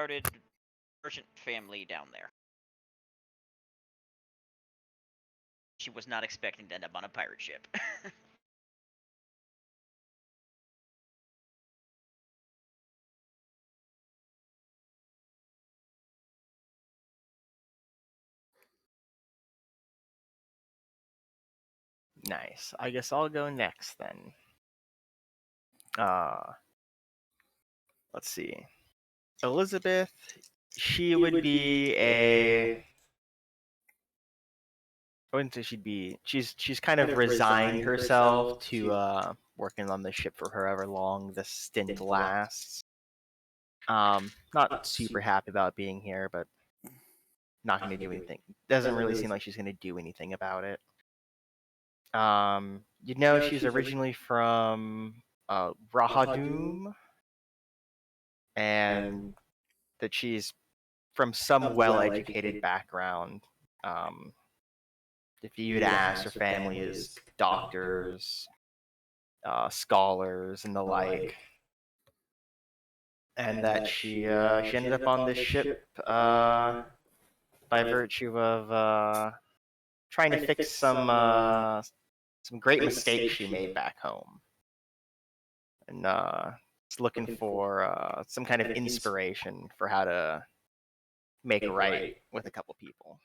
started merchant family down there. She was not expecting to end up on a pirate ship. Nice. I guess I'll go next then. Let's see. Elizabeth, she would be a... I wouldn't say she'd be... She's kind of resigned herself to working on the ship for however long the stint lasts. Not super happy about being here, but not going to do anything. Doesn't really seem like she's going to do anything about it. She's originally from Rahadum, and that she's from some well-educated background. If you'd ask, her family is doctors, scholars, and the like. And that she ended up on this ship by virtue of trying to fix some great mistakes she made back home, and it's looking for some kind of inspiration for how to make right with a couple people.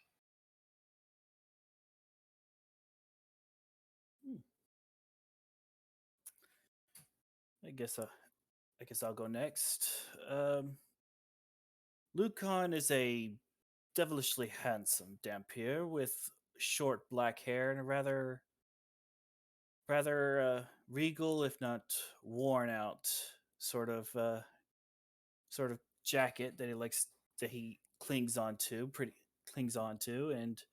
I guess I'll go next. Lucan is a devilishly handsome Dampier with short black hair and a rather regal, if not worn out, sort of jacket that he clings onto, and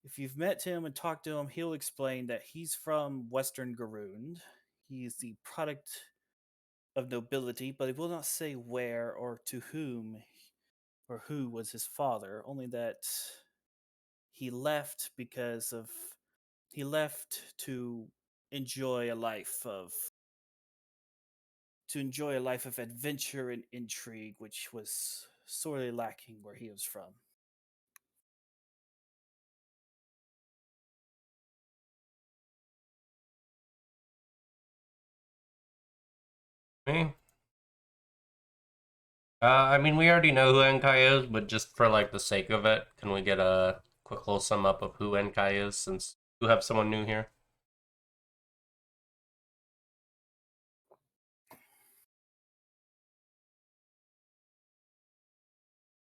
if you've met him and talked to him, he'll explain that he's from Western Garund. He's the product of nobility, but he will not say where or to whom or who was his father, only that he left to enjoy a life of adventure and intrigue, which was sorely lacking where he was from. Me? I mean, we already know who Enkai is, but just for like the sake of it, can we get a quick little sum up of who Enkai is, since you have someone new here?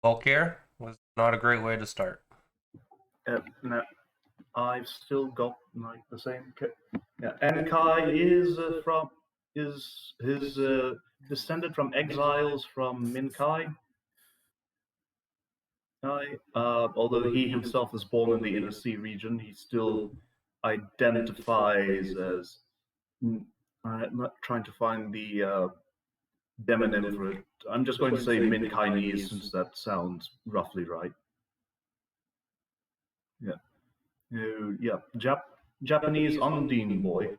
Volker was not a great way to start. No, I've still got like the same. Yeah, Enkai is descended from exiles from Minkai. Although he himself was born in the Inner Sea region, he still identifies as. I'm not trying to find the demonym for it. I'm just going to say Min-Chinese, since that sounds roughly right. Yeah. Japanese Undine boy.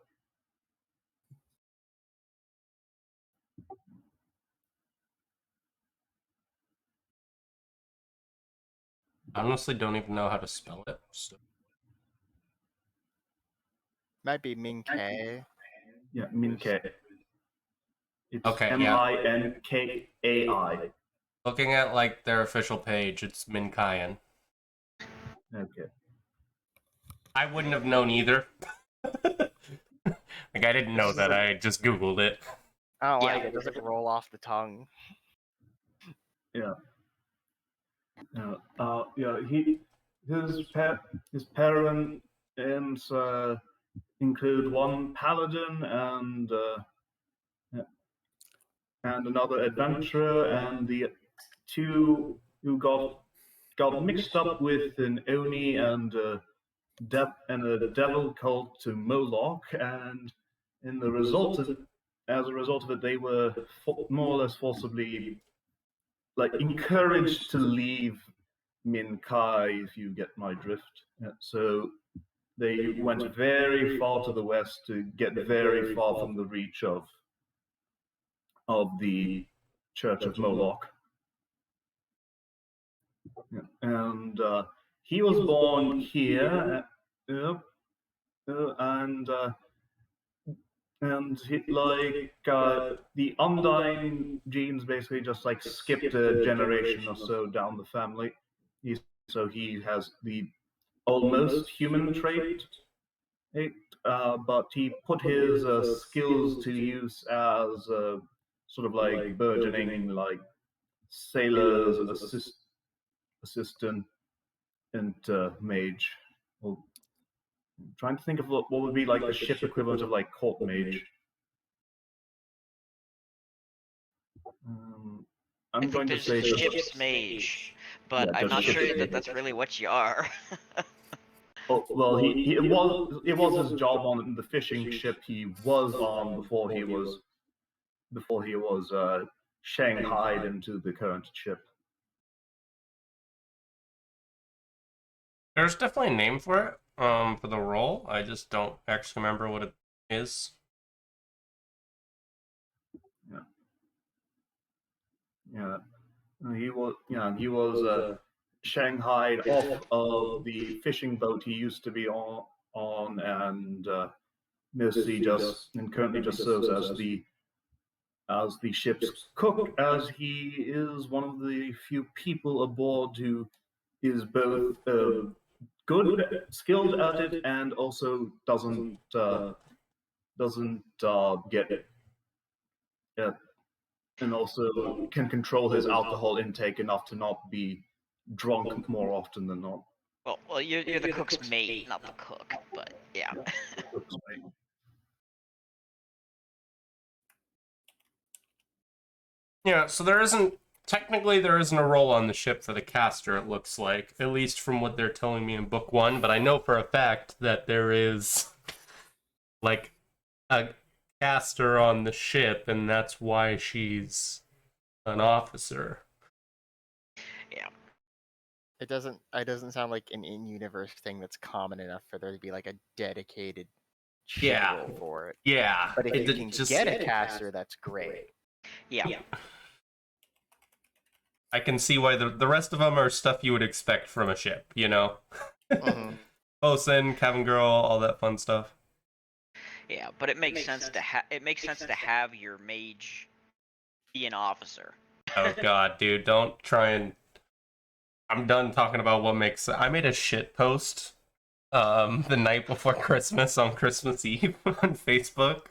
I honestly don't even know how to spell it. So. Might be Min-Kai. Yeah, Min-Kai. It's okay, Minkai. Looking at like their official page, it's Minkayan. Okay. I wouldn't have known either. Like I didn't know that. I just Googled it. I don't like it. It doesn't roll off the tongue. Yeah. His parents include one paladin and another adventurer, and the two who got mixed up with an Oni and a devil cult to Moloch, and as a result of it, they were more or less forcibly encouraged to leave Min-Kai, if you get my drift. So they went very far to the west to get very far from the reach of the Church of Moloch. and he was born here, and the Undyne genes basically just like skipped a generation or so down the family. So he has the almost human trait, but he put his skills to use as sort of like burgeoning like sailor's assistant and mage. Well, I'm trying to think of what would be like the ship equivalent of like court mage. I I'm think going to there's say a just ship's mage, but Yeah, I'm just not ship's sure that mage. that's really what you are. Oh, well, it was his job on the fishing ship he was on before he was shanghaied into the current ship. There's definitely a name for it, for the role. I just don't actually remember what it is. Yeah, he was shanghaied off of the fishing boat he used to be on, and currently just serves as the ship's cook, as he is one of the few people aboard who is both good, skilled at it, and also doesn't get and also can control his alcohol intake enough to not be drunk more often than not. Well, you're the cook's mate, not the cook, but yeah. Yeah, so there isn't a role on the ship for the caster, it looks like, at least from what they're telling me in book 1, but I know for a fact that there is like a caster on the ship, and that's why she's an officer. Yeah. It doesn't sound like an in-universe thing that's common enough for there to be like a dedicated Yeah. role for it. Yeah. But if it you can just get a caster, that's great. Yeah. I can see why the rest of them are stuff you would expect from a ship, you know? Mhm. Bosun, cabin girl, all that fun stuff. Yeah, but it makes sense to have your mage be an officer. Oh god, dude, don't try and... I'm done talking about what makes... I made a shit post the night before Christmas on Christmas Eve on Facebook.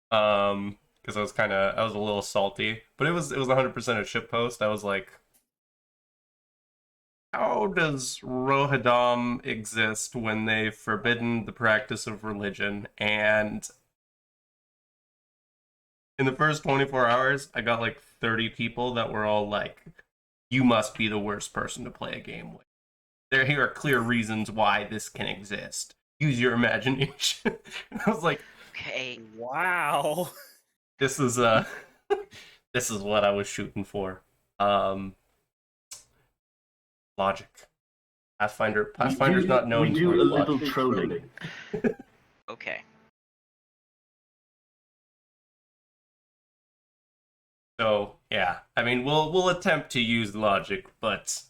Because I was a little salty. But it was 100% a shit post. I was like, how does Rohirrim exist when they've forbidden the practice of religion? And in the first 24 hours, I got like 30 people that were all like, you must be the worst person to play a game with. Here are clear reasons why this can exist. Use your imagination. I was like, Okay. Wow. this is this is what I was shooting for. Logic. Pathfinder's not known We do for a its little logic. trolling. Okay. So yeah, I mean we'll attempt to use logic, but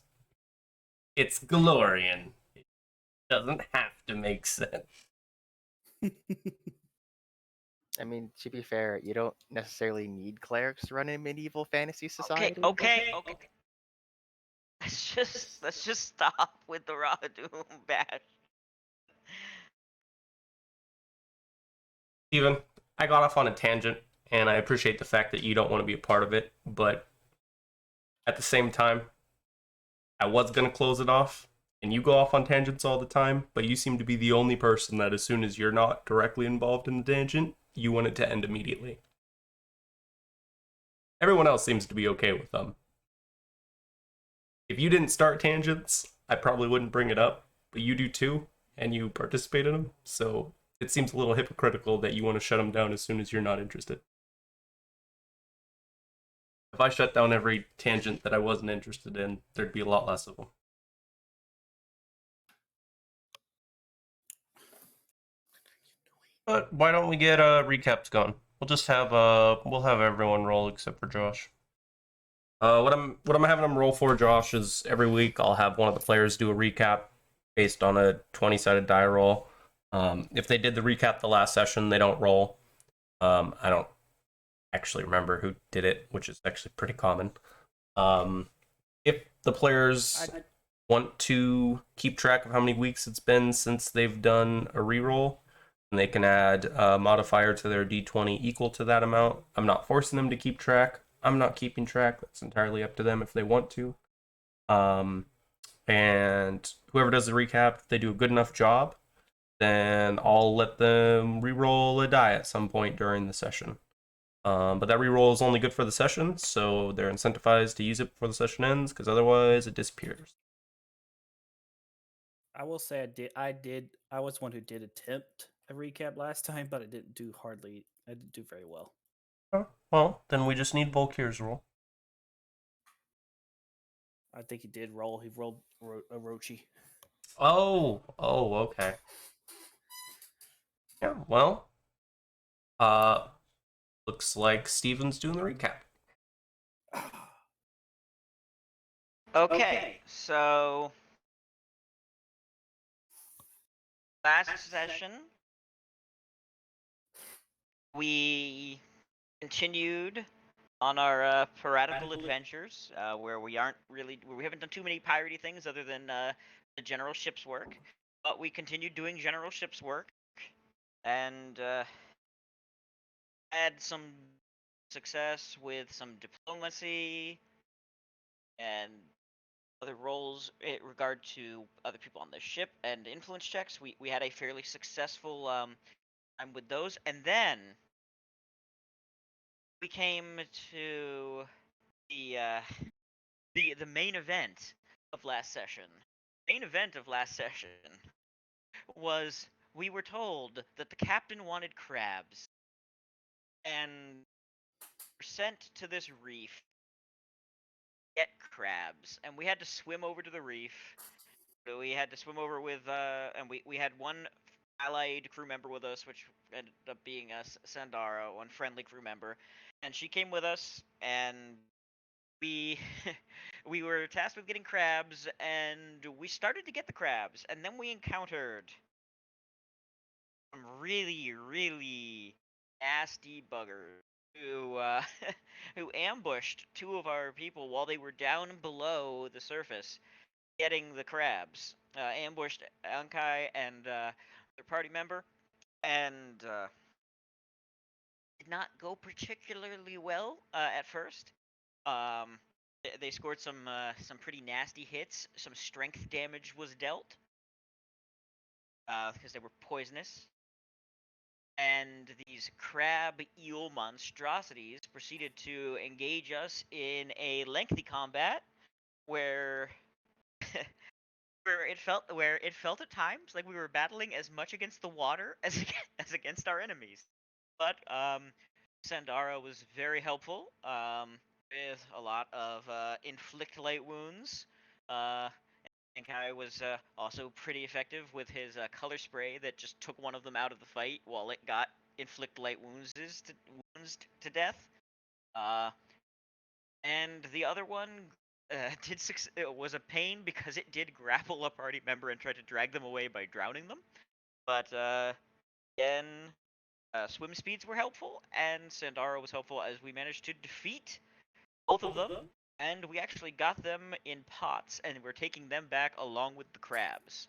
it's Galorian. It doesn't have to make sense. I mean, to be fair, you don't necessarily need clerics to run a medieval fantasy society. Okay. Let's just stop with the Rahadoom bash. Steven, I got off on a tangent, and I appreciate the fact that you don't want to be a part of it, but at the same time, I was going to close it off, and you go off on tangents all the time, but you seem to be the only person that as soon as you're not directly involved in the tangent, you want it to end immediately. Everyone else seems to be okay with them. If you didn't start tangents, I probably wouldn't bring it up, but you do too, and you participate in them, so it seems a little hypocritical that you want to shut them down as soon as you're not interested. If I shut down every tangent that I wasn't interested in, there'd be a lot less of them. But why don't we get recaps going? We'll just have we'll have everyone roll except for Josh. What I'm having them roll for, Josh, is every week I'll have one of the players do a recap based on a 20-sided die roll. If they did the recap the last session, they don't roll. I don't actually remember who did it, which is actually pretty common. If the players want to keep track of how many weeks it's been since they've done a reroll, and they can add a modifier to their d20 equal to that amount. I'm not forcing them to keep track. I'm not keeping track. That's entirely up to them if they want to. And whoever does the recap, if they do a good enough job, then I'll let them reroll a die at some point during the session. But that reroll is only good for the session, so they're incentivized to use it before the session ends, because otherwise it disappears. I will say I was one who did attempt a recap last time, but I didn't do very well. Oh, well, then we just need Volkir's roll. I think he did roll. He rolled a Rochi. Oh, okay. Yeah, well, looks like Steven's doing the recap. Okay, so last session we continued on our piratical adventures, where we haven't done too many piratey things other than the general ship's work, but we continued doing general ship's work, and had some success with some diplomacy and other roles in regard to other people on the ship and influence checks. We had a fairly successful time with those, and then we came to the the main event of last session. Main event of last session was we were told that the captain wanted crabs and were sent to this reef to get crabs, and we had to swim over to the reef. We had to swim over with and we had one allied crew member with us, which ended up being Sandara, one friendly crew member, and she came with us, and we we were tasked with getting crabs, and we started to get the crabs, and then we encountered some really nasty buggers who who ambushed two of our people while they were down below the surface getting the crabs. Ambushed Ankai and their party member, and did not go particularly well at first. Um, they scored some pretty nasty hits. Some strength damage was dealt because they were poisonous. And these crab eel monstrosities proceeded to engage us in a lengthy combat where where it felt at times like we were battling as much against the water as against our enemies. But Sandara was very helpful with a lot of inflict light wounds. And Kai was also pretty effective with his color spray that just took one of them out of the fight while it got inflict light wounds to death. And the other one it was a pain because it did grapple a party member and try to drag them away by drowning them. But again, swim speeds were helpful, and Sandara was helpful as we managed to defeat both of them, and we actually got them in pots, and we're taking them back along with the crabs.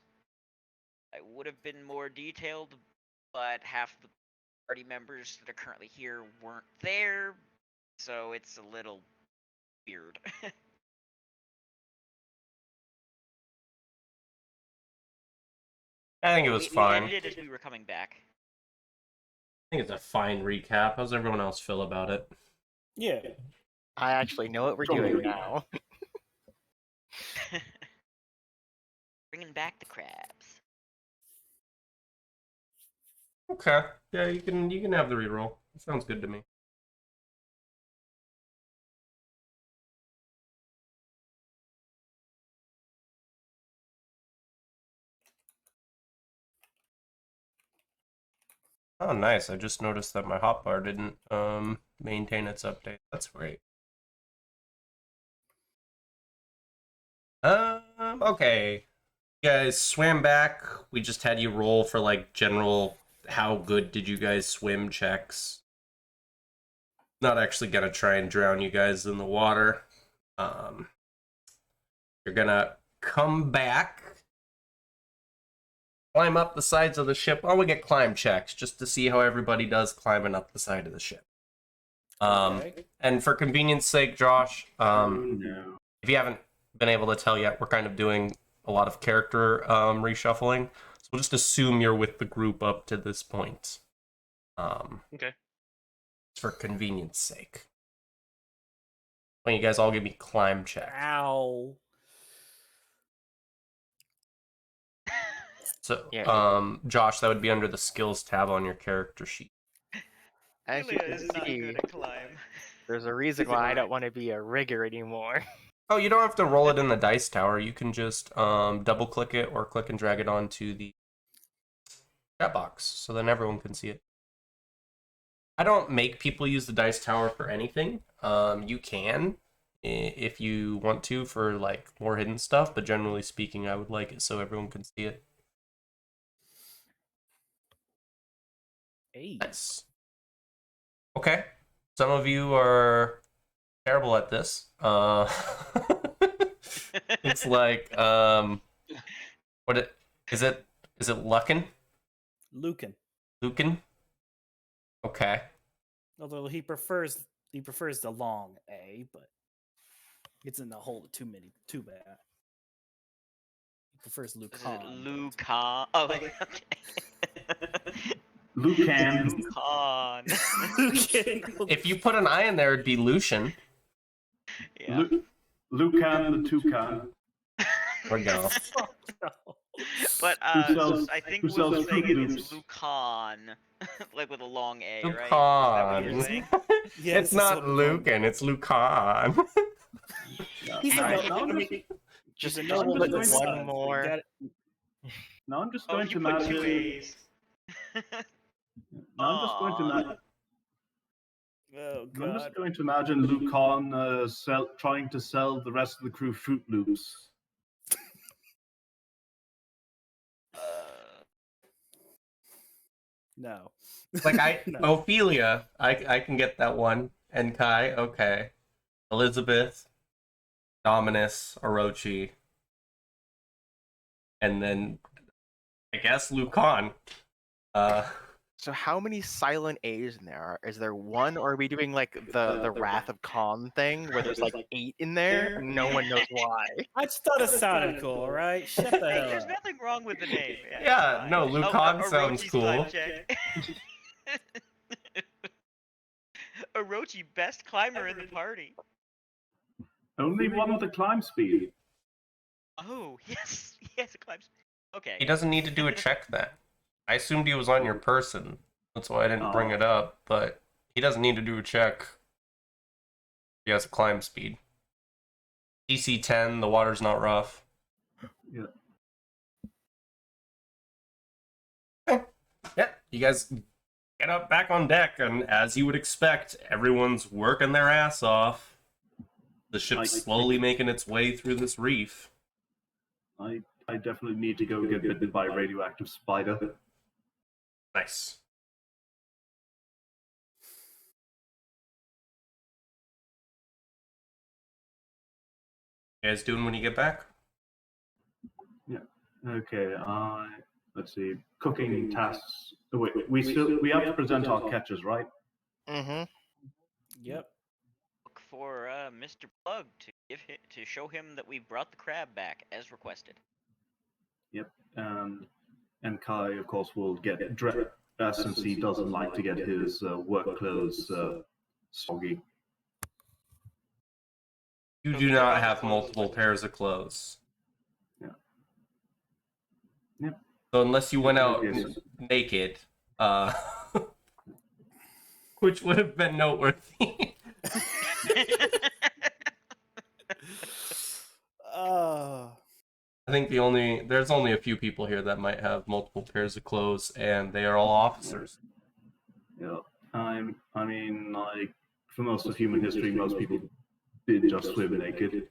I would have been more detailed, but half the party members that are currently here weren't there, so it's a little weird. I think it was fine. We ended as we were coming back. I think it's a fine recap. How's everyone else feel about it? Yeah. I actually know what we're doing now. Bringing back the crabs. Okay. Yeah, you can have the reroll. It sounds good to me. Oh, nice. I just noticed that my hotbar didn't maintain its update. That's great. Okay. You guys swam back. We just had you roll for like general how good did you guys swim checks. Not actually gonna try and drown you guys in the water. You're gonna come back, climb up the sides of the ship. Oh, we get climb checks just to see how everybody does climbing up the side of the ship. Okay. And for convenience sake, Josh, No. if you haven't been able to tell yet, we're kind of doing a lot of character reshuffling. So we'll just assume you're with the group up to this point. Okay. For convenience sake. Why don't you guys all give me climb checks? Ow. So, Yeah. Josh, that would be under the skills tab on your character sheet. As you Julia can is not see, good at climb. there's a reason why I don't want to be a rigger anymore. Oh, you don't have to roll it in the dice tower. You can just double click it or click and drag it onto the chat box so then everyone can see it. I don't make people use the dice tower for anything. You can if you want to for like more hidden stuff, but generally speaking, I would like it so everyone can see it. 8. Nice. Okay. Some of you are terrible at this. It's like what it is it Lucan? Lucan. Lucan? Okay. Although he prefers the long A, but it's in the hole too bad. He prefers Is it Lucan. Lucan? Oh, okay. Lucan. Lucan. Lucan. If you put an I in there, it'd be Lucian. Yeah. Lucan the Toucan. There we go. But Who sells- I think who we'll sells say Fruit it's Loops? Lucan, like with a long A, right? Is that what you're Lucan. saying? Yeah, It's not Lucan, it's Lucan. He's a Now- noble. now I'm I just- mean, Just he's a just noble put son, one so more. you gotta- Now I'm just Oh, going to you put two imagine. A's. Now I'm just going to imagine. Oh I'm god. just going to imagine Lucan trying to sell the rest of the crew Fruit Loops. No. Like No. Ophelia, I can get that one. And Kai, okay. Elizabeth, Dominus, Orochi, and then I guess Lucan. So how many silent A's in there are? Is there one, or are we doing like the Wrath of Khan thing where there's like 8 in there and no one knows why? I just thought it sounded cool, alright? Shut the Hey, hell there's up. nothing wrong with the name. Yeah, Yeah, it's fine. no, Lucan sounds Orochi's cool. climb check. Orochi, best climber in the party. Only one with the climb speed. Oh, yes, he has a climb. Okay. He doesn't need to do a check then. I assumed he was on your person. That's why I didn't bring it up, but he doesn't need to do a check. He has climb speed. DC 10, the water's not rough. Yeah. Okay. Yeah, you guys get up back on deck, and as you would expect, everyone's working their ass off. The ship's slowly making its way through this reef. I definitely need to go get bitten by a radioactive spider. Nice. You guys doing when you get back? Okay, let's see. Cooking tasks. Oh, wait, we have to present our catches, right? Mm-hmm. Yep. Look for Mr. Plug to show him that we brought the crab back as requested. Yep. And Kai, of course, will get dressed since he doesn't like to get his work clothes soggy. You do not have multiple pairs of clothes. Yeah. Yep. So unless you went out Yes. naked, which would have been noteworthy. I think there's only a few people here that might have multiple pairs of clothes, and they are all officers. Yeah. I mean, like, for most of human history, most people did just swim naked.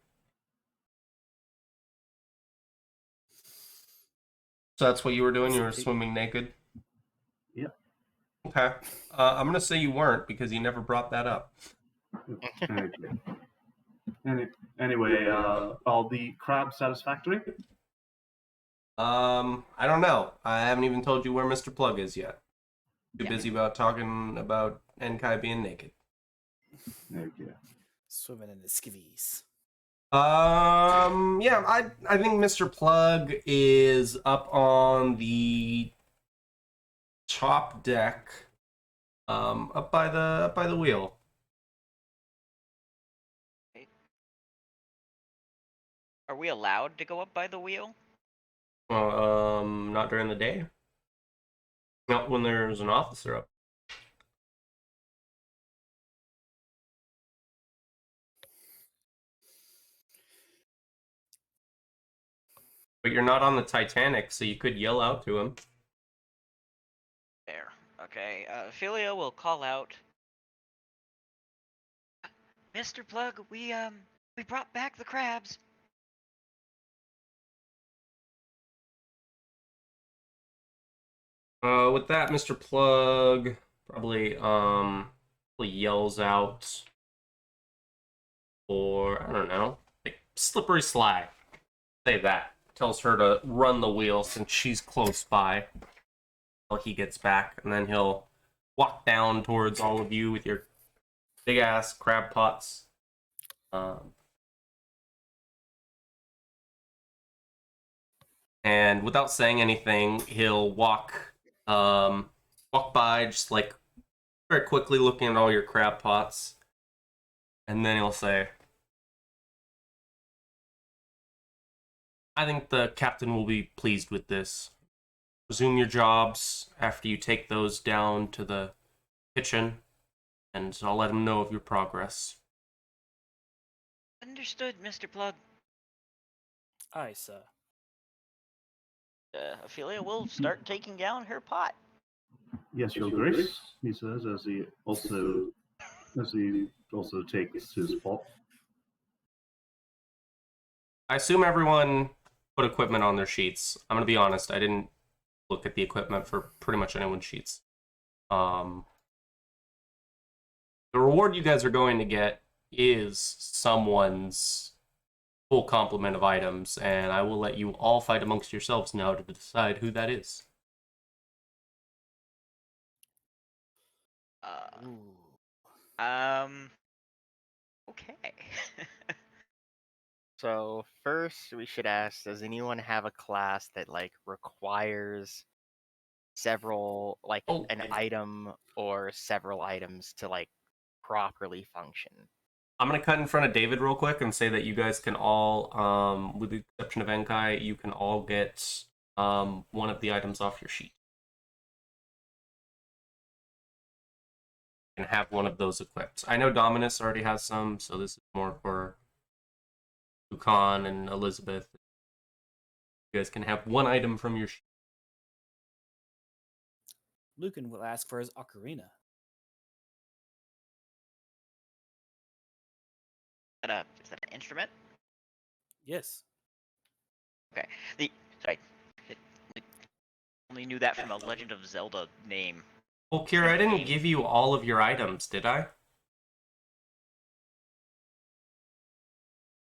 So that's what you were doing? That's You were the- swimming naked? Yep. Okay. I'm going to say you weren't because you never brought that up. Okay. Anyway, are the crabs satisfactory? I don't know. I haven't even told you where Mr. Plug is yet. Too Yeah. busy about talking about Enkai being naked. Okay. Swimming in the skivvies. Yeah, I think Mr. Plug is up on the top deck, up by the wheel. Are we allowed to go up by the wheel? Not during the day. Not when there's an officer up. But you're not on the Titanic, so you could yell out to him. There. Okay. Ophelia will call out. Mr. Plug, we brought back the crabs. With that, Mr. Plug probably yells out for, I don't know, like Slippery Sly. Say that. Tells her to run the wheel since she's close by until he gets back, and then he'll walk down towards all of you with your big ass crab pots. And without saying anything, he'll walk by just like very quickly looking at all your crab pots, and then he'll say, I think the captain will be pleased with this. Resume your jobs after you take those down to the kitchen, and I'll let him know of your progress. Understood, Mr. Plug. Aye, sir. Ophelia will start taking down her pot. Yes, Your Grace, he says as he also takes his pot. I assume everyone put equipment on their sheets. I'm gonna be honest, I didn't look at the equipment for pretty much anyone's sheets. The reward you guys are going to get is someone's full complement of items, and I will let you all fight amongst yourselves now to decide who that is. Okay. So first, we should ask: does anyone have a class that like requires several, like an item or several items to like properly function? I'm gonna cut in front of David real quick and say that you guys can all, with the exception of Enkai, you can all get one of the items off your sheet. And have one of those equipped. I know Dominus already has some, so this is more for Lucan and Elizabeth. You guys can have one item from your sheet. Lucan will ask for his ocarina. Is that an instrument? Yes. Okay. Sorry. I only knew that from a Legend of Zelda name. Well, Kira, I didn't give you all of your items, did I?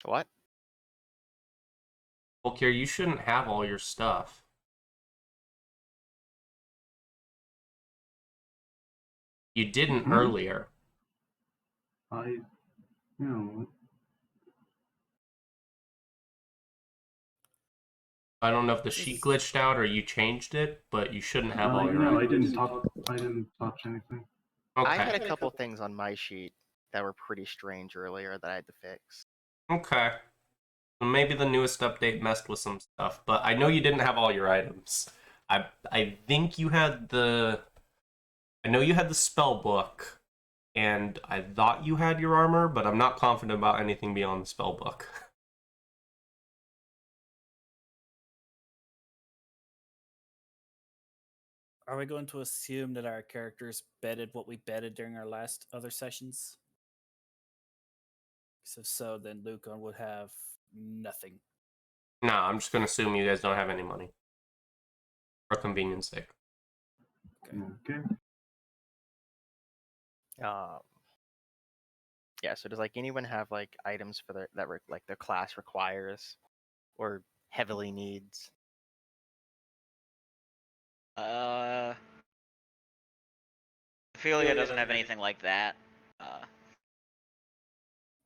What? Well, Kira, you shouldn't have all your stuff. You didn't earlier. I don't know if the sheet glitched out or you changed it, but you shouldn't have all your no, items. I didn't touch anything. Okay. I had a couple things on my sheet that were pretty strange earlier that I had to fix. Okay. Well, maybe the newest update messed with some stuff, but I know you didn't have all your items. I think you had the... I know you had the spell book, and I thought you had your armor, but I'm not confident about anything beyond the spell book. Are we going to assume that our characters betted what we betted during our last other sessions? So then Lucan would have nothing. Nah, I'm just gonna assume you guys don't have any money. for convenience sake. Okay. Yeah. So does like anyone have like items for like their class requires, or heavily needs? Ophelia doesn't have anything like that.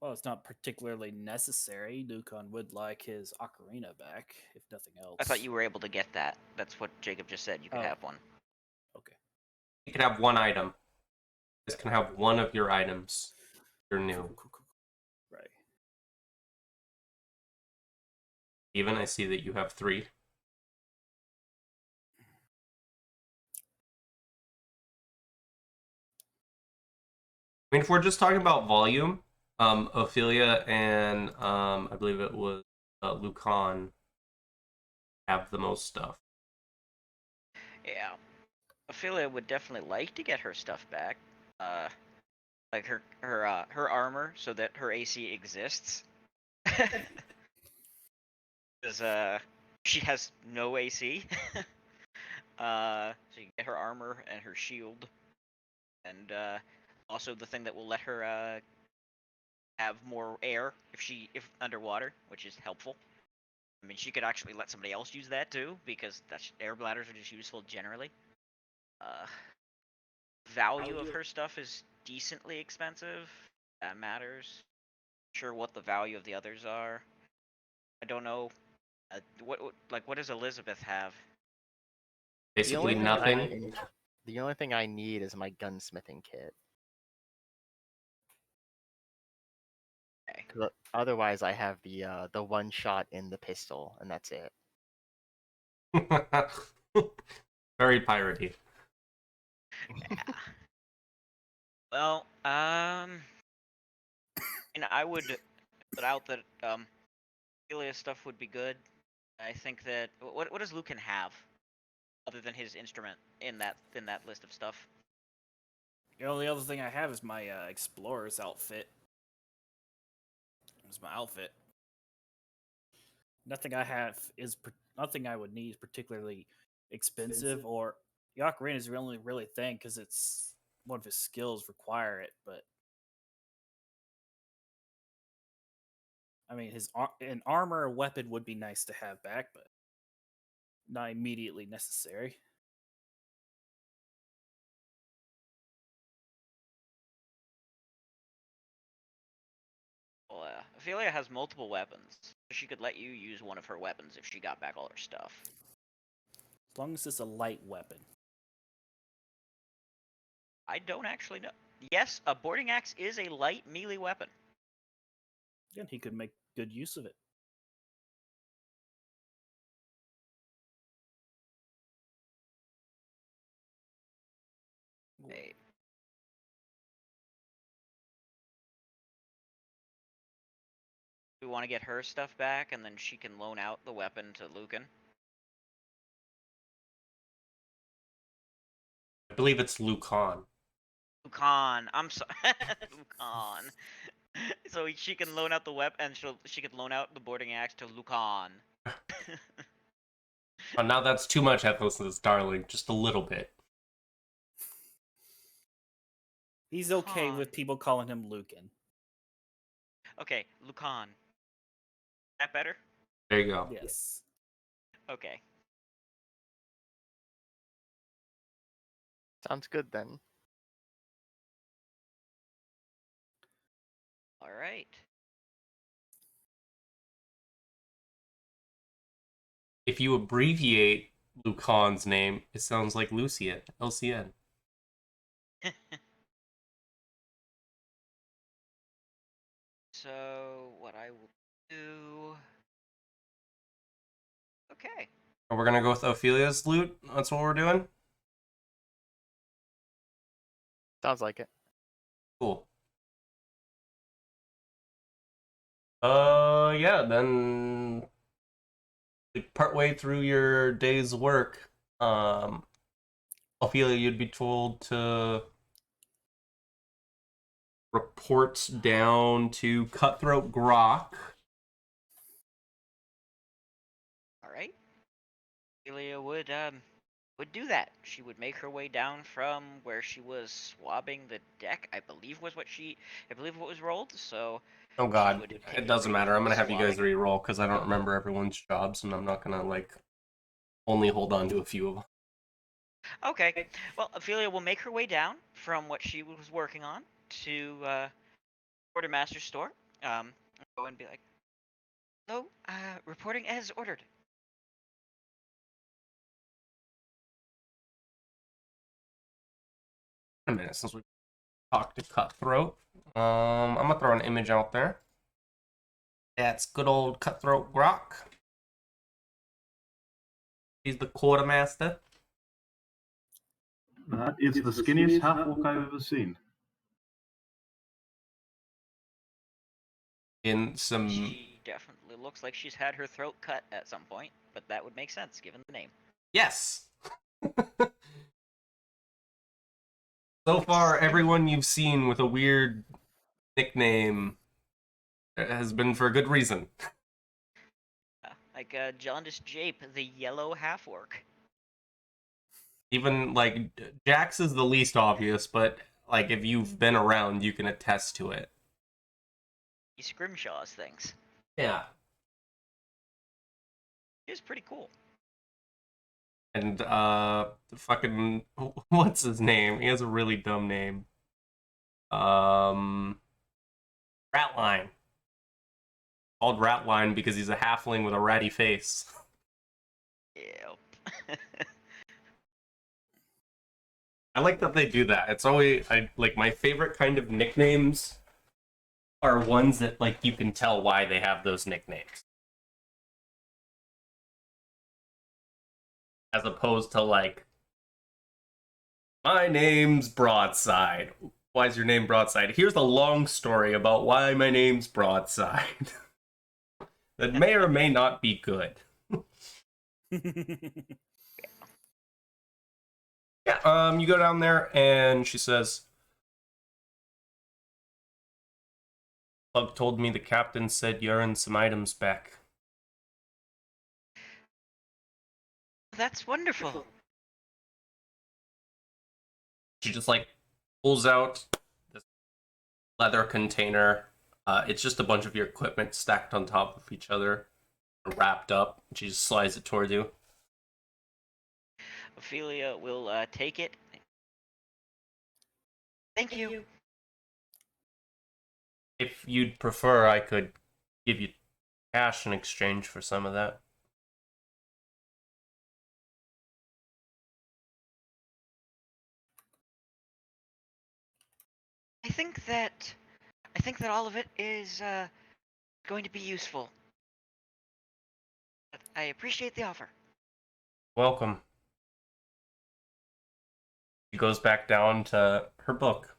Well, it's not particularly necessary. Lucan would like his ocarina back, if nothing else. I thought you were able to get that. That's what Jacob just said. You could Oh. have one. Okay. You can have one item. This can have one of your items. You're new. Cool. Right. Even I see that you have 3. I mean, if we're just talking about volume, Ophelia and I believe it was Lucan have the most stuff. Yeah. Ophelia would definitely like to get her stuff back. Like her armor, so that her AC exists. Because she has no AC. So you can get her armor and her shield, and also the thing that will let her have more air if underwater, which is helpful. I mean, she could actually let somebody else use that too, because air bladders are just useful generally. Value of her stuff is decently expensive. That matters. Sure, what the value of the others are. I don't know. What does Elizabeth have? Basically nothing. The only thing I need is my gunsmithing kit. Okay. 'Cause otherwise, I have the one shot in the pistol, and that's it. Very piratey. Yeah. Well, and I would put out that Ophelia stuff would be good. I think that what does Lucan have other than his instrument in that list of stuff? The only other thing I have is my explorer's outfit. It's my outfit. Nothing I have is nothing I would need is particularly expensive, or the ocarina is the only really thing because it's one of his skills require it. But I mean, an armor or weapon would be nice to have back, but not immediately necessary. Well, Ophelia has multiple weapons. She could let you use one of her weapons if she got back all her stuff. As long as it's a light weapon. I don't actually know. Yes, a boarding axe is a light melee weapon. Then he could make good use of it. Hey. We want to get her stuff back, and then she can loan out the weapon to Lucan. I believe it's Lucan. Lucan, I'm sorry, Lucan. So she can loan out the weapon, and she could loan out the boarding axe to Lucan. Oh, now that's too much ethnicity, darling. Just a little bit. He's okay Lucan. with people calling him Lucan. Okay, Lucan. That better? There you go. Yes. Okay. Sounds good then. All right. If you abbreviate Lucan's name, it sounds like Lucien. LCN. So what I will do? Okay. And we're gonna go with Ophelia's loot. That's what we're doing. Sounds like it. Cool. Yeah, then partway through your day's work, Ophelia, you'd be told to report down to Cutthroat Grok. All right. Ophelia would would do that. She would make her way down from where she was swabbing the deck, I believe what was rolled. So Oh she god, would take it doesn't a break matter. I'm from gonna have you guys swabbing. re-roll because I don't remember everyone's jobs, and I'm not gonna like only hold on to a few of them. Okay. Well, Ophelia will make her way down from what she was working on to Quartermaster's store. Go and be like, "Hello, reporting as ordered." A minute since we talked to Cutthroat. I'm gonna throw an image out there. That's good old Cutthroat Grok. He's the quartermaster. That is the skinniest half-orc I've ever seen. In some. She definitely looks like she's had her throat cut at some point, but that would make sense given the name. Yes! So far, everyone you've seen with a weird nickname has been for a good reason. Like Jaundice Jape, the yellow half-orc. Even, like, Jax is the least obvious, but, like, if you've been around, you can attest to it. He scrimshaws things. Yeah. It's pretty cool. And, fucking, what's his name? He has a really dumb name. Ratline. Called Ratline because he's a halfling with a ratty face. Yep. I like that they do that. It's always, like, my favorite kind of nicknames are ones that, like, you can tell why they have those nicknames. As opposed to, like, my name's Broadside. Why is your name Broadside? Here's a long story about why my name's Broadside. That may or may not be good. Yeah, you go down there, and she says, Plug told me the captain said you're in some items back. That's wonderful. She just, like, pulls out this leather container. It's just a bunch of your equipment stacked on top of each other, wrapped up. She just slides it towards you. Ophelia will take it. Thank you. If you'd prefer, I could give you cash in exchange for some of that. I think that all of it is going to be useful. I appreciate the offer. Welcome. She goes back down to her book.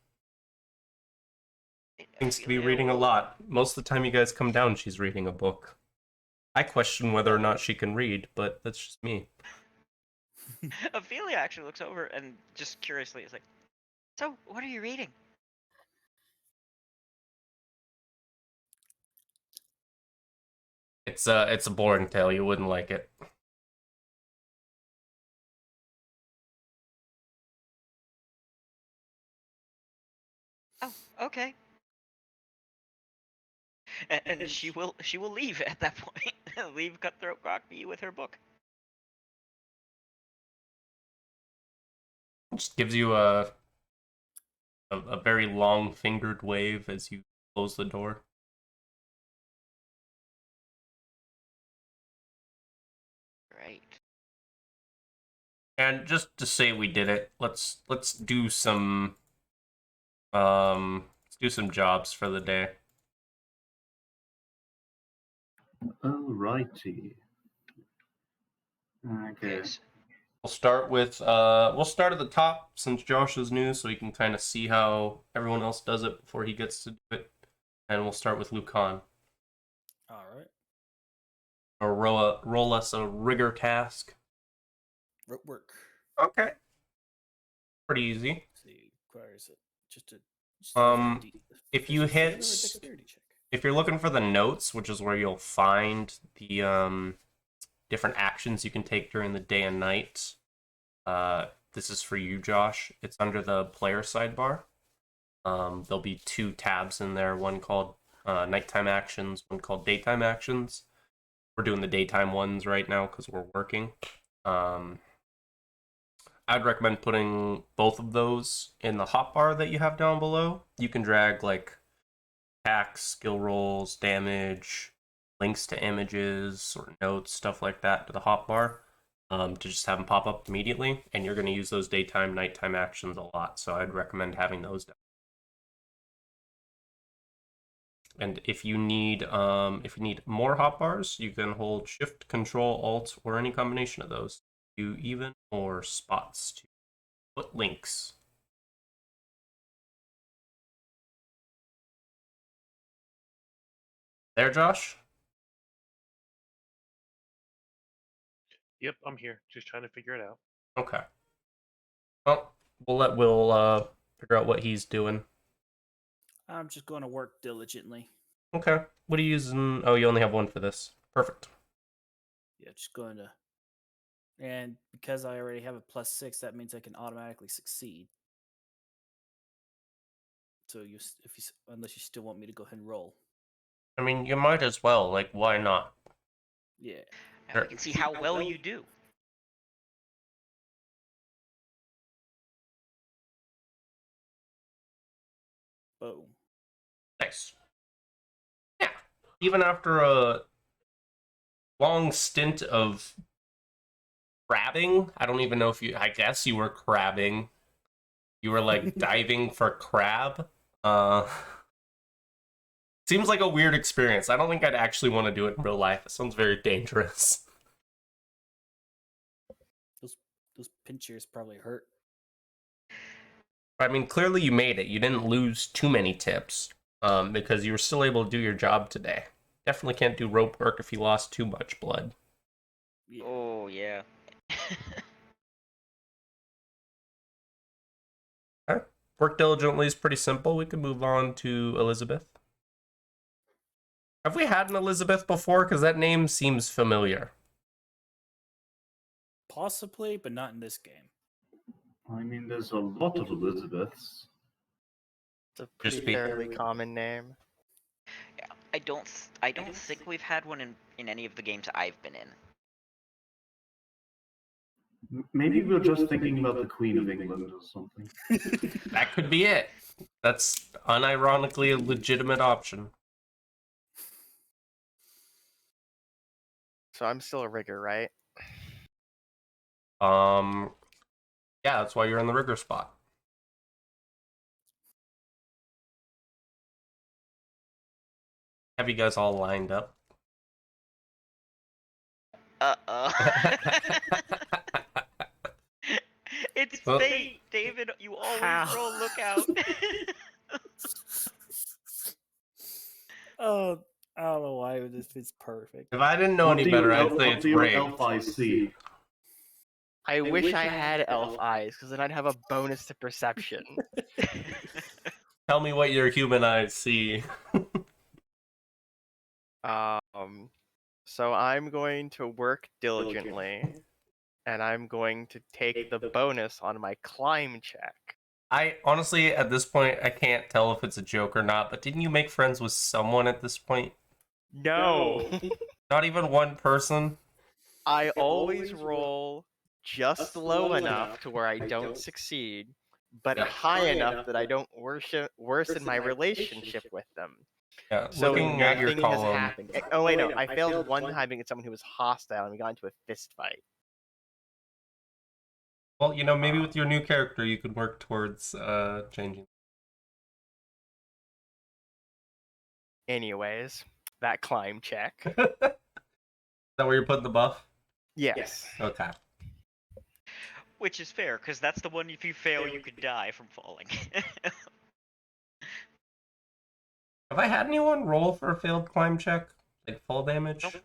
Seems to be reading a lot. Most of the time you guys come down, she's reading a book. I question whether or not she can read, but that's just me. Ophelia actually looks over and just curiously is like, "So, what are you reading?" It's a boring tale. You wouldn't like it. Oh, okay. And she will leave at that point. Leave Cutthroat Grokby with her book. Just gives you a very long fingered wave as you close the door. Right. And just to say we did it, let's do some jobs for the day. Alrighty. Okay. Yes. We'll start at the top since Josh is new, so he can kind of see how everyone else does it before he gets to do it. And we'll start with Lucan. All right. Or roll us a rigor task. Rope work. Okay. Pretty easy. Let's see, requires it just a if you hit, if you're looking for the notes, which is where you'll find the different actions you can take during the day and night, This is for you, Josh. It's under the player sidebar. There'll be 2 tabs in there, one called nighttime actions, one called daytime actions. We're doing the daytime ones right now because we're working. I'd recommend putting both of those in the hotbar that you have down below. You can drag like attacks, skill rolls, damage, links to images or notes, stuff like that to the hotbar to just have them pop up immediately. And you're going to use those daytime, nighttime actions a lot, so I'd recommend having those down. And if you need more hotbars, you can hold Shift, Control, Alt, or any combination of those. Do even more spots to put links. There, Josh? Yep, I'm here. Just trying to figure it out. Okay. Well, we'll let Will figure out what he's doing. I'm just going to work diligently. Okay. What are you using? Oh, you only have one for this. Perfect. Yeah, just going to. And because I already have a +6, that means I can automatically succeed. So unless you still want me to go ahead and roll. I mean, you might as well. Like, why not? Yeah. And we can see how well you do. Boom. Nice. Yeah. Even after a long stint of crabbing, I don't even know if I guess you were crabbing. You were like diving for crab. Seems like a weird experience. I don't think I'd actually want to do it in real life. It sounds very dangerous. Those pinchers probably hurt. I mean, clearly you made it. You didn't lose too many tips because you were still able to do your job today. Definitely can't do rope work if you lost too much blood. Yeah. Oh, yeah. Okay. Work diligently is pretty simple. We can move on to Elizabeth. Have we had an Elizabeth before? Because that name seems familiar. Possibly, but not in this game. I mean, there's a lot of Elizabeths. It's a pretty fairly common name. Yeah, I don't think we've had one in any of the games I've been in. Maybe we're just thinking about the Queen of England or something. That could be it. That's unironically a legitimate option. So I'm still a rigger, right? Yeah, that's why you're in the rigger spot. Have you guys all lined up? Uh-oh. It's fate, David. You always roll lookout. Oh, I don't know why this fits perfect. If I didn't know any better, I'd say it's rigged. Elf eyes see? I wish I had elf eyes, because then I'd have a bonus to perception. Tell me what your human eyes see. So I'm going to work diligently, and I'm going to take the bonus on my climb check. I honestly, at this point, I can't tell if it's a joke or not, but didn't you make friends with someone at this point? No. Not even one person? I always roll just low enough to where I don't succeed, but high enough that I don't worsen my relationship with them. Yeah, So looking at your nothing has column. happened. Oh wait, no, I failed one time against someone who was hostile, and we got into a fist fight. Well, you know, maybe with your new character, you could work towards changing. Anyways, that climb check. Is that where you're putting the buff? Yes. Okay. Which is fair, because that's the one if you fail, you could die from falling. Have I had anyone roll for a failed climb check? Like full damage? Nope.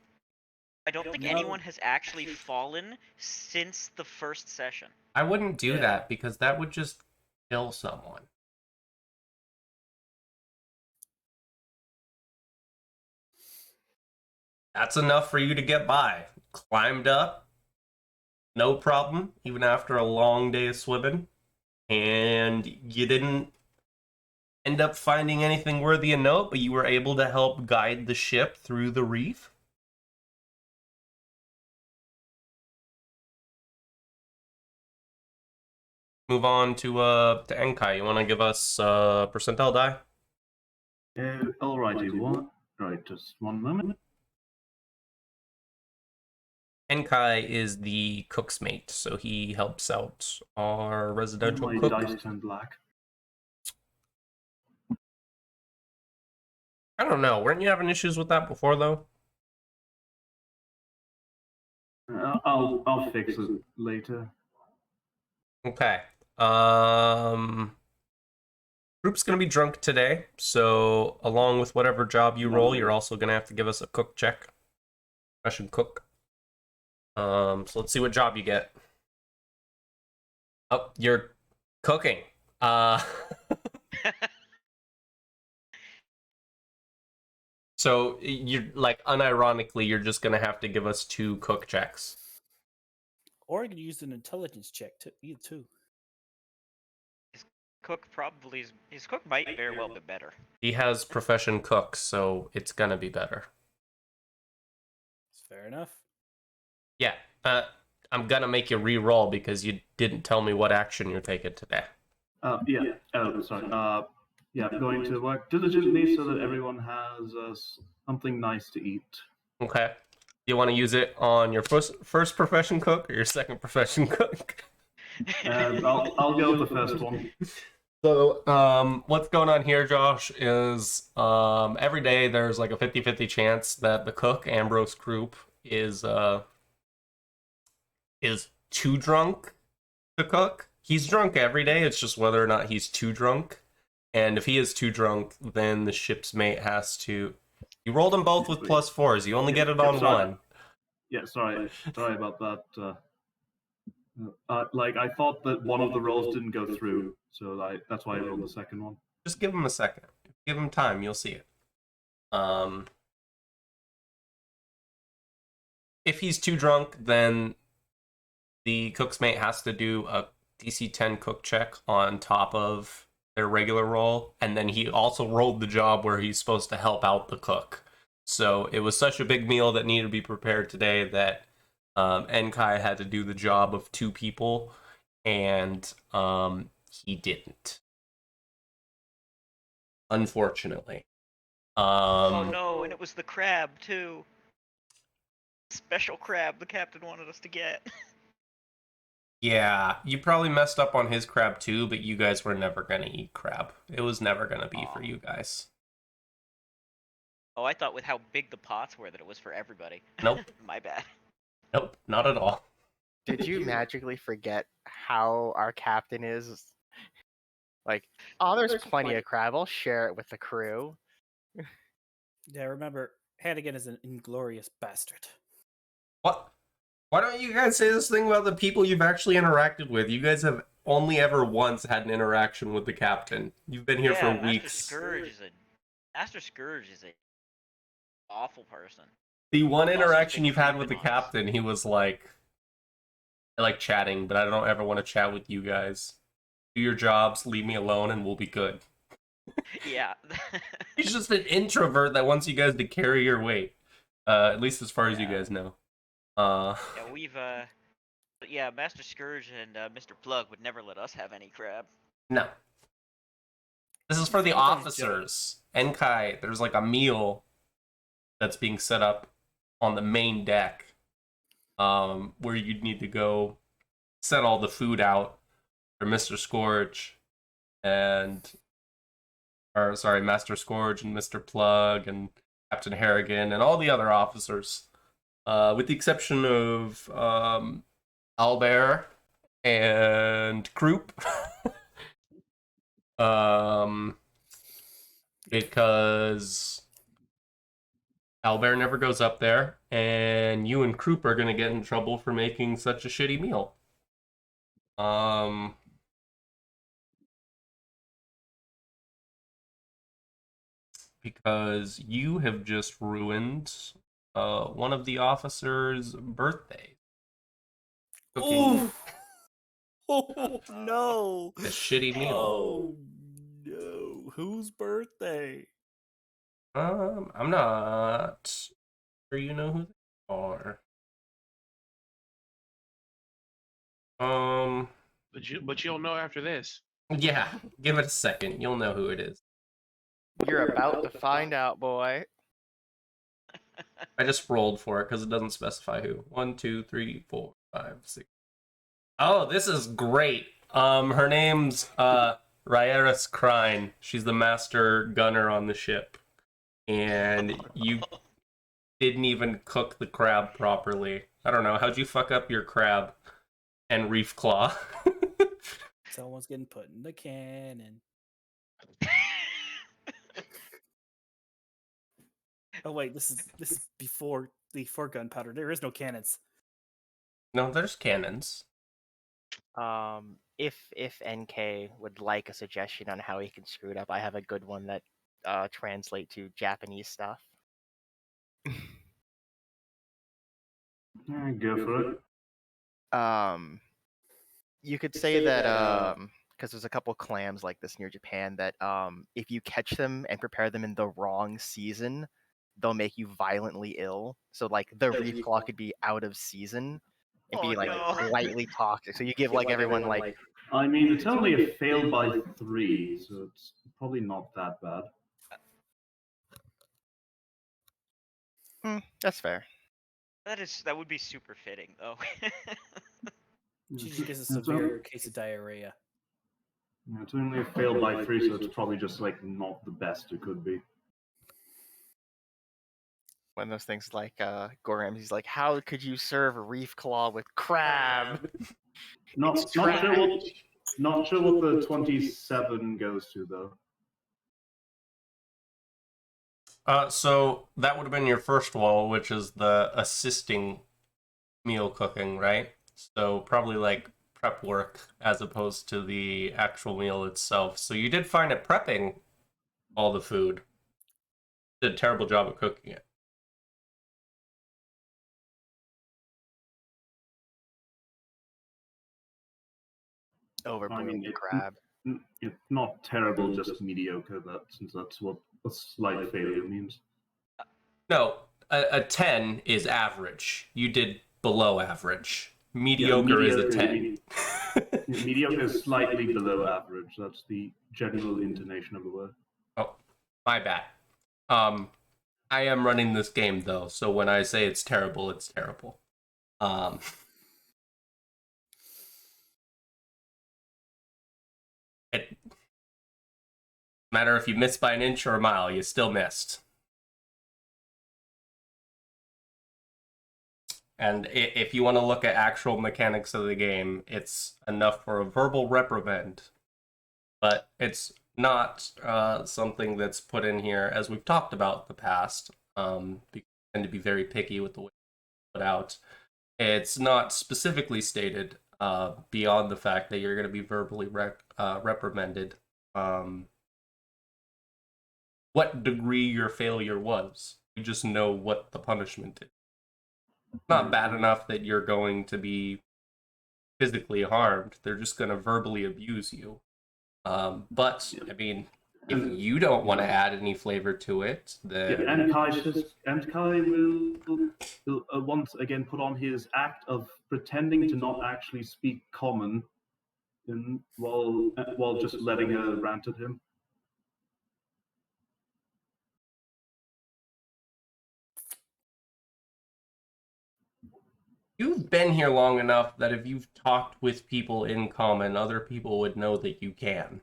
I don't think anyone has actually fallen since the first session. I wouldn't do that because that would just kill someone. That's enough for you to get by. Climbed up, no problem, even after a long day of swimming. And you didn't end up finding anything worthy of note, but you were able to help guide the ship through the reef. Move on to Enkai. You want to give us percentile die? Alrighty, what? Right, just one moment. Enkai is the cook's mate, so he helps out our residential My cook. dice turned black. I don't know. Weren't you having issues with that before, though? I'll fix it later. Okay. Group's gonna be drunk today, so along with whatever job you roll, you're also gonna have to give us a cook check. Russian cook. So let's see what job you get. Oh, you're cooking. So you're like unironically, you're just gonna have to give us 2 cook checks. Or you can use an intelligence check to either two. His cook might very well be better. He has profession cook, so it's gonna be better. It's fair enough. Yeah. I'm gonna make you re-roll because you didn't tell me what action you're taking today. Yeah. Oh, sorry. Yeah, going to work diligently so that everyone has something nice to eat. Okay. You want to use it on your first profession cook or your second profession cook? I'll go with the first one. So, what's going on here, Josh, is every day there's like a 50-50 chance that the cook, Ambrose Croup, is too drunk to cook. He's drunk every day, it's just whether or not he's too drunk. And if he is too drunk, then the ship's mate has to... You rolled them both with +4s. You only get it on one. Yeah, sorry about that. Like I thought that one of the rolls didn't go through, so that's why I rolled the second one. Just give him a second. Give him time. You'll see it. If he's too drunk, then the cook's mate has to do a DC 10 cook check on top of their regular roll, and then he also rolled the job where he's supposed to help out the cook. So it was such a big meal that needed to be prepared today that Enkai had to do the job of 2 people, and he didn't. Unfortunately. Oh no, and it was the crab too. Special crab the captain wanted us to get. Yeah, you probably messed up on his crab too, but you guys were never gonna eat crab. It was never gonna be for you guys. Oh, I thought with how big the pots were that it was for everybody. Nope. My bad. Nope, not at all. Did you magically forget how our captain is? Like, oh, there's plenty of crab. I'll share it with the crew. Yeah, remember, Hannigan is an inglorious bastard. What? Why don't you guys say this thing about the people you've actually interacted with? You guys have only ever once had an interaction with the captain. You've been here for weeks. Master Scourge is a awful person. The one Also interaction big you've had creep with the in us. captain, he was like, I like chatting, but I don't ever want to chat with you guys. Do your jobs, leave me alone, and we'll be good. Yeah. He's just an introvert that wants you guys to carry your weight. At least as far as you guys know. Yeah, Master Scourge and Mr. Plug would never let us have any crab. No. This is for the Sometimes officers. Enkai, there's like a meal that's being set up on the main deck, where you'd need to go set all the food out for Mr. Scourge Master Scourge and Mr. Plug and Captain Harrigan and all the other officers, with the exception of Albert and Croup. Because Albert never goes up there, and you and Croup are gonna get in trouble for making such a shitty meal. Because you have just ruined one of the officers' birthdays. cooking Oh no! a shitty meal. Oh no! Whose birthday? I'm not sure you know who they are. But you'll know after this. Yeah, give it a second. You'll know who it is. You're about to find out, boy. I just rolled for it because it doesn't specify who. 1, 2, 3, 4, 5, 6. Oh, this is great. Her name's Rhaeris Crine. She's the master gunner on the ship, and you didn't even cook the crab properly. I don't know. How'd you fuck up your crab and reef claw? Someone's getting put in the cannon. Oh wait, this is before gunpowder. There is no cannons. No, there's cannons. If NK would like a suggestion on how he can screw it up, I have a good one that translate to Japanese stuff. Go for it. You could say that because there's a couple clams like this near Japan that if you catch them and prepare them in the wrong season, they'll make you violently ill. So like the reef claw could be out of season and Oh, be like no. lightly toxic. So you give like everyone like I mean, it's only a fail by 3, so it's probably not that bad. that's fair. That would be super fitting though. She just gets a It's severe case of diarrhea. It's only a fail by 3, so it's probably just like not the best it could be. One of those things like Gorham, he's like, how could you serve a reef claw with crab? Not sure what the 27 goes to though. So that would have been your first wall, which is the assisting meal cooking, right? So probably like prep work as opposed to the actual meal itself. So you did fine at prepping all the food. Did a terrible job of cooking it. Overboiled crab. It's not terrible, just mediocre. Since that's what a slight failure means. No, a 10 is average. You did below average. Mediocre is a 10. Mediocre is slightly below average. That's the general intonation of the word. Oh, my bad. I am running this game though, so when I say it's terrible, it's terrible. It matter if you missed by an inch or a mile, you still missed. And if you want to look at actual mechanics of the game, it's enough for a verbal reprimand. But it's not something that's put in here, as we've talked about in the past, because we tend to be very picky with the way it's put out. It's not specifically stated beyond the fact that you're going to be verbally reprimanded. What degree your failure was. You just know what the punishment is. Not bad enough that you're going to be physically harmed. They're just going to verbally abuse you. But I mean, if you don't want to add any flavor to it, then And Kai will once again put on his act of pretending to not actually speak common, while just letting her rant at him. you've been here long enough that if you've talked with people in common, other people would know that you can.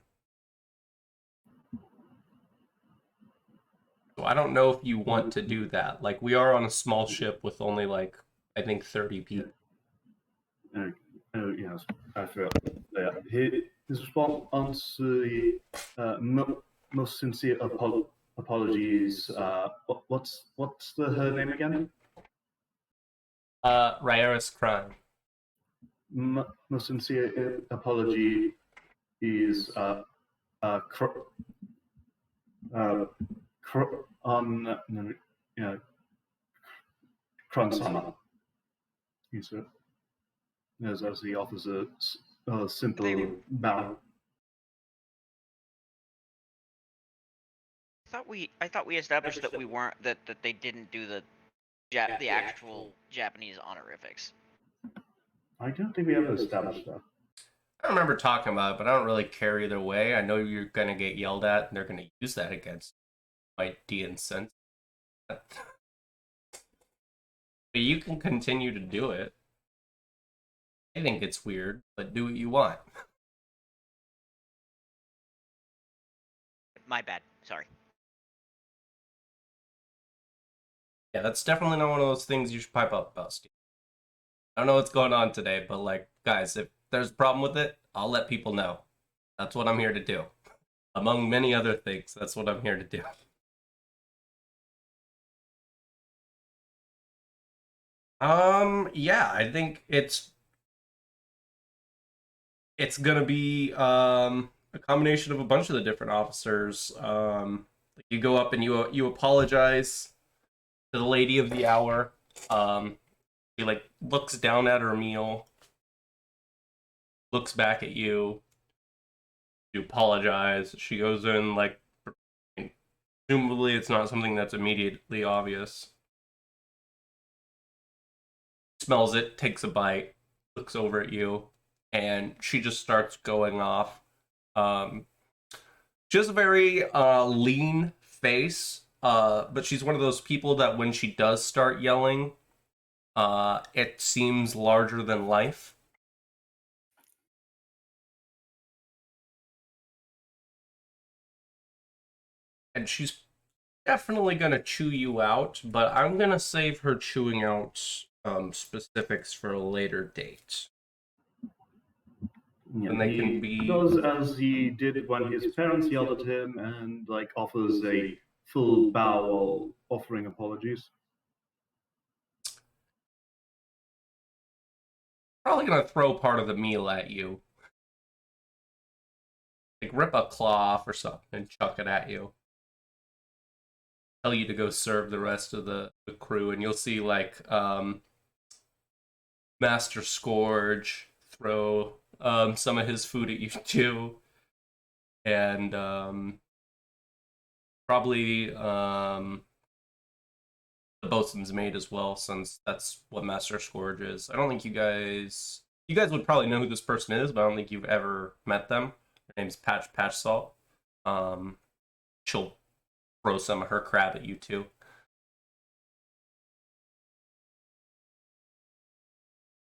So I don't know if you want to do that. Like, we are on a small ship with only, like, I think 30 people. Oh yes, I forgot. Yeah. His response, most sincere apologies. What's her name again? Rhaeris Crime. Most sincere apology is Kransama. He said. as he offers a simple They- bow. I thought we established that we weren't that they didn't do the actual Japanese honorifics. I don't think we ever established that. I remember talking about it, but I don't really care either way. I know you're gonna get yelled at, and they're gonna use that against you. Might de-incense. But you can continue to do it. I think it's weird, but do what you want. My bad. Sorry. Yeah, that's definitely not one of those things you should pipe up about, Steve. I don't know what's going on today, but like, guys, if there's a problem with it, I'll let people know. That's what I'm here to do. Among many other things, that's what I'm here to do. Yeah, I think it's gonna be a combination of a bunch of the different officers. You go up and you apologize to the lady of the hour. She like looks down at her meal, looks back at you. You apologize. She goes in like, presumably it's not something that's immediately obvious. Smells it, takes a bite, looks over at you, and she just starts going off. She has a very lean face, but she's one of those people that when she does start yelling, it seems larger than life. And she's definitely gonna chew you out, but I'm gonna save her chewing out specifics for a later date. Yeah, And they he can be does as he did when his parents yelled at him, and like offers a full bow while offering apologies. probably gonna throw part of the meal at you. Like rip a claw off or something and chuck it at you. Tell you to go serve the rest of the crew, and you'll see like Master Scourge throw some of his food at you too. And probably the bosun's mate as well, since that's what Master Scourge is. I don't think you guys would probably know who this person is, but I don't think you've ever met them. Her name's Patch Salt. She'll throw some of her crab at you too.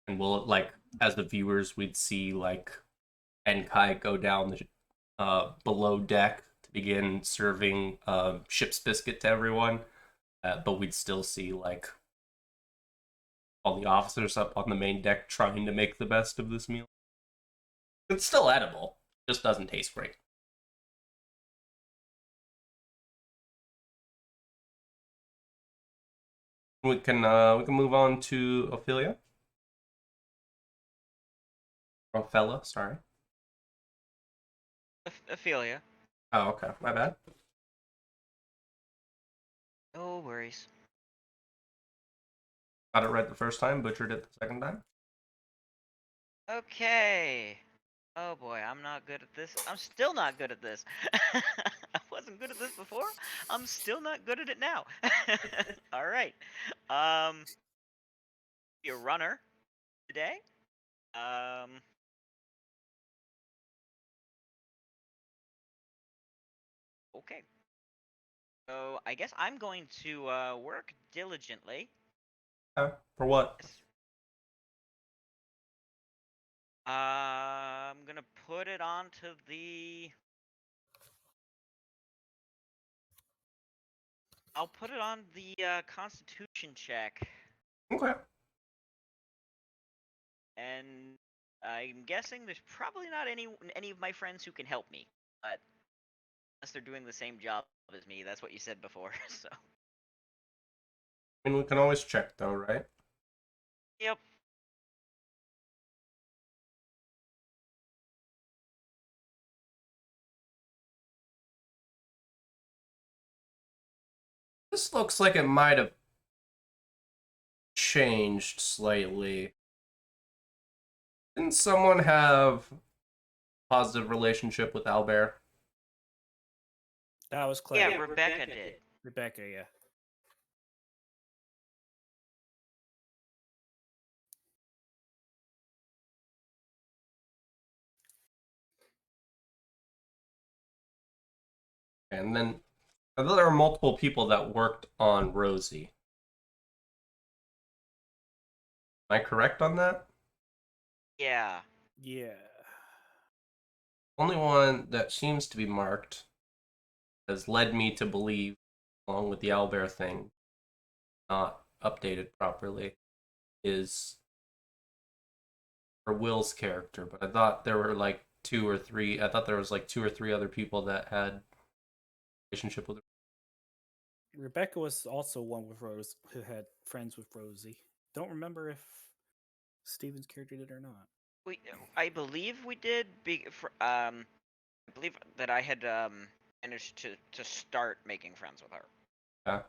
And we'll like, as the viewers, we'd see like Enkai go down the below deck to begin serving ship's biscuit to everyone. But we'd still see like all the officers up on the main deck trying to make the best of this meal. It's still edible, just doesn't taste great. We can move on to Ophelia. Ophella, sorry. Ophelia. Oh, okay, my bad. No worries. Got it right the first time, butchered it the second time. Okay. Oh boy, I'm not good at this. I'm still not good at this. I wasn't good at this before. I'm still not good at it now. All right. Be a runner today. Okay. So I guess I'm going to work diligently. For what? I'm gonna put it onto the. I'll put it on the Constitution check, Okay. and I'm guessing there's probably not any of my friends who can help me, but unless they're doing the same job as me, that's what you said before. So. I mean, we can always check though, right? Yep. This looks like it might have changed slightly. Didn't someone have positive relationship with Albert? That was Claire. Yeah, Rebecca did. Rebecca, yeah. And then I thought there were multiple people that worked on Rosie. Am I correct on that? Yeah. Yeah. Only one that seems to be marked has led me to believe, along with the Albert thing, not updated properly, is for Will's character. But I thought there were like two or three. I thought there was like two or three other people that had relationship with. Rebecca was also one with Rose who had friends with Rosie. Don't remember if Steven's character did or not. I believe we did. I believe that I had managed to start making friends with her. Yeah.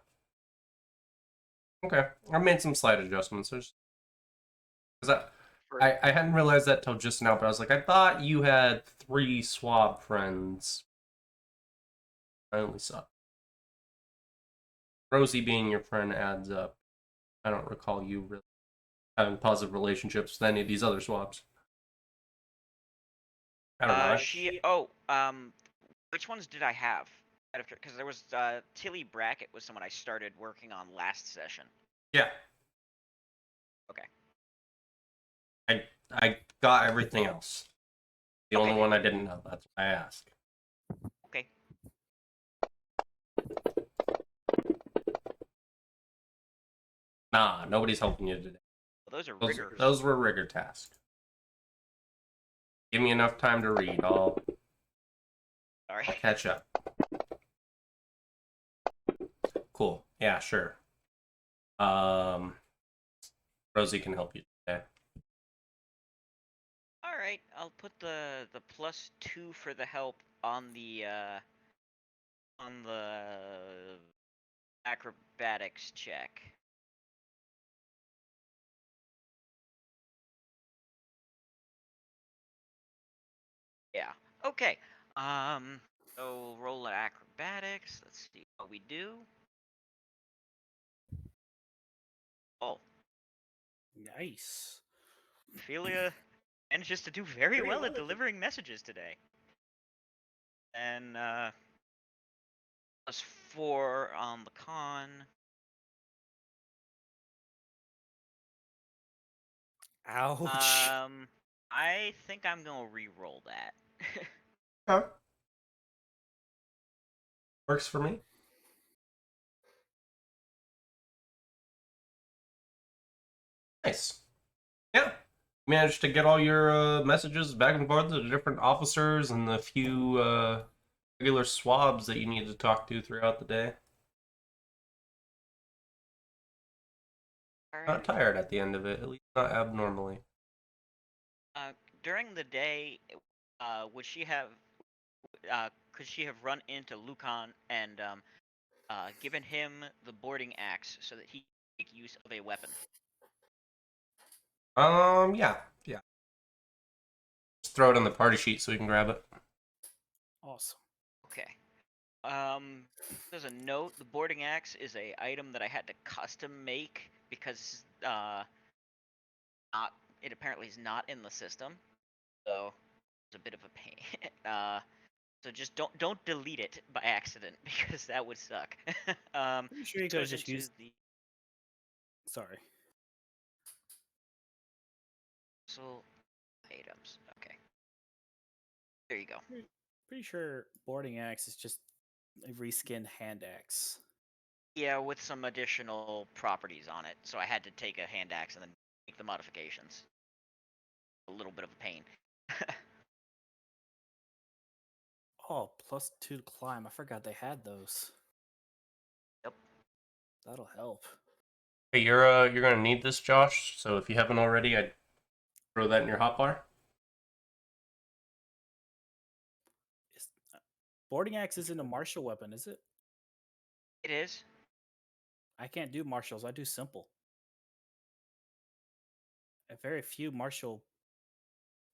Okay, I made some slight adjustments. Because I hadn't realized that till just now, but I was like, I thought you had 3 swab friends. I only saw Rosie being your friend adds up. I don't recall you really having positive relationships with any of these other swabs. I don't know. Which ones did I have? Because there was Tilly Brackett was someone I started working on last session. Yeah. Okay. I got everything else. The Okay. only one I didn't know. That's why I asked. Okay. Nah, nobody's helping you today. Well, those are riggers. Those were rigger tasks. Give me enough time to read. I'll Sorry. catch up. Cool. Yeah, sure. Rosie can help you today. All right. I'll put the +2 for the help on the acrobatics check. Yeah. Okay. So roll acrobatics. Let's see how we do. Oh, Nice. Ophelia manages to do very well at delivering messages today. And +4 on the con. Ouch. I think I'm gonna re-roll that. Huh. Works for me. Nice. Yeah. Managed to get all your messages back and forth to the different officers and the few regular swabs that you need to talk to throughout the day. All right. Not tired at the end of it, at least not abnormally. During the day, would she have? Could she have run into Lucan and given him the boarding axe so that he could make use of a weapon? Yeah. Just throw it on the party sheet so we can grab it. Awesome. Okay. There's a note. The boarding axe is a item that I had to custom make because it apparently is not in the system, so it's a bit of a pain. So just don't delete it by accident because that would suck. Pretty sure you could have goes just into used. the Sorry. so items. Okay, there you go. Pretty sure boarding axe is just a reskinned hand axe. Yeah, with some additional properties on it. So I had to take a hand axe and then make the modifications. A little bit of a pain. Oh, +2 to climb. I forgot they had those. Yep. That'll help. Hey, you're gonna need this, Josh. So if you haven't already, I'd throw that in your hotbar. Boarding axe isn't a martial weapon, is it? It is. I can't do martials. I do simple. Very few martial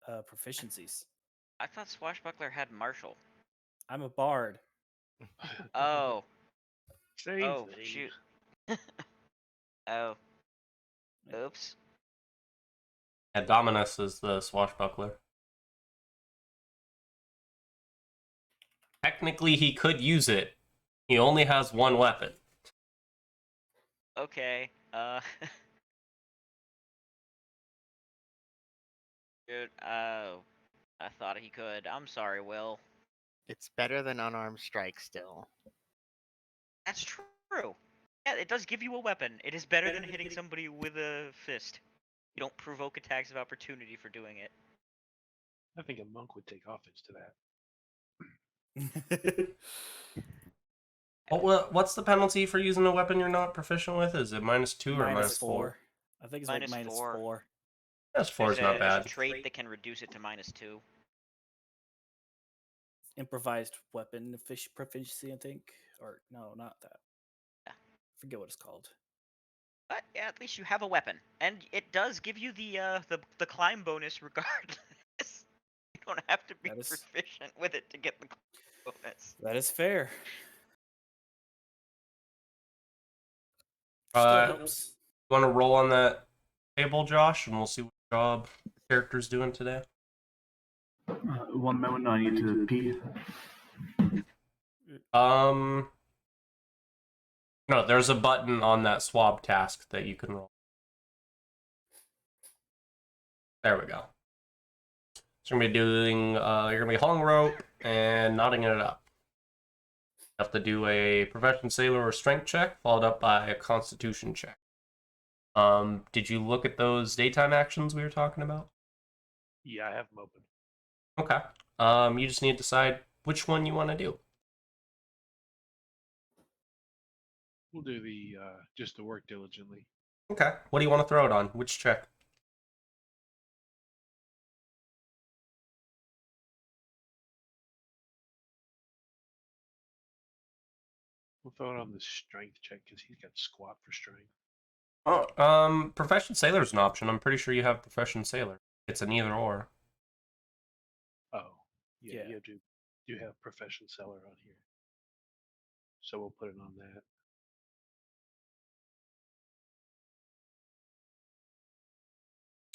proficiencies. I thought Swashbuckler had martial. I'm a bard. Oh. Same Oh, thing. shoot. Oh. Oops. Yeah, Dominus is the swashbuckler. Technically, he could use it. He only has one weapon. Okay. Dude, oh. I thought he could. I'm sorry, Will. It's better than unarmed strike still. That's true. Yeah, it does give you a weapon. It is better than hitting somebody with a fist. You don't provoke attacks of opportunity for doing it. I think a monk would take offense to that. What's the penalty for using a weapon you're not proficient with? Is it -2 or -4? I think it's Minus like four. -4. -4 is not There's a bad. trait that can reduce it to -2. Improvised weapon proficiency, I think. Or no, not that. Yeah. Forget what it's called. But yeah, at least you have a weapon, and it does give you the climb bonus regardless. You don't have to be proficient with it to get the climb bonus. That is fair. Uh, Still helps. You want to roll on that table, Josh, and we'll see what job the character's doing today. 1 moment, I need to pee. No, there's a button on that swab task that you can roll. There we go. So you're gonna be doing, you're gonna be hauling rope and knotting it up. You have to do a profession sailor or strength check, followed up by a constitution check. Did you look at those daytime actions we were talking about? Yeah, I have them open. Okay. You just need to decide which one you want to do. We'll do the just to work diligently. Okay. What do you want to throw it on? Which check? We'll throw it on the strength check because he's got squat for strength. Oh, profession sailor is an option. I'm pretty sure you have profession sailor. It's an either or. Oh, yeah. Yeah. You have profession seller on here, so we'll put it on that.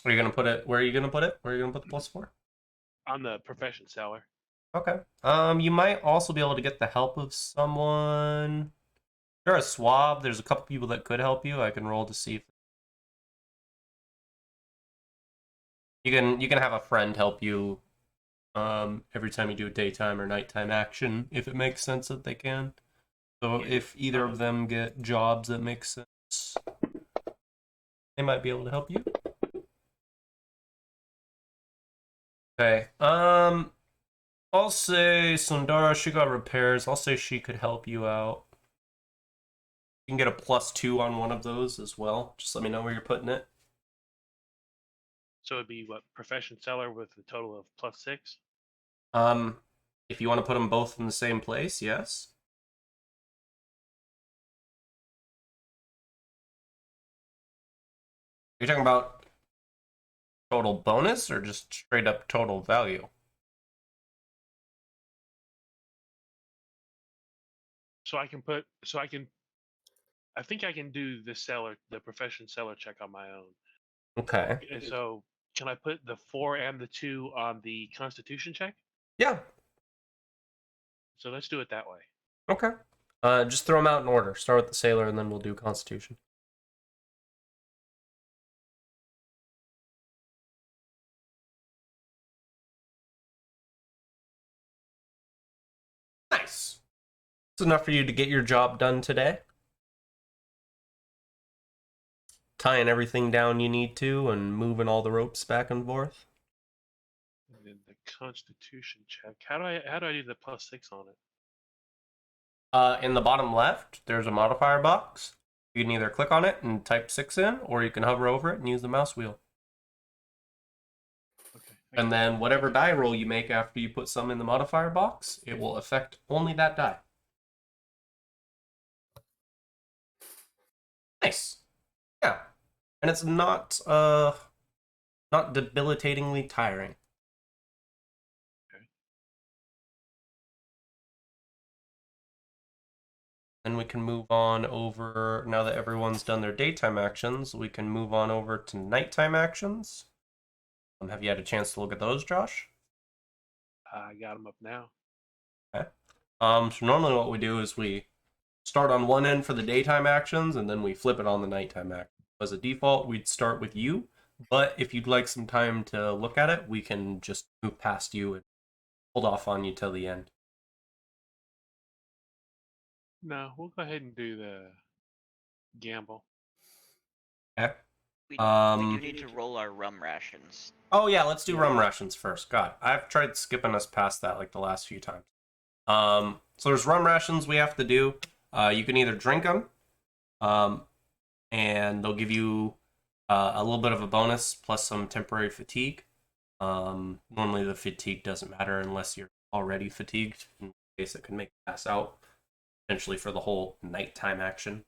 Are you gonna put it? Where are you gonna put it? Where are you gonna put the +4? On the profession seller. Okay. You might also be able to get the help of someone. You're a swab. There's a couple people that could help you. I can roll to see if you can have a friend help you. Every time you do a daytime or nighttime action, if it makes sense that they can. So if either of them get jobs that make sense, they might be able to help you. Okay. I'll say Sundara, she got repairs. I'll say she could help you out. You can get a +2 on one of those as well. Just let me know where you're putting it. So it'd be what, profession seller with a total of +6? If you want to put them both in the same place, yes. You're talking about total bonus or just straight up total value? I think I can do the profession seller check on my own. Okay. And so can I put the 4 and the 2 on the constitution check? Yeah. So let's do it that way. Okay. Just throw them out in order. Start with the sailor and then we'll do constitution. Nice. It's enough for you to get your job done today. Tying everything down you need to and moving all the ropes back and forth. And then the constitution check. How do I do the +6 on it? In the bottom left, there's a modifier box. You can either click on it and type 6 in, or you can hover over it and use the mouse wheel. Okay. And then whatever die roll you make after you put some in the modifier box, it will affect only that die. Nice. Yeah. And it's not debilitatingly tiring. Then we can move on over, now that everyone's done their daytime actions, we can move on over to nighttime actions. Have you had a chance to look at those, Josh? I got them up now. Okay. So normally what we do is we start on one end for the daytime actions, and then we flip it on the nighttime action. As a default, we'd start with you, but if you'd like some time to look at it, we can just move past you and hold off on you till the end. No, we'll go ahead and do the gamble. Okay. We Um, do need to roll our rum rations. Oh yeah, let's do rum rations first. God, I've tried skipping us past that like the last few times. So there's rum rations we have to do. You can either drink them, and they'll give you a little bit of a bonus plus some temporary fatigue. Normally the fatigue doesn't matter unless you're already fatigued, in case it can make you pass out, potentially for the whole nighttime action.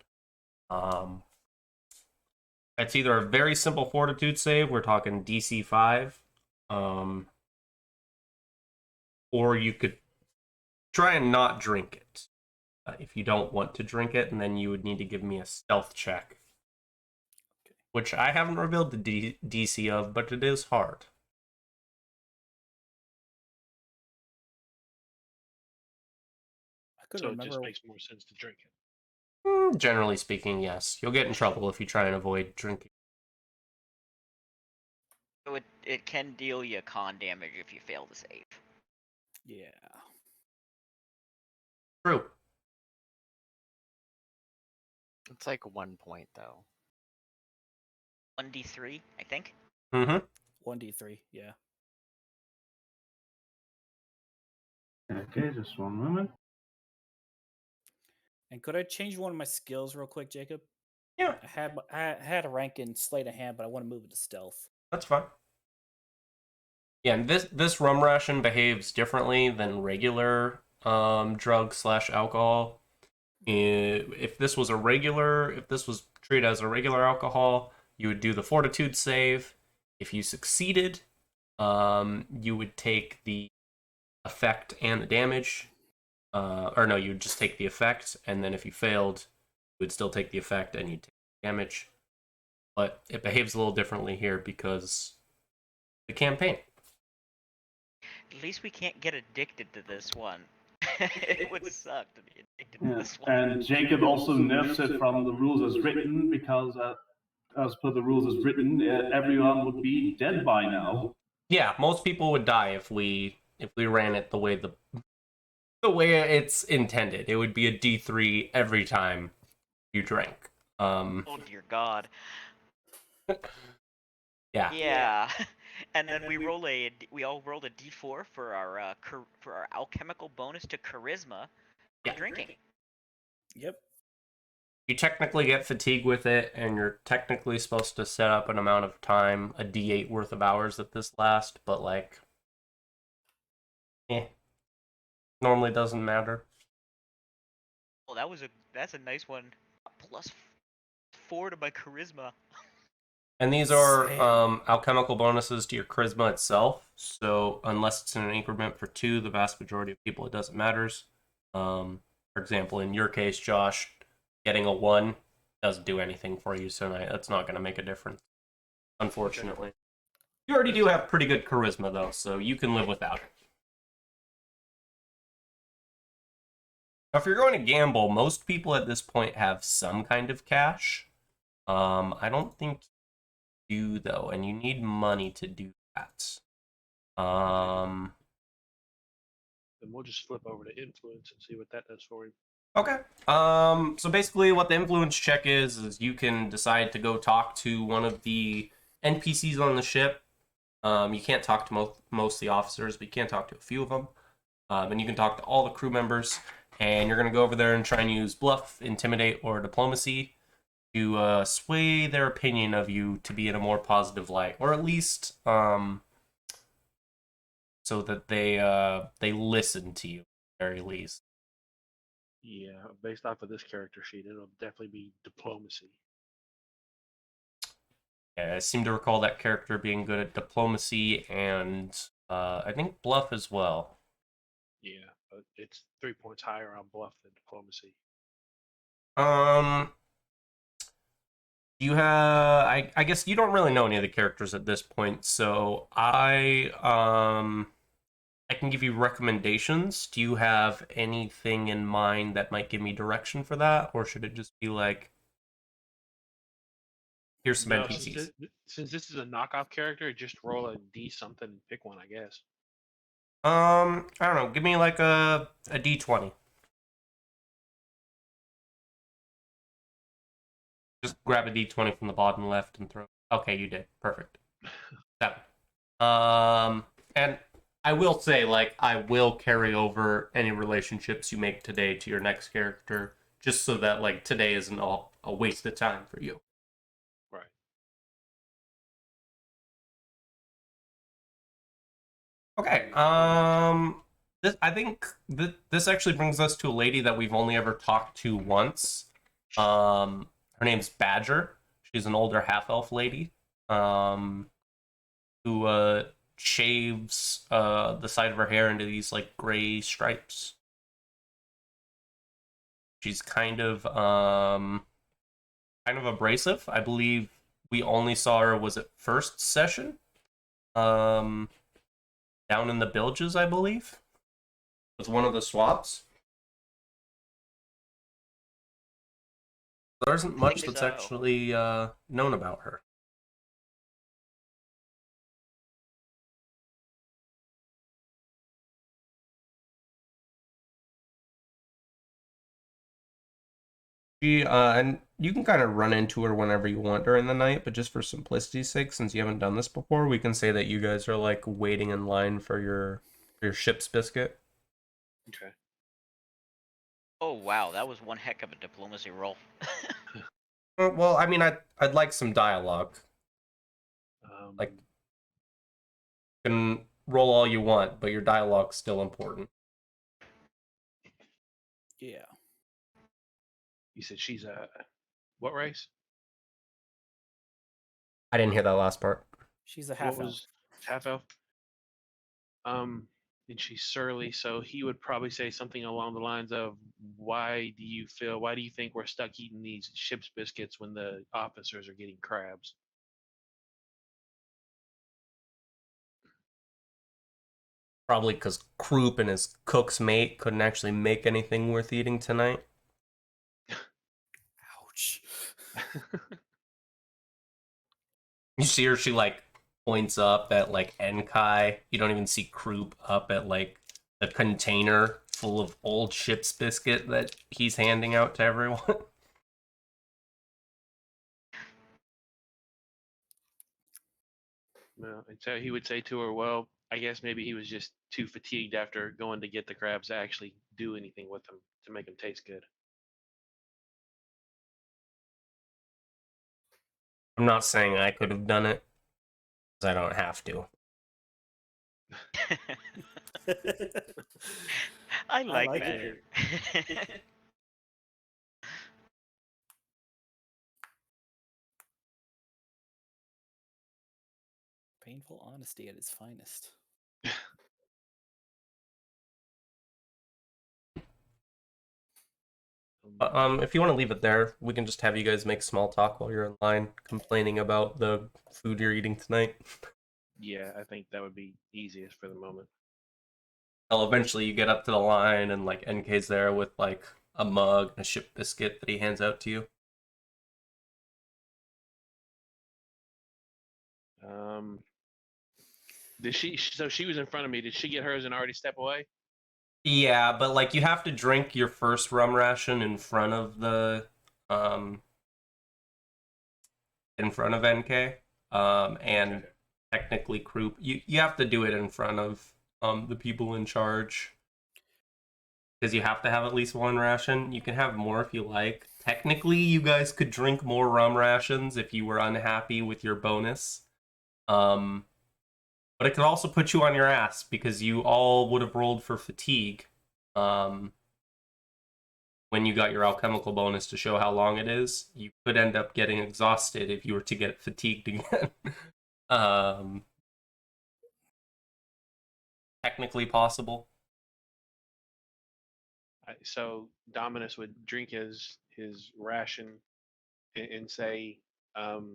It's either a very simple fortitude save, we're talking DC 5, or you could try and not drink it. If you don't want to drink it, and then you would need to give me a stealth check. Okay. Which I haven't revealed the DC of, but it is hard. I couldn't So it remember. just makes more sense to drink it. Generally speaking, yes. You'll get in trouble if you try and avoid drinking. So it can deal you con damage if you fail to save. Yeah. True. It's like 1 point though. 1d3, I think. Mm-hmm. 1d3. Yeah. Okay, just one moment. And could I change one of my skills real quick, Jacob? Yeah, I had a rank in sleight of hand, but I want to move it to stealth. that's fine. Yeah, and this rum ration behaves differently than regular drug / alcohol. If this was treated as a regular alcohol, you would do the fortitude save. If you succeeded, you would take the effect and the damage. Or no, you would just take the effect, and then if you failed, you would still take the effect and you'd take damage. But it behaves a little differently here because the campaign. At least we can't get addicted to this one. It would suck to be addicted to Yeah. this one. And Jacob also nerfs it from the rules as written because, as per the rules as written, everyone would be dead by now. Yeah, most people would die if we ran it the way it's intended. It would be a D3 every time you drank. Oh dear God. Yeah. Yeah. And then we all rolled a d4 for our for our alchemical bonus to charisma for Yeah. drinking. Yep. You technically get fatigue with it, and you're technically supposed to set up an amount of time, a D8 worth of hours that this lasts, but like, normally doesn't matter. Well, that's a nice one. +4 to my charisma. And these are Damn. alchemical bonuses to your charisma itself. So unless it's in an increment for 2, the vast majority of people, it doesn't matters. For example, in your case, Josh, getting a 1 doesn't do anything for you, so that's not going to make a difference, unfortunately. You already do have pretty good charisma, though, so you can live without it. Now, if you're going to gamble, most people at this point have some kind of cash. I don't think you do, though, and you need money to do that. Then we'll just flip over to influence and see what that does for him. Okay. So basically what the influence check is you can decide to go talk to one of the NPCs on the ship. You can't talk to most of the officers, but you can talk to a few of them. And you can talk to all the crew members, and you're going to go over there and try and use bluff, intimidate, or diplomacy to sway their opinion of you to be in a more positive light, or at least so that they listen to you at the very least. Yeah, based off of this character sheet, it'll definitely be diplomacy. Yeah, I seem to recall that character being good at diplomacy and I think bluff as well. Yeah, but it's 3 points higher on bluff than diplomacy. You have I guess you don't really know any of the characters at this point, so I can give you recommendations. Do you have anything in mind that might give me direction for that, or should it just be like, here's some No, NPCs? since this is a knockoff character, just roll a D something and pick one, I guess. I don't know. Give me like a D20. Just grab a D20 from the bottom left and throw. Okay, you did. Perfect. 7. And I will say, like, I will carry over any relationships you make today to your next character, just so that, like, today isn't all a waste of time for you. Right. Okay. I think this actually brings us to a lady that we've only ever talked to once. Her name's Badger. She's an older half elf lady. Who shaves the side of her hair into these like gray stripes. She's kind of abrasive. I believe we only saw her was it first session. Down in the bilges, I believe. Was one of the swaps. There isn't much that's actually known about her. And you can kind of run into her whenever you want during the night, but just for simplicity's sake, since you haven't done this before, we can say that you guys are like waiting in line for your ship's biscuit. Okay. Oh wow, that was one heck of a diplomacy roll. Well, I mean, I'd like some dialogue. Like, you can roll all you want, but your dialogue's still important. Yeah. You said she's a what race? I didn't hear that last part. She's a half elf. Half elf? And she's surly, so he would probably say something along the lines of, why do you think we're stuck eating these ship's biscuits when the officers are getting crabs? Probably because Croup and his cook's mate couldn't actually make anything worth eating tonight. Ouch. You see her, she like points up at like Enkai. You don't even see Croup up at like the container full of old ship's biscuit that he's handing out to everyone. No, and so he would say to her, well, I guess maybe he was just too fatigued after going to get the crabs to actually do anything with them to make them taste good. I'm not saying I could have done it, because I don't have to. I like like that. Painful honesty at its finest. If you want to leave it there, we can just have you guys make small talk while you're in line, complaining about the food you're eating tonight. Yeah, I think that would be easiest for the moment. Well, eventually you get up to the line and like NK's there with like a mug and a ship biscuit that he hands out to you. So she was in front of me. Did she get hers and already step away? Yeah, but like you have to drink your first rum ration in front of the NK. And Okay. technically Croup. You have to do it in front of the people in charge. Because you have to have at least one ration. You can have more if you like. Technically, you guys could drink more rum rations if you were unhappy with your bonus. But it could also put you on your ass because you all would have rolled for fatigue when you got your alchemical bonus to show how long it is. You could end up getting exhausted if you were to get fatigued again. Technically possible. So Dominus would drink his ration and say to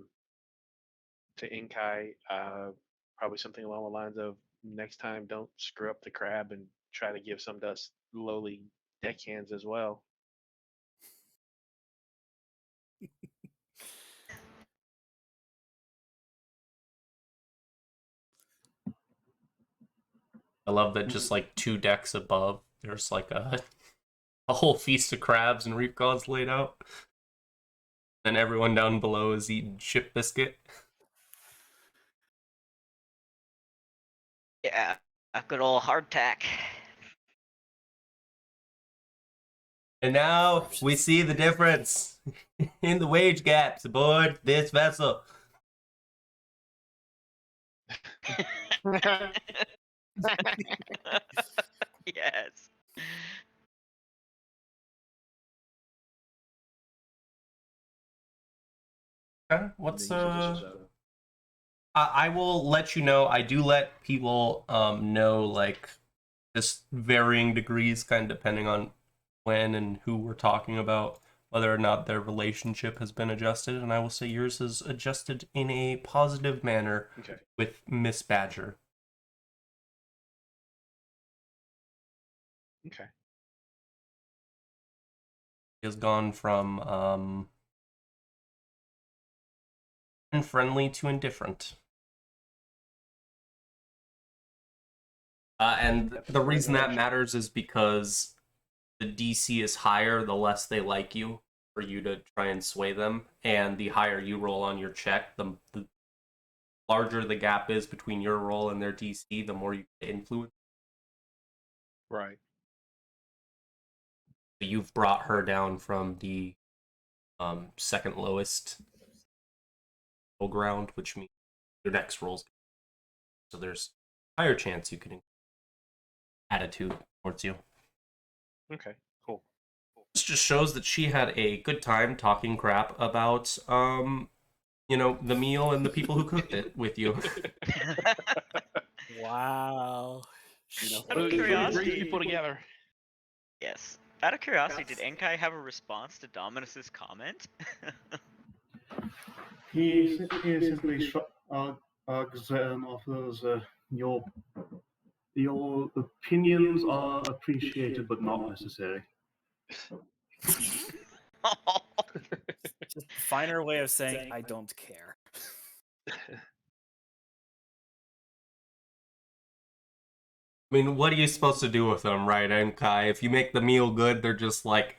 Inkai, probably something along the lines of, "Next time, don't screw up the crab and try to give some to us lowly deckhands as well." I love that just like 2 decks above, there's like a whole feast of crabs and reef gods laid out. And everyone down below is eating ship biscuit. Yeah, a good old hardtack. And now we see the difference in the wage gaps aboard this vessel. Yes. Okay, what's I will let you know. I do let people know, like, just varying degrees, kind of depending on when and who we're talking about, whether or not their relationship has been adjusted. And I will say yours is adjusted in a positive manner Okay. with Miss Badger. Okay. He has gone from unfriendly to indifferent. And the reason that matters is because the DC is higher, the less they like you, for you to try and sway them. And the higher you roll on your check, the larger the gap is between your roll and their DC, the more you can influence. Right. So you've brought her down from the second lowest roll ground, which means your next rolls. So there's a higher chance you can attitude towards you. Okay. Cool. This just shows that she had a good time talking crap about the meal and the people who cooked it with you. Wow. Out of Food curiosity- brings people together. Yes. Out of curiosity, did Enkai have a response to Dominus's comment? He simply shrugs and offers, your opinions are appreciated but not necessary. Just a finer way of saying I don't care. I mean, what are you supposed to do with them, right, Enkai? If you make the meal good, they're just like,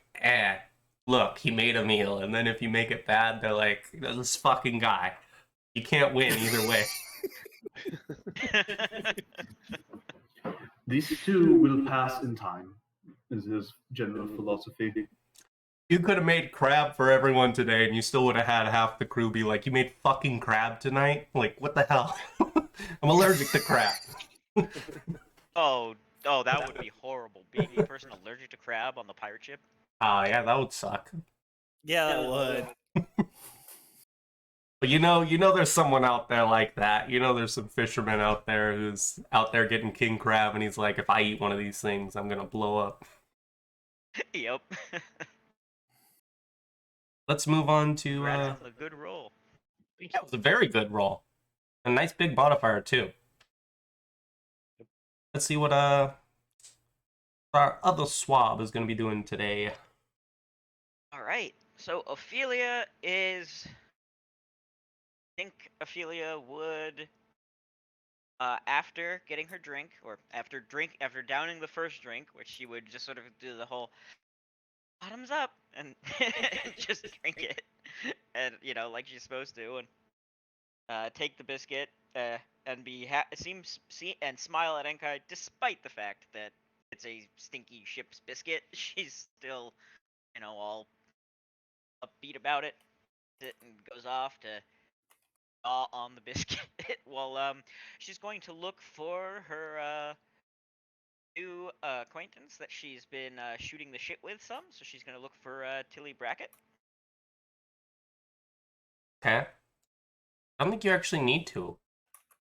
look, he made a meal. And then if you make it bad, they're like, this fucking guy. You can't win either way. These two will pass in time, is his general philosophy. You could have made crab for everyone today, and you still would have had half the crew be like, you made fucking crab tonight? Like, what the hell? I'm allergic to crab. Oh, that would be horrible. Being a person allergic to crab on the pirate ship. Oh, yeah, that would suck. Yeah, that would. But you know there's someone out there like that. You know there's some fisherman out there who's out there getting king crab, and he's like, if I eat one of these things, I'm gonna blow up. Yep. Let's move on to Congrats on the good roll. that was a very good roll. A nice big modifier too. Let's see what our other swab is gonna be doing today. Alright, so Ophelia is... I think Ophelia would, after getting her drink, or after downing the first drink, which she would just sort of do the whole bottoms up and just drink it, and like she's supposed to, and take the biscuit, and and smile at Enkai, despite the fact that it's a stinky ship's biscuit. She's still, all upbeat about it, and goes off to on the biscuit while she's going to look for her new acquaintance that she's been shooting the shit with some. So she's going to look for Tilly Brackett. Okay. I don't think you actually need to.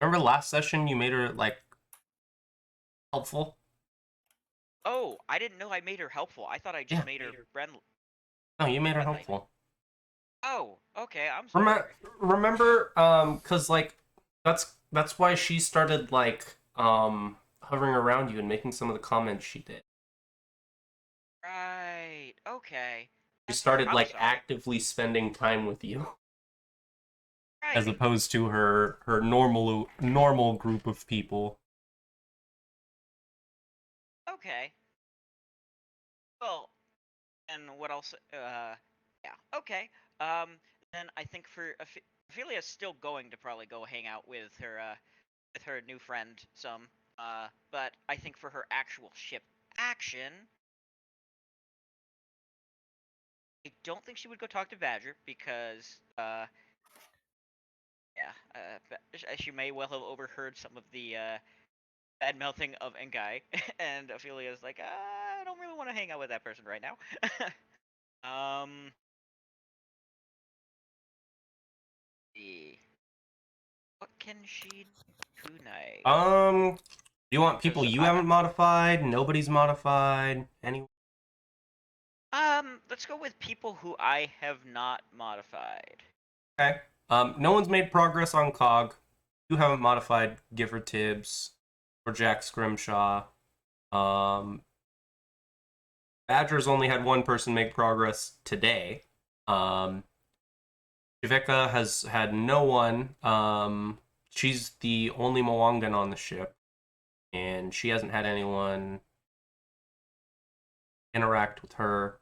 Remember last session you made her like helpful? Oh, I didn't know I made her helpful. I thought I just made her friendly. No, you made her Friendly. helpful. Oh, okay. I'm sorry. Remember, cause like that's why she started like hovering around you and making some of the comments she did. Right. Okay. She That's started I'm like sorry. actively spending time with you, as Right. opposed to her normal group of people. Okay. Well, and what else? Yeah. Okay. Then I think for Ophelia's still going to probably go hang out with her new friend some. But I think for her actual ship action, I don't think she would go talk to Badger because yeah, she may well have overheard some of the bad mouthing of Engai, and Ophelia's like, I don't really want to hang out with that person right now. um. See. What can she do tonight? Do you want people 'Cause you haven't modified? Nobody's modified. Any? Let's go with people who I have not modified. Okay. No one's made progress on Cog. You haven't modified Giver Tibbs or Jack Scrimshaw. Badger's only had one person make progress today. Jiveka has had no one. She's the only Mwangan on the ship, and she hasn't had anyone interact with her.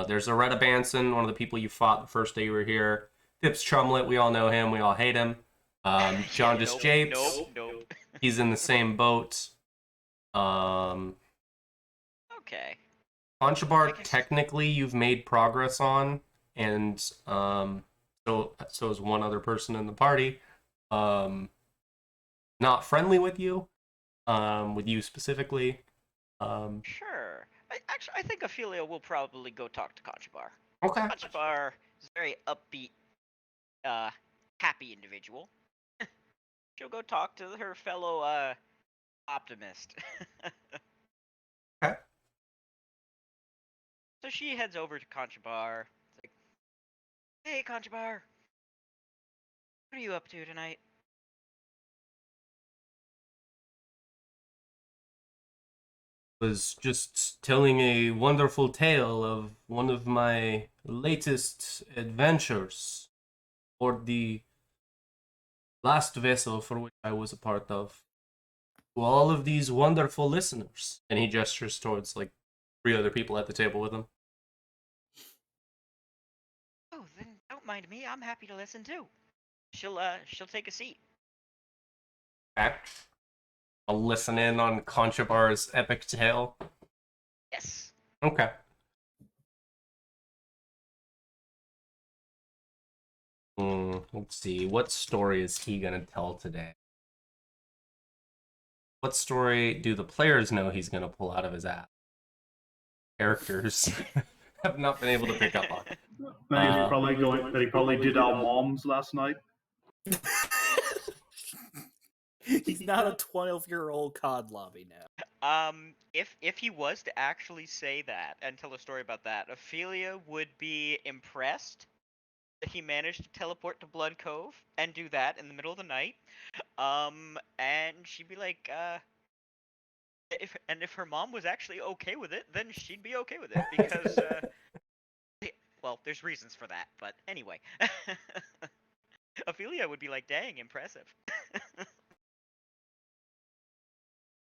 There's Aretta Banson, one of the people you fought the first day you were here. Phipps Chumlet, we all know him, we all hate him. Jaundice Japes, Nope. he's in the same boat. Um, Okay. Conchabar, technically you've made progress on, and so is one other person in the party. Not friendly with you specifically. Sure. I think Ophelia will probably go talk to Conchabar. Okay. Conchabar is a very upbeat, happy individual. She'll go talk to her fellow, optimist. Okay. So she heads over to Conchabar. It's like, hey, Conchabar. What are you up to tonight? Was just telling a wonderful tale of one of my latest adventures aboard the last vessel for which I was a part of. To all of these wonderful listeners. And he gestures towards like 3 other people at the table with him. Oh, then don't mind me. I'm happy to listen too. She'll take a seat. Okay. I'll listen in on Conchabar's epic tale. Yes. Okay. Let's see. What story is he gonna tell today? What story do the players know he's gonna pull out of his ass? Characters have not been able to pick up on. That he probably did our moms last night. He's not a 12-year-old COD lobby now. If he was to actually say that and tell a story about that, Ophelia would be impressed that he managed to teleport to Blood Cove and do that in the middle of the night. And she'd be like, if her mom was actually okay with it, then she'd be okay with it because, well, there's reasons for that. But anyway, Ophelia would be like, dang, impressive.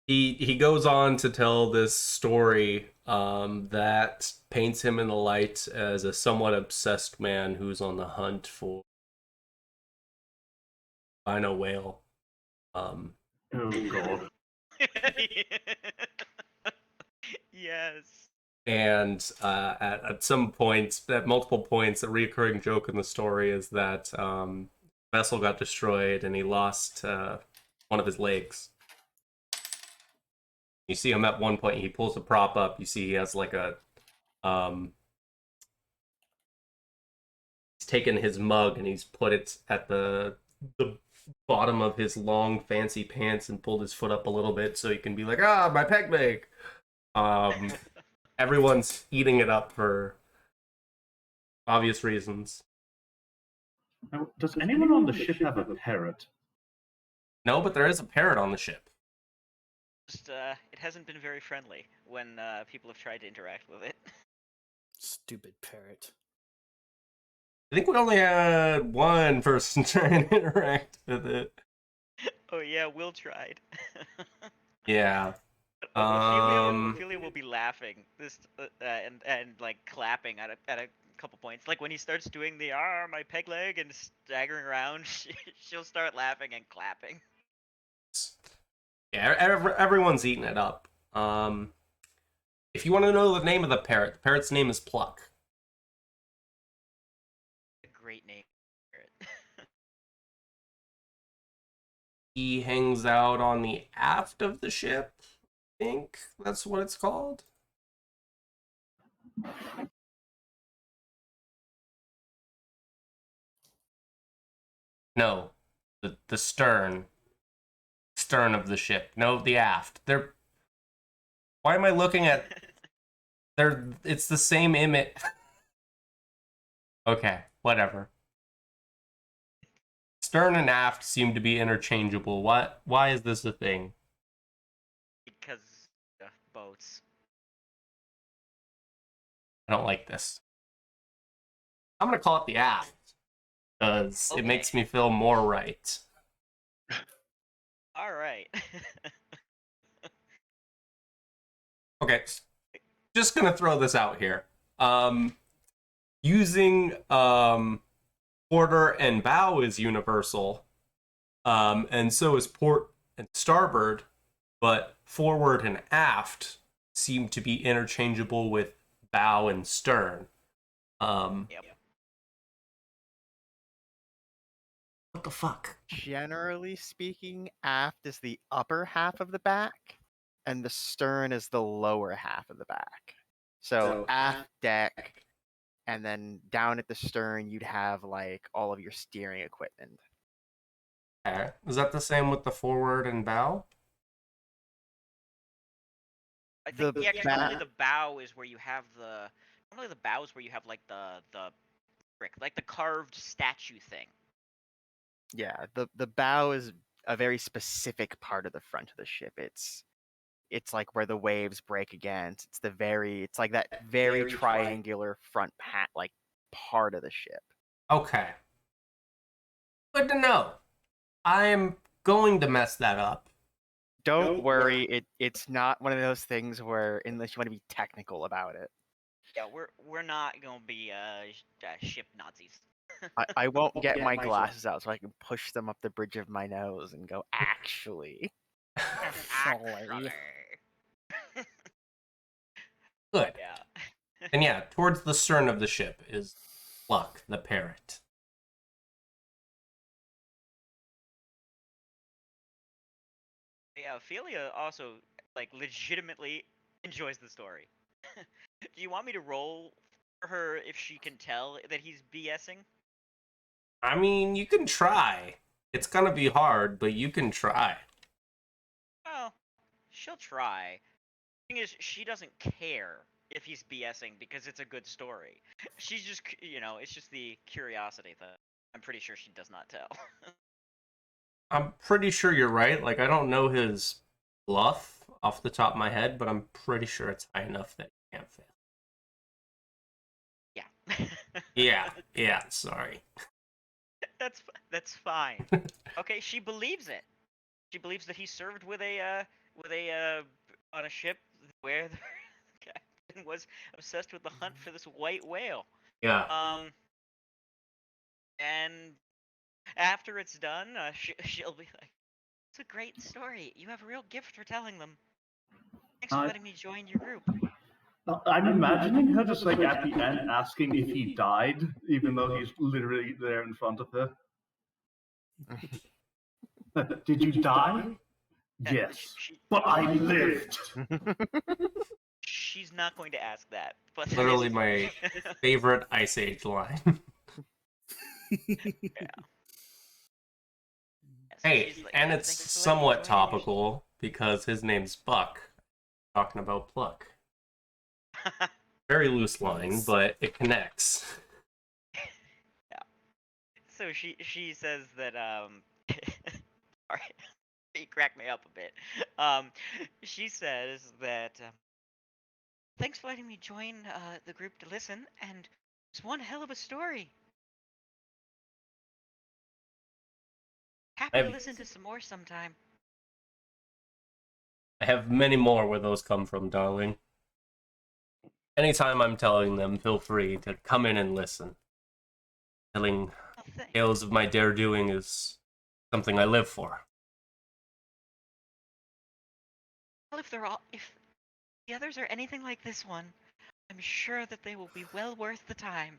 He goes on to tell this story that paints him in the light as a somewhat obsessed man who's on the hunt for albino whale. Oh god. Yes. And at some points, at multiple points, a recurring joke in the story is that vessel got destroyed and he lost one of his legs. You see him at one point, he pulls the prop up, you see he has like a he's taken his mug and he's put it at the bottom of his long fancy pants and pulled his foot up a little bit so he can be like, my peg leg. Everyone's eating it up for obvious reasons. Now, does anyone on the ship have a parrot? No, but there is a parrot on the ship. Just, it hasn't been very friendly when people have tried to interact with it. Stupid parrot. I think we only had one person trying to interact with it. Oh yeah, Will tried. Yeah. Ophelia will be laughing and like clapping at a couple points. Like when he starts doing the my peg leg and staggering around, she'll start laughing and clapping. Yeah, everyone's eating it up. If you want to know the name of the parrot's name is Pluck. A great name. He hangs out on the aft of the ship. I think that's what it's called. No, the stern of the ship. No, the aft. Why am I looking at? It's the same image. Okay, whatever. Stern and aft seem to be interchangeable. Why is this a thing? Because boats. I don't like this. I'm gonna call it the aft because it makes me feel more right. All right. Okay, just gonna throw this out here. Using quarter and bow is universal, and so is port and starboard, but forward and aft seem to be interchangeable with bow and stern. Yep. What the fuck? Generally speaking, aft is the upper half of the back, and the stern is the lower half of the back. So aft deck, and then down at the stern, you'd have like all of your steering equipment. Okay. Is that the same with the forward and bow? I think The normally ba- the bow is where you have the bow is where you have like the brick, like the carved statue thing. Yeah, the bow is a very specific part of the front of the ship. It's like where the waves break against. It's like that very triangular front like part of the ship. Okay. Good to know. I'm going to mess that up. Don't worry, it's not one of those things where unless you want to be technical about it. Yeah, we're not gonna be ship Nazis. I won't get my glasses out so I can push them up the bridge of my nose and go, actually. Actually. Good. Yeah. And yeah, towards the stern of the ship is Pluck, the parrot. Yeah, Ophelia also like legitimately enjoys the story. Do you want me to roll for her if she can tell that he's BSing? I mean, you can try. It's gonna be hard, but you can try. Well, she'll try. Thing is, she doesn't care if he's BSing because it's a good story. She's just, it's just the curiosity that I'm pretty sure she does not tell. I'm pretty sure you're right. Like, I don't know his bluff off the top of my head, but I'm pretty sure it's high enough that you can't fail. Yeah. Yeah, sorry. That's fine. Okay, she believes it. She believes that he served with a on a ship where the captain was obsessed with the hunt for this white whale. Yeah. And after it's done, she'll be like, "It's a great story. You have a real gift for telling them. Thanks for letting me join your group." I'm imagining her just like at the end asking if he died, even though he's literally there in front of her. Did you die? Yes, but I lived. She's not going to ask that. But Literally my favorite Ice Age line. Yeah. Hey, and it's somewhat topical because his name's Buck. talking about pluck. Very loose line, Nice. but it connects. So she says that sorry, he cracked me up a bit. She says that thanks for letting me join the group to listen, and it's one hell of a story. Happy to I've- listen to some more sometime. I have many more where those come from, darling. Anytime I'm telling them, feel free to come in and listen. Telling Oh, thanks. tales of my dare doing is something I live for. Well, if the others are anything like this one, I'm sure that they will be well worth the time.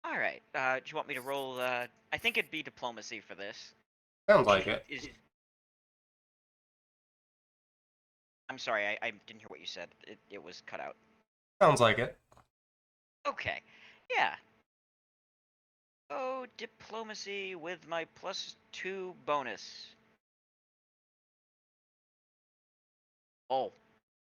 All right. Do you want me to roll? I think it'd be diplomacy for this. Sounds like it. I'm sorry, I didn't hear what you said. It was cut out. Sounds like it. Okay. Yeah. Oh, diplomacy with my +2 bonus. Oh.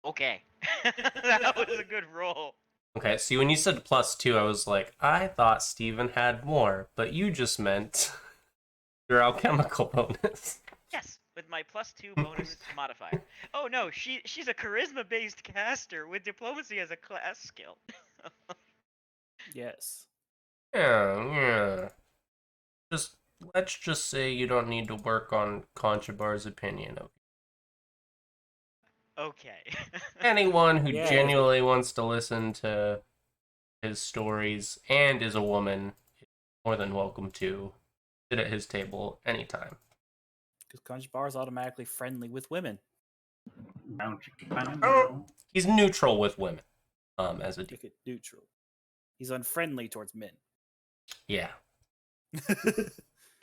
Okay. That was a good roll. Okay, see, when you said +2, I was like, I thought Steven had more, but you just meant your alchemical bonus. Yes, with my +2 bonus modifier. Oh no, she's a charisma-based caster with diplomacy as a class skill. Yes. Yeah. Let's just say you don't need to work on Conchabar's opinion of Okay. anyone who Yeah. genuinely wants to listen to his stories and is a woman is more than welcome to sit at his table anytime. Because Conchabar is automatically friendly with women. He's neutral with women, as a Make it neutral. He's unfriendly towards men. yeah.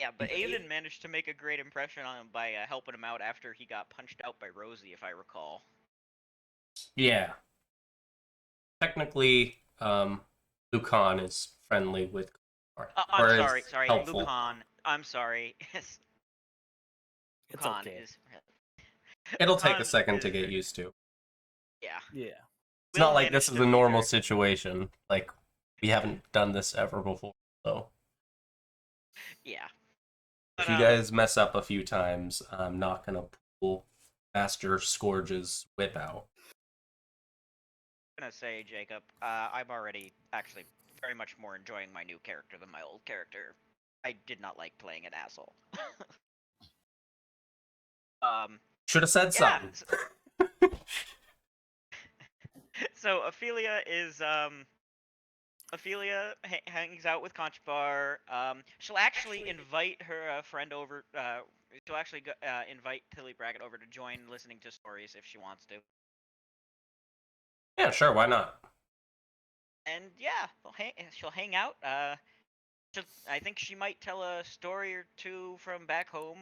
Yeah, but Aiden managed to make a great impression on him by helping him out after he got punched out by Rosie, if I recall. Yeah. Technically, Lucan is friendly with I'm or is sorry, helpful. Lucan. I'm sorry. It's Lucan okay. is. It'll take Lucan a second to is- get used to. Yeah. Yeah. It's not Will like this managed is to a be normal very- situation. Like, we haven't done this ever before, so. Yeah. If But, you guys mess up a few times, I'm not gonna pull Master Scourge's whip out. I'm gonna say, Jacob, I'm already actually very much more enjoying my new character than my old character. I did not like playing an asshole. Should have said Yeah. something. So Ophelia is Ophelia hangs out with Conchabar. She'll actually invite her friend over. She'll actually invite Tilly Brackett over to join listening to stories if she wants to. Yeah, sure, why not? And yeah, she'll hang out. I think she might tell a story or two from back home.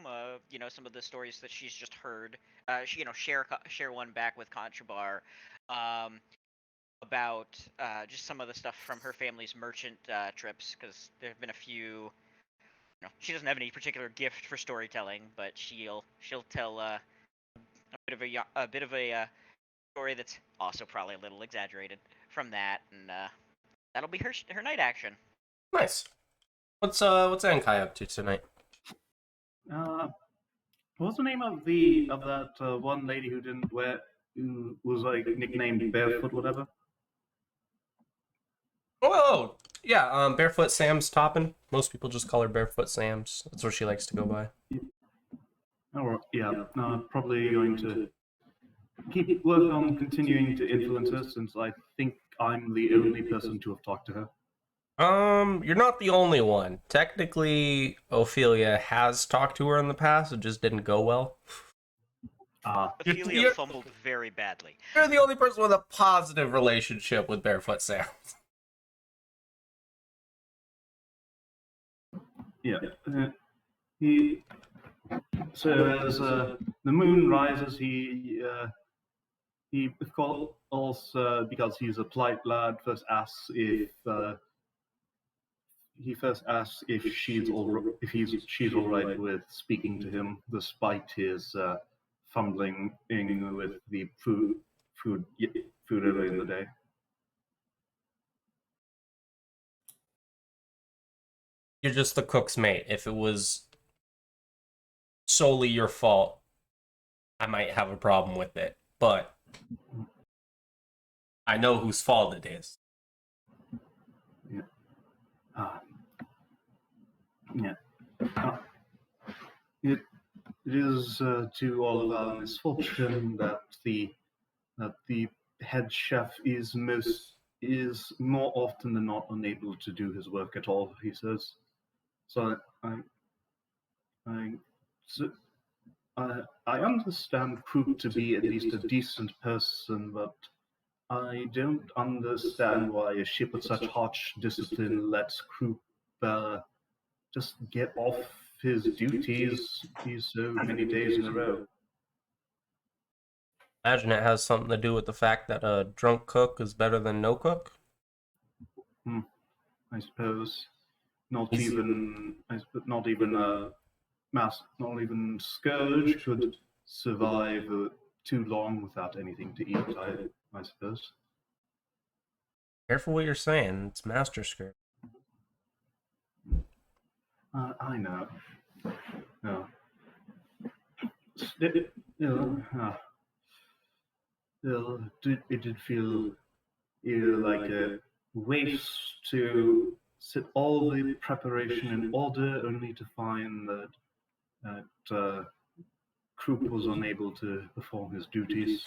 Some of the stories that she's just heard. Share one back with Conchabar. About just some of the stuff from her family's merchant trips, because there have been a few. She doesn't have any particular gift for storytelling, but she'll tell a bit of a story that's also probably a little exaggerated from that, and that'll be her night action. Nice. What's Ankai up to tonight? What's the name of that one lady who was like nicknamed Barefoot, whatever? Oh, yeah, Barefoot Sam's Toppin. Most people just call her Barefoot Sam's. That's what she likes to go by. Oh, yeah. Probably going to work on continuing to influence her, since I think I'm the only person to have talked to her. You're not the only one. Technically, Ophelia has talked to her in the past. It just didn't go well. Ophelia you're- fumbled very badly. You're the only person with a positive relationship with Barefoot Sam. Yeah. So as the moon rises, he of course, because he's a polite lad, first asks if she's all right with speaking to him, despite his fumbling with the food early in the day. You're just the cook's mate. If it was solely your fault, I might have a problem with it. But I know whose fault it is. Yeah. Yeah. It is to all of our misfortune that the head chef is more often than not unable to do his work at all. He says. So I, so I understand Croup to be at least a decent person, but I don't understand why a ship with such harsh discipline lets Croup just get off his duties these so many days in a row. Imagine it has something to do with the fact that a drunk cook is better than no cook. I suppose not even not even Scourge could survive too long without anything to eat. I suppose. Careful what you're saying. It's Master Skirt. I know. No. Still, it did feel like a waste to set all the preparation in order only to find that Krupp was unable to perform his duties.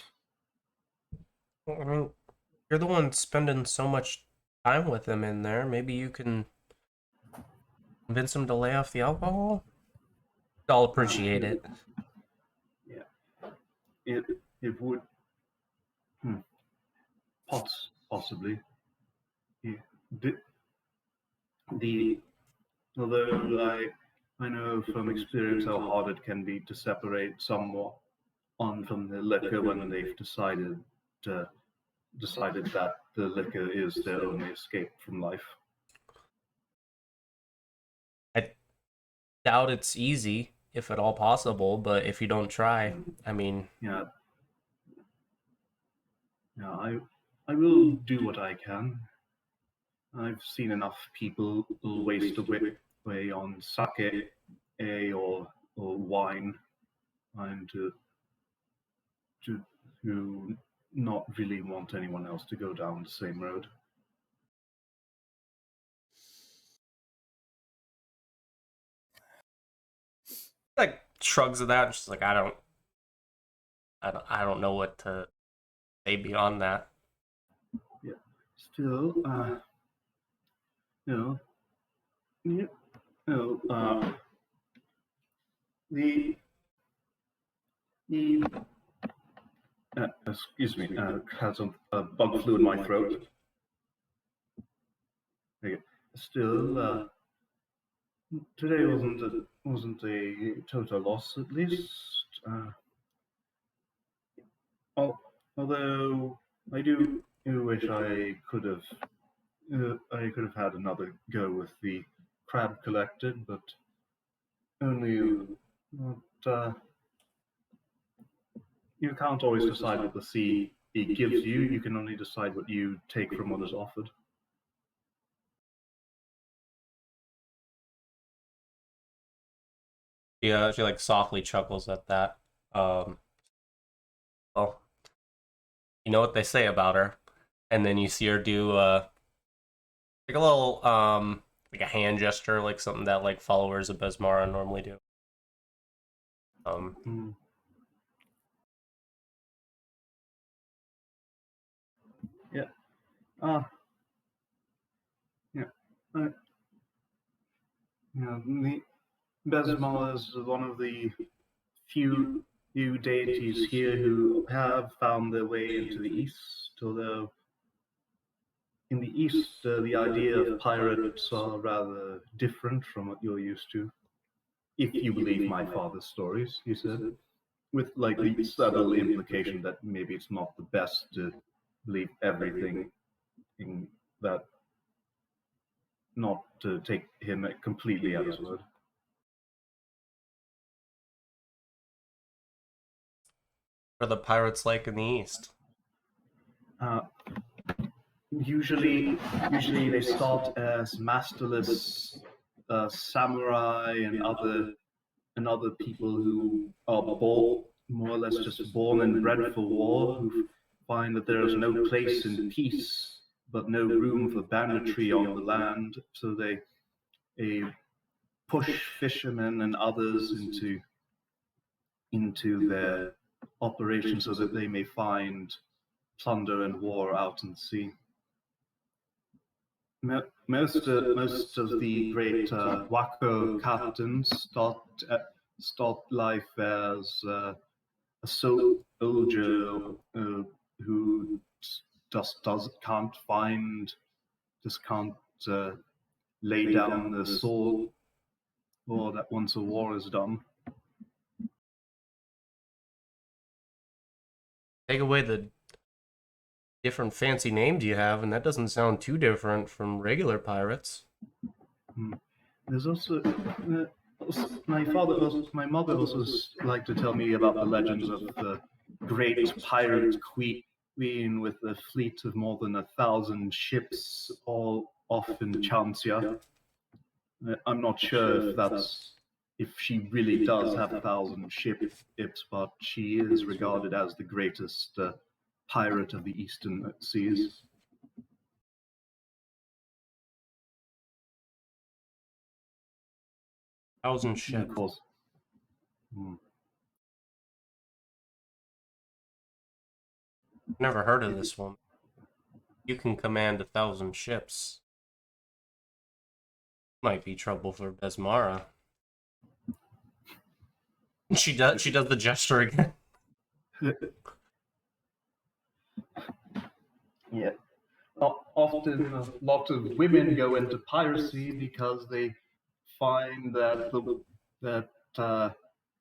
Well, I mean, you're the one spending so much time with him in there. Maybe you can convince him to lay off the alcohol? I'll appreciate it. Yeah. It would possibly. Yeah. Although I know from experience how hard it can be to separate someone from the liquor when they've decided that the liquor is their only escape from life. I doubt it's easy, if at all possible, but if you don't try, I mean... Yeah. I will do what I can. I've seen enough people waste away on sake or wine, and to not really want anyone else to go down the same road. Like, shrugs at that, and she's like, I don't know what to say beyond that. Yeah. Still, the excuse me, had some bug flu in my throat. Okay. Still, today wasn't a total loss, at least. Although I do wish I could have had another go with the crab collected, but only you can't always decide what the sea gives you. You can only decide what you take from what is offered. Yeah, she like softly chuckles at that. Well, you know what they say about her, and then you see her do like a little like a hand gesture, like something that like followers of Besmara normally do. Yeah. Yeah. The Besmal is one of the few deities here who have found their way into the East, although in the East, the idea of pirates are rather different from what you're used to. If you believe my father's stories, he said, with like the subtle implication that maybe it's not the best to believe everything in that, not to take him completely at his word. What are the pirates like in the East? Usually they start as masterless samurai and other people who are more or less just born and bred for war, who find that there is no place in peace, but no room for banditry on the land, so they push fishermen and others into their operations so that they may find plunder and war out in the sea. Most of the great Wako captains start life as a soldier who can't lay down the sword, or that once a war is done. Take away the different fancy names you have, and that doesn't sound too different from regular pirates. There's also my mother also liked to tell me about the legends of the great pirate queen with a fleet of more than 1,000 ships, all off in Chancia. I'm not sure if she really does have 1,000 ships, but she is regarded as the greatest pirate of the Eastern Seas. 1,000 ships. Of course. Never heard of this one. You can command 1,000 ships. Might be trouble for Besmara. She does the gesture again. Yeah. Often, a lot of women go into piracy because they find that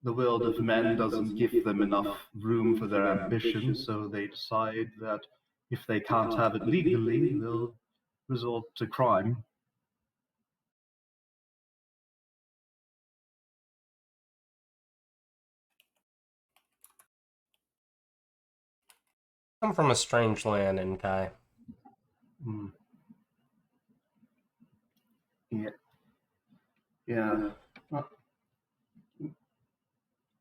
the world of men doesn't give them enough room for their ambitions, so they decide that if they can't have it legally, they'll resort to crime. Come from a strange land, Inkai. Yeah. Yeah.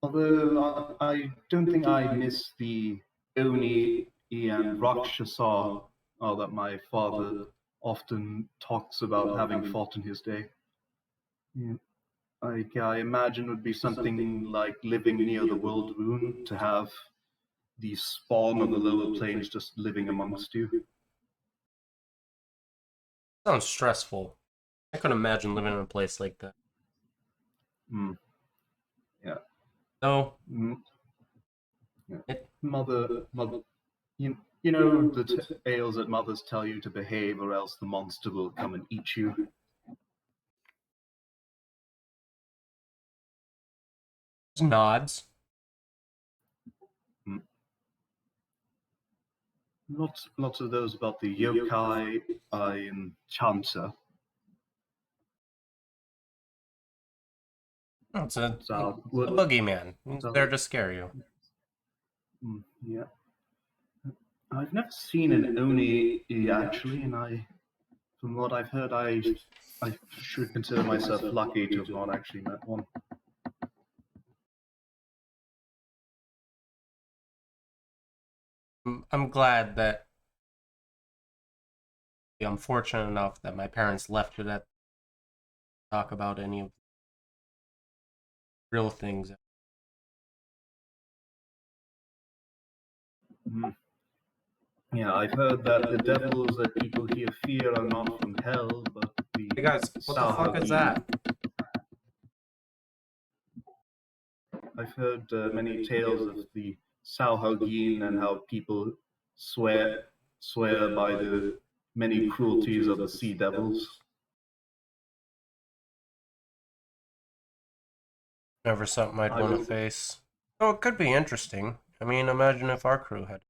Although I don't think I miss the Oni and Rakshasa that my father often talks about having fought in his day. Yeah. I imagine it would be something like living near the World Moon, to have the spawn of the lower planes just living amongst you. Sounds stressful. I couldn't imagine living in a place like that. Yeah. No. Yeah. Mother, you know the tales that mothers tell you to behave, or else the monster will come and eat you. Nods. Lots of those about the yokai in Chansa. It's a So, boogeyman. He's there to scare you. Yeah. I've never seen an Oni actually, and from what I've heard, I should consider myself lucky to have not actually met one. I'm glad that I'm fortunate enough that my parents left it at talk about any of the real things. Yeah, I've heard that the devils that people here fear are not from hell, but the Hey guys, what the fuck is that? I've heard many tales of the Sauhagin and how people swear by the many cruelties of the sea devils. Never something I'd want to face. Oh, it could be interesting. I mean, imagine if our crew had.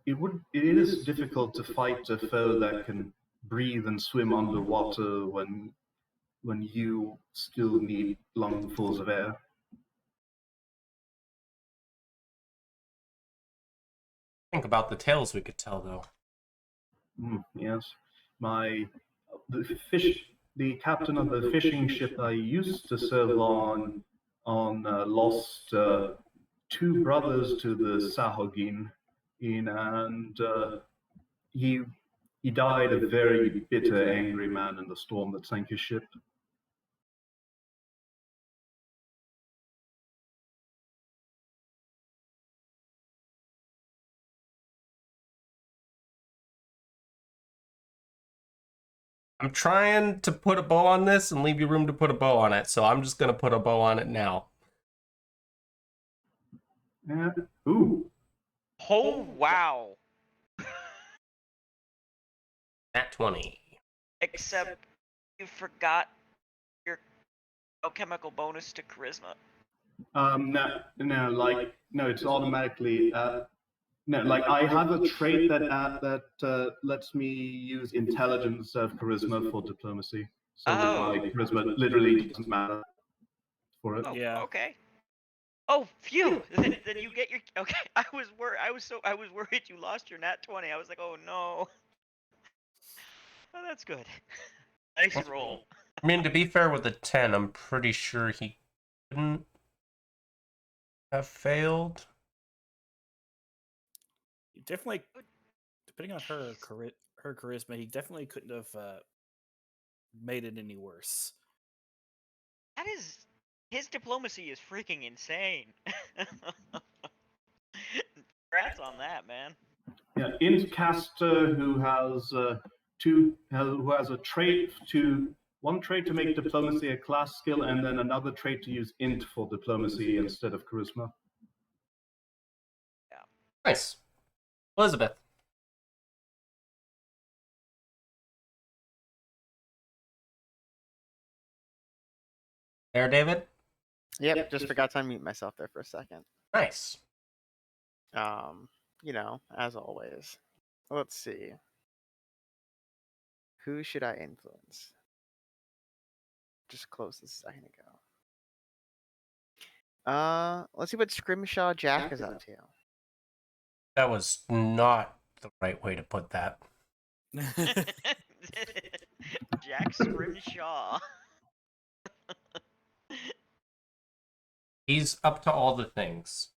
It is difficult to fight a foe that can breathe and swim underwater when when you still need lungfuls of air. Think about the tales we could tell, though. Yes, the captain of the fishing ship I used to serve on lost two brothers to the Sahagin, and he died a very bitter, angry man in the storm that sank his ship. I'm trying to put a bow on this and leave you room to put a bow on it, so I'm just going to put a bow on it now. Ooh. Oh, wow. At 20. Except you forgot your alchemical bonus to charisma. No, it's automatically. No, like I have a trait that lets me use intelligence of charisma for diplomacy. So my charisma literally doesn't matter for it. Oh, Yeah. okay. Oh, phew! Then you get your okay. I was worried you lost your nat 20. I was like, oh no. Oh, that's good. Nice roll. I mean, to be fair with the 10, I'm pretty sure he couldn't have failed. He definitely, depending on her charisma, he definitely couldn't have made it any worse. That is, his diplomacy is freaking insane. Congrats on that, man. Yeah, int caster who has who has a trait to one trait to make diplomacy a class skill, and then another trait to use int for diplomacy instead of charisma. Yeah. Nice. Elizabeth. There, David? Yep, just forgot to unmute myself there for a second. Nice. As always. Let's see. Who should I influence? Just closed this a second ago. Let's see what Scrimshaw Jack is up to. That was not the right way to put that. Jack Scrimshaw. He's up to all the things.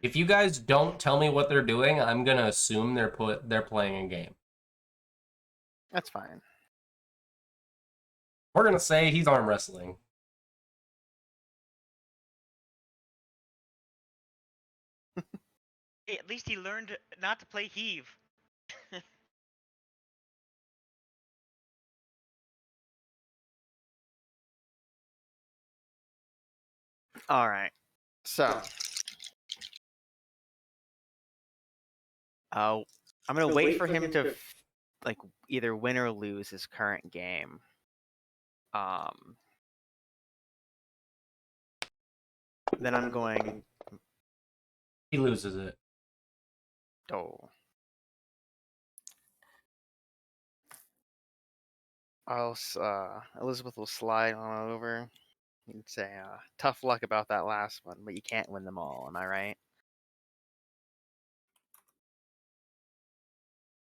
If you guys don't tell me what they're doing, I'm gonna assume they're playing a game. That's fine. We're gonna say he's arm wrestling. Hey, at least he learned not to play heave. All right. So, I'm gonna wait for him to either win or lose his current game. Then I'm going. He loses it. Oh. Elizabeth will slide on over and say, tough luck about that last one, but you can't win them all, am I right?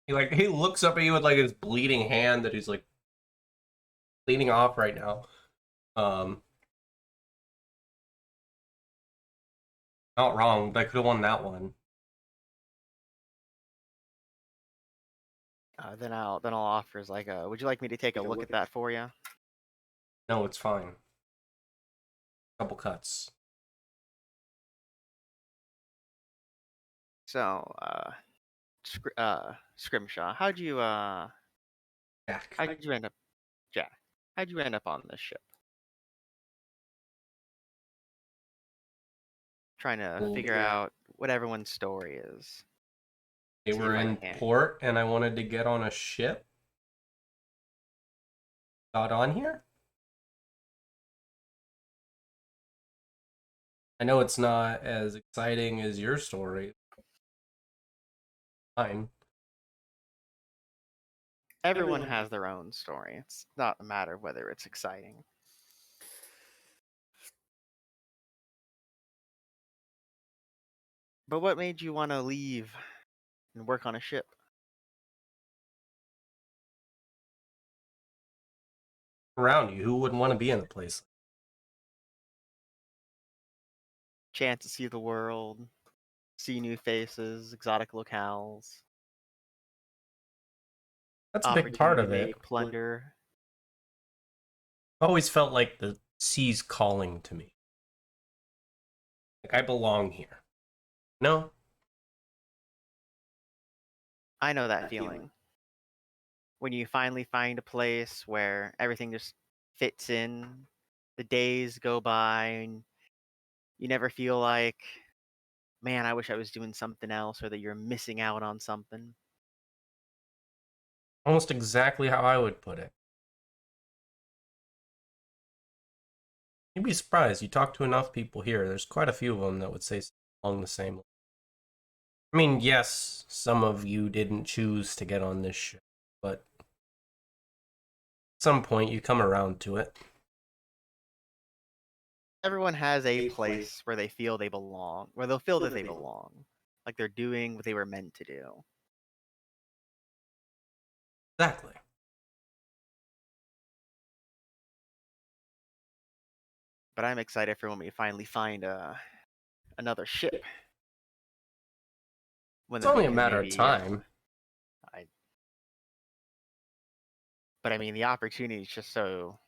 He looks up at you with like his bleeding hand that he's like bleeding off right now. Not wrong. I could have won that one. Then I'll offer is like, would you like me to take a look at that for you? No, it's fine. Couple cuts. So, Scrimshaw, how'd you Jack. how'd you end up, Jack? How'd you end up on this ship? Trying to figure out what everyone's story is. They See were if I in can. port, and I wanted to get on a ship. Got on here? I know it's not as exciting as your story. Fine. Everyone has their own story. It's not a matter of whether it's exciting. But what made you want to leave and work on a ship? Around you, who wouldn't want to be in a place? Chance to see the world, see new faces, exotic locales, That's a big part opportunity of to it. make plunder. I've always felt like the sea's calling to me. Like I belong here. No? I know that feeling. When you finally find a place where everything just fits in, the days go by, and you never feel like, man, I wish I was doing something else, or that you're missing out on something. Almost exactly how I would put it. You'd be surprised. You talk to enough people here, there's quite a few of them that would say something along the same line. I mean, yes, some of you didn't choose to get on this ship, but at some point you come around to it. Everyone has a place where they feel they belong, where they'll feel that they belong, like they're doing what they were meant to do. Exactly. But I'm excited for when we finally find another ship. When It's then we only a can matter of maybe, time. But I mean, the opportunity is just so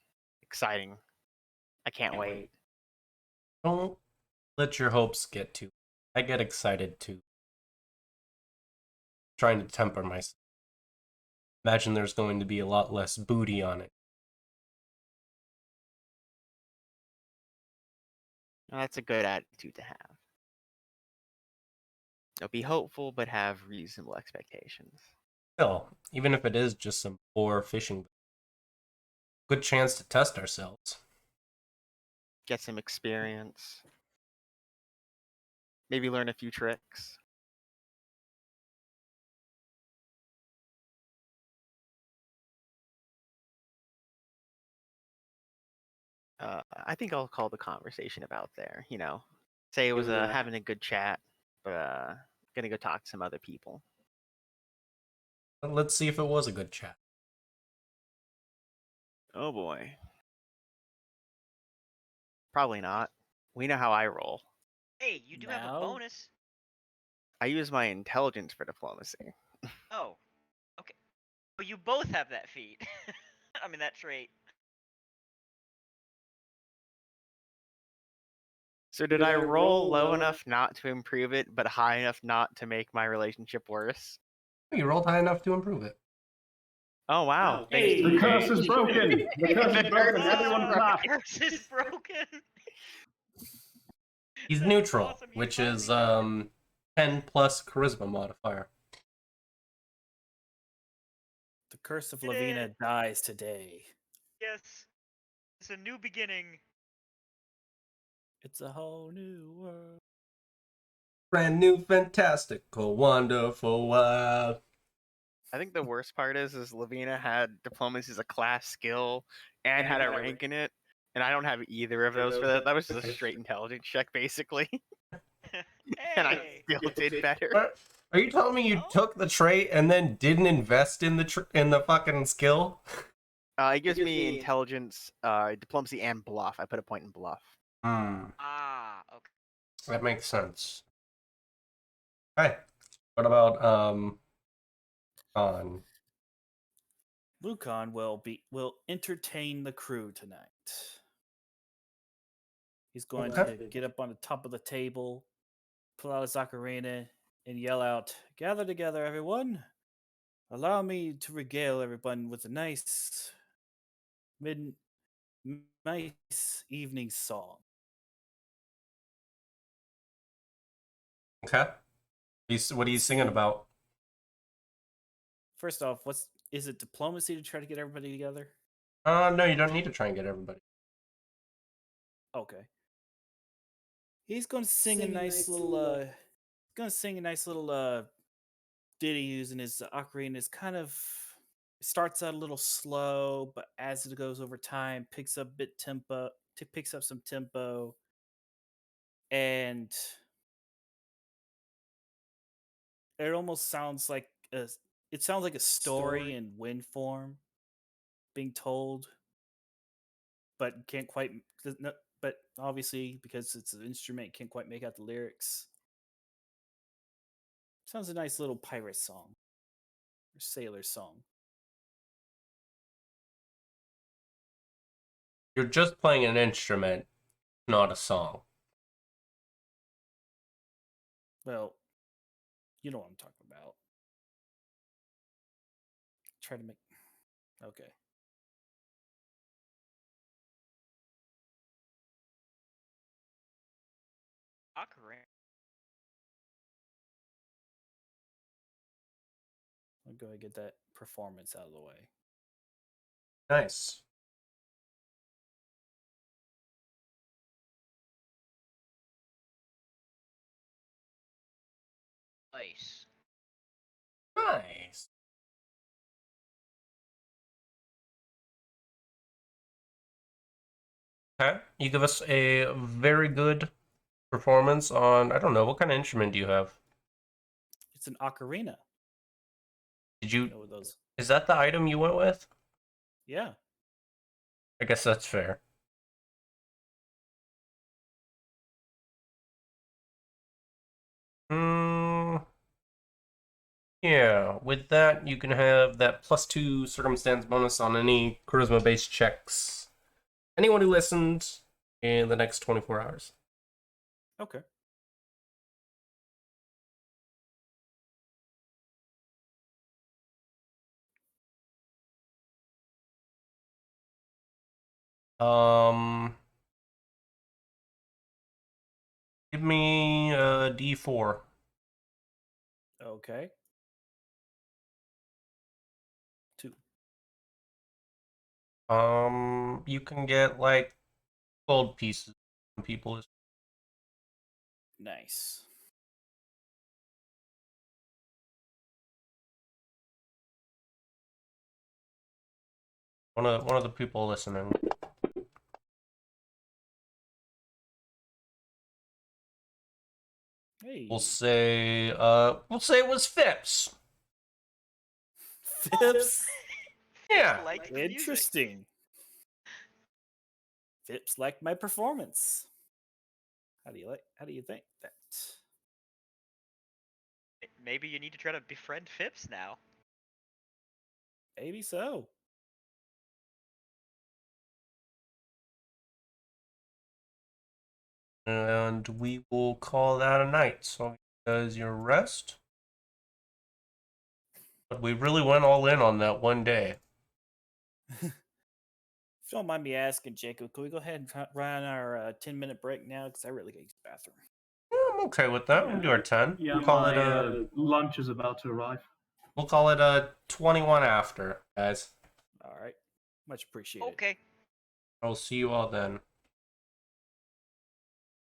exciting. I can't wait. Don't let your hopes get too. I get excited too. Trying to temper myself. Imagine there's going to be a lot less booty on it. Now, that's a good attitude to have. Be hopeful, but have reasonable expectations. Still, even if it is just some poor fishing, good chance to test ourselves. Get some experience. Maybe learn a few tricks. I think I'll call the conversation about there. Say it was having a good chat, but gonna go talk to some other people. Let's see if it was a good chat. Oh boy. Probably not. We know how I roll. Hey, you do have a Now? bonus. I use my intelligence for diplomacy. Oh, okay. But you both have that feat. I mean, that trait. So did I roll low enough not to improve it, but high enough not to make my relationship worse? You rolled high enough to improve it. Oh wow! Thanks Hey. to The you curse guys. is broken. The curse is broken. Everyone clap. Curse is broken. He's That's neutral, awesome. You which finally is got it. 10 plus charisma modifier. The curse of Did Lavina it. dies today. Yes. It's a new beginning. It's a whole new world. Brand new, fantastical, wonderful, wild. I think the worst part is Lavina had diplomacy as a class skill and had a rank in it, and I don't have either of those for that. That was just a straight intelligence check, basically, and I Hey. still did better. What? Are you telling me you Oh. took the trait and then didn't invest in the fucking skill? It gives me intelligence, diplomacy, and bluff. I put a point in bluff. Ah, okay. That makes sense. Okay. What about on? Lucan will entertain the crew tonight. He's going Okay. to get up on the top of the table, pull out his ocarina, and yell out, "Gather together, everyone! Allow me to regale everyone with a nice evening song." Okay. What are you singing about? First off, is it diplomacy to try to get everybody together? No, you don't need to try and get everybody. Okay. He's going to sing a nice little ditty using his ocarina. It's starts out a little slow, but as it goes over time, picks up some tempo, and it almost sounds like a story in wind form being told, but can't quite. But obviously, because it's an instrument, can't quite make out the lyrics. Sounds a nice little pirate song or sailor song. You're just playing an instrument, not a song. Well, you know what I'm talking about. Try to make. Okay. Ocarina. I'll go ahead and get that performance out of the way. Nice. Nice. Nice. Okay. You give us a very good performance on, I don't know, what kind of instrument do you have? It's an ocarina. Did You you, know what those? is that the item you went with? Yeah. I guess that's fair. Yeah, with that, you can have that +2 circumstance bonus on any charisma-based checks. Anyone who listens in the next 24 hours. Okay. Give me a D4. Okay. 2. You can get like gold pieces from people. Nice. One of the people listening. Hey. We'll say it was Phipps. Phipps. Yeah. Like the music. Interesting. Phipps liked my performance. How do you think that? Maybe you need to try to befriend Phipps now. Maybe so. And we will call that a night. So does your rest. But we really went all in on that one day. If you don't mind me asking, Jacob, can we go ahead and run our 10-minute break now? Because I really got to use the bathroom. Yeah, I'm okay with that. We'll do our 10. Yeah, We'll call my it lunch is about to arrive. we'll call it a 21 after, guys. All right. Much appreciated. Okay. I will see you all then.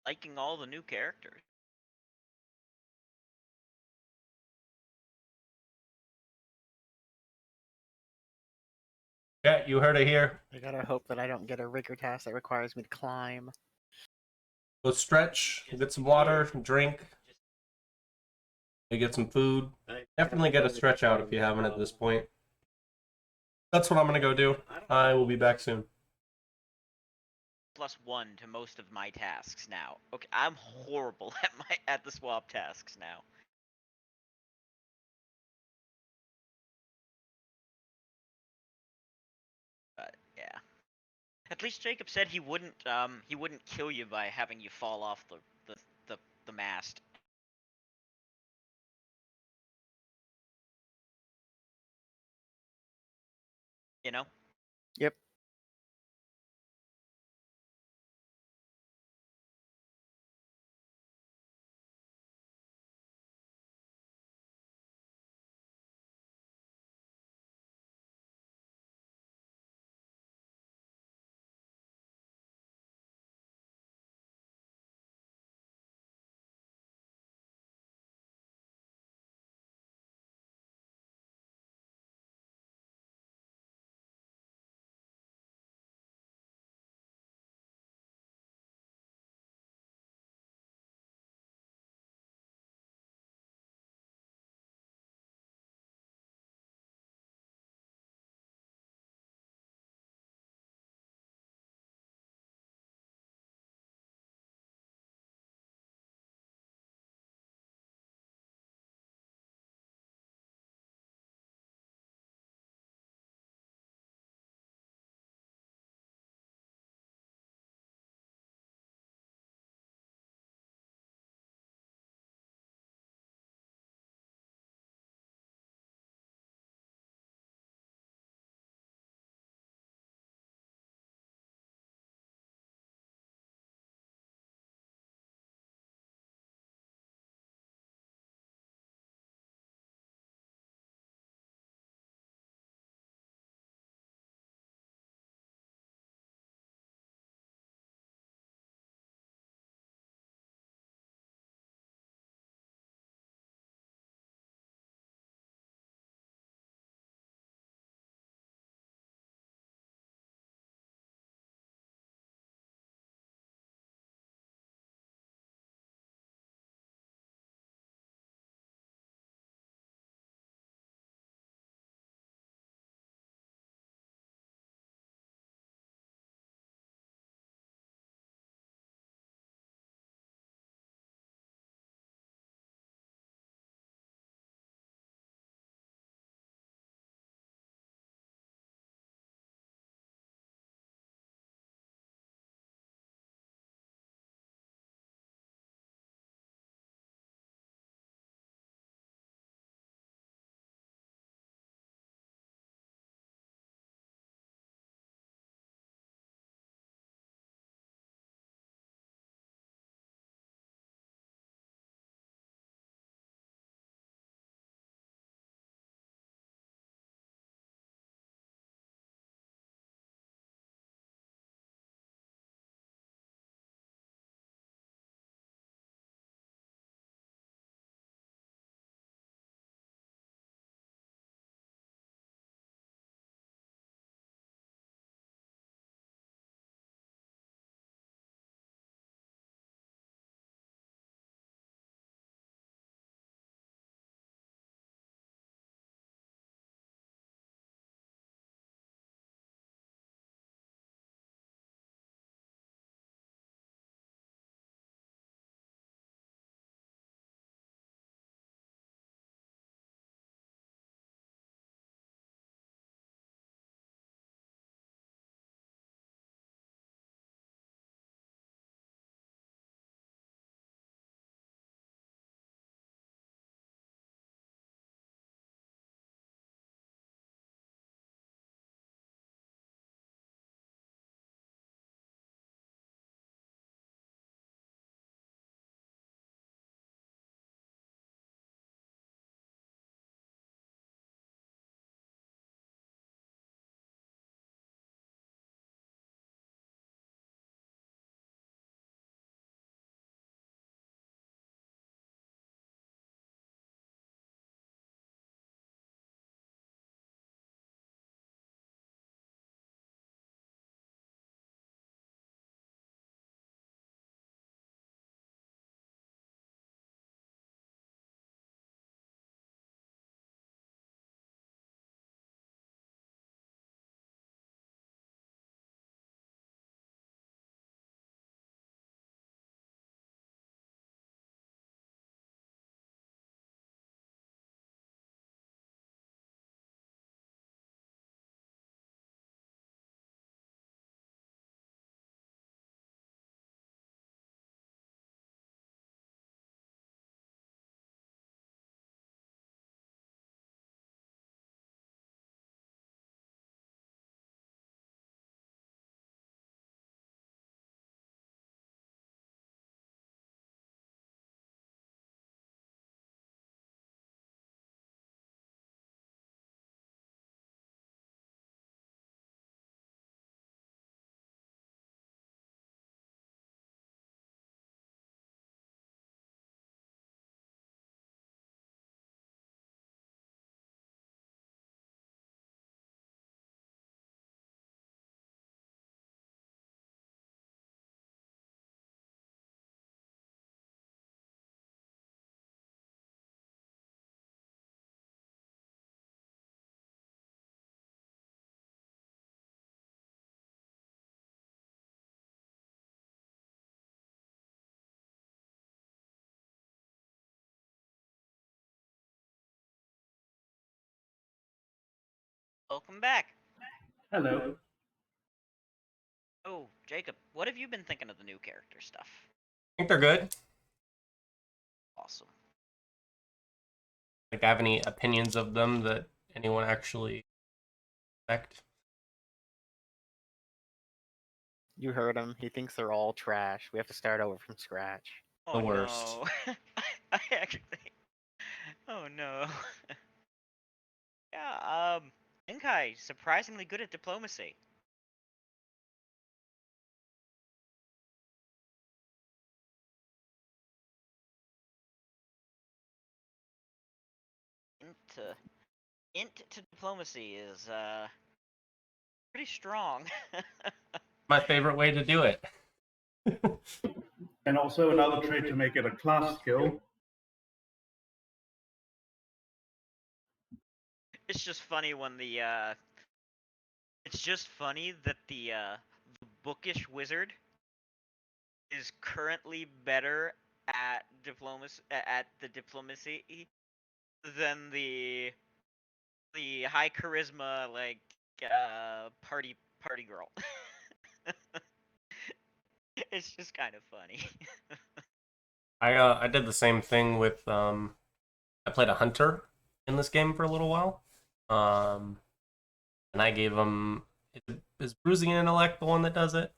Liking all the new characters. Yeah, you heard it here. I gotta hope that I don't get a rigor task that requires me to climb. Go stretch, get some water, drink, get some food. Definitely get a stretch out if you haven't at this point. That's what I'm gonna go do. I will be back soon. +1 to most of my tasks now. Okay, I'm horrible at the swap tasks now. But yeah. At least Jacob said he wouldn't kill you by having you fall off the mast. You know? Yep. Welcome back. Hello. Oh, Jacob, what have you been thinking of the new character stuff? I think they're good. Awesome. Like, I have any opinions of them that anyone actually expect? You heard him. He thinks they're all trash. We have to start over from scratch. Oh worst. no. I actually. Oh no. Yeah. Inkai surprisingly good at diplomacy. Int to diplomacy is pretty strong. My favorite way to do it. And also another trait to make it a class skill. It's just funny when the it's just funny that the bookish wizard is currently better at the diplomacy than the high charisma like party girl. It's just kind of funny. I did the same thing with I played a hunter in this game for a little while. And I gave him is bruising intellect the one that does it?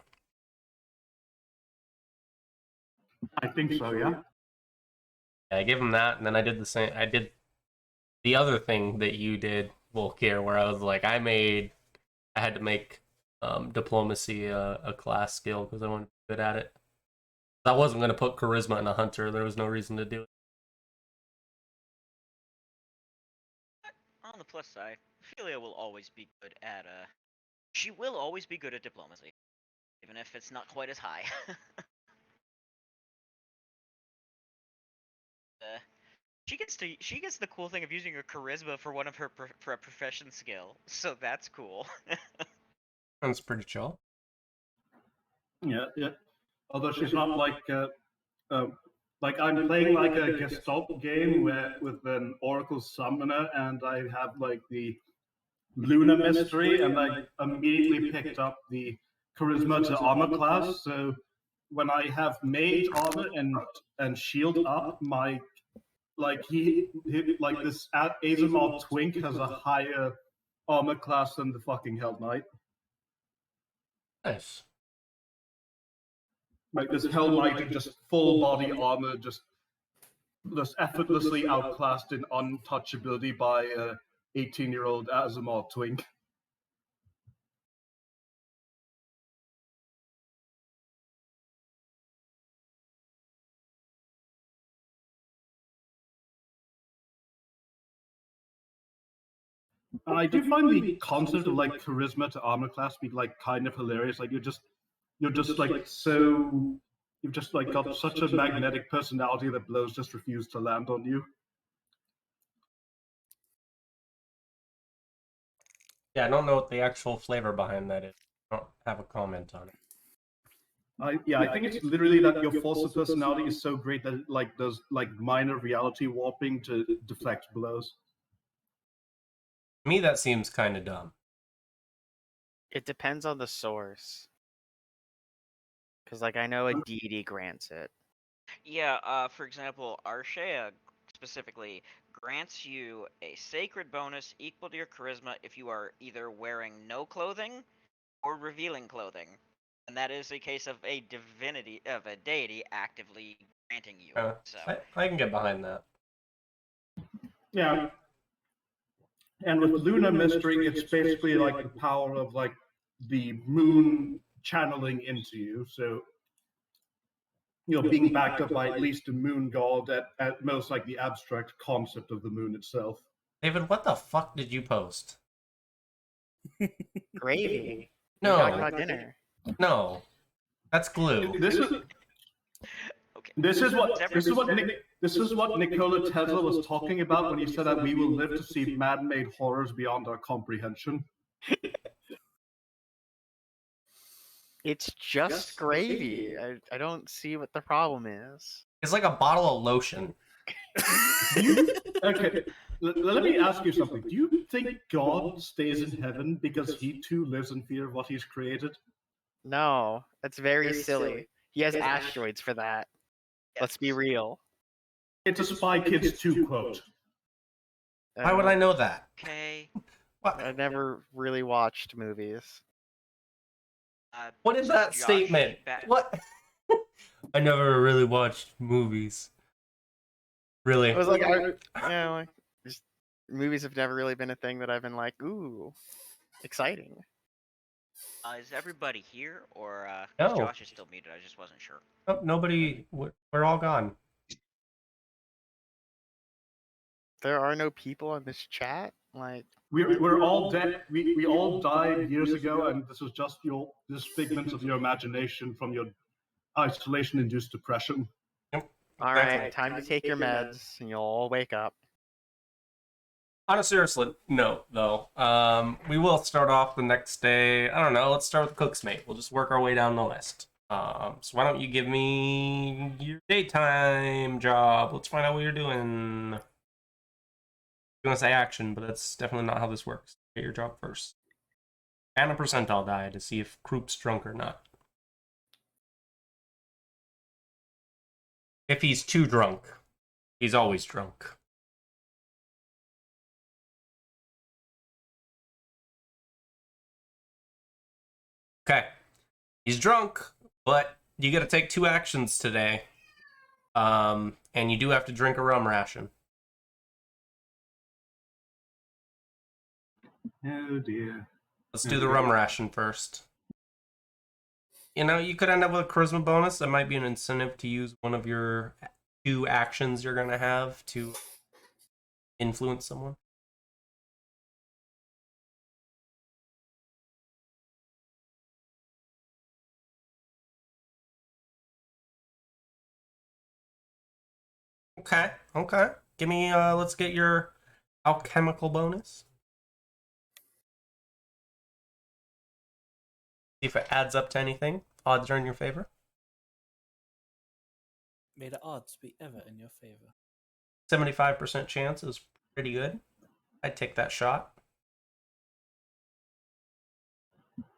I think so, yeah. Yeah, I gave him that, and then I did the same. I did the other thing that you did, Volkir, where I was like, I had to make diplomacy a class skill because I wanted to be good at it. I wasn't going to put charisma in a hunter. There was no reason to do it. On the plus side, Ophelia will always be good at she will always be good at diplomacy, even if it's not quite as high. She gets the cool thing of using her charisma for one of her for a profession skill, so that's cool. That's pretty chill. Yeah, yeah. Although she's not like I'm playing like a Gestalt game with an Oracle Summoner, and I have like the Luna Mystery, and I immediately picked up the Charisma to Armor class. So when I have Mage Armor and Shield up, my like like this Azamar Twink has a higher armor class than the fucking Hell Knight. Nice. Like this Hell Knight, just full body armor, just effortlessly outclassed in untouchability by a 18-year-old Azamar Twink. And I do find the concept of like charisma to armor class be like kind of hilarious. Like you're just like so you've just like got such a magnetic personality that blows just refuse to land on you. Yeah, I don't know what the actual flavor behind that is. I don't have a comment on it. I think it's literally that your force of personality is so great that it like does like minor reality warping to deflect blows. To me, that seems kind of dumb. It depends on the source. Because, like, I know a deity grants it. Yeah, for example, Arshea specifically grants you a sacred bonus equal to your charisma if you are either wearing no clothing or revealing clothing. And that is a case of a deity actively granting you. So I can get behind that. Yeah. And with Luna Mystery, it's basically like the power of like the moon channeling into you. So, you know, being backed up by at least a moon god, at most like the abstract concept of the moon itself. David, what the fuck did you post? Gravy. No. We're talking about dinner. No. That's glue. This is okay. this is what Nikola Tesla was talking about when he said that we will live to see man-made horrors beyond our comprehension. It's just gravy. I don't see what the problem is. It's like a bottle of lotion. Okay. let me ask you something. Do you think God stays in heaven because he too lives in fear of what he's created? No, that's very silly. He has asteroids for that. Let's be real. It's a Spy Kids 2 quote. Why would I know that? Okay. What? I never really watched movies. What is So that Josh, statement? What? I never really watched movies. Really? It was like, like just, movies have never really been a thing that I've been like, ooh, exciting. Is everybody here, or No. Josh is still muted? I just wasn't sure. Oh, nobody. We're all gone. There are no people in this chat. Like, We're all dead. We all died years ago, and this is just this figment of your imagination from your isolation-induced depression. Yep. all right, time to take your meds, and you'll all wake up. On a serious note, though, we will start off the next day. I don't know. Let's start with Cook's Mate. We'll just work our way down the list. So why don't you give me your daytime job? Let's find out what you're doing. I'm gonna say action, but that's definitely not how this works. Get your job first. And a percentile die to see if Kroop's drunk or not. If he's too drunk, he's always drunk. Okay. He's drunk, but you gotta take 2 actions today. And you do have to drink a rum ration. Oh dear. Let's do the rum ration first. You know, you could end up with a charisma bonus. That might be an incentive to use one of your 2 actions you're gonna have to influence someone. Okay. Give me, let's get your alchemical bonus. See if it adds up to anything. Odds are in your favor. May the odds be ever in your favor. 75% chance is pretty good. I'd take that shot.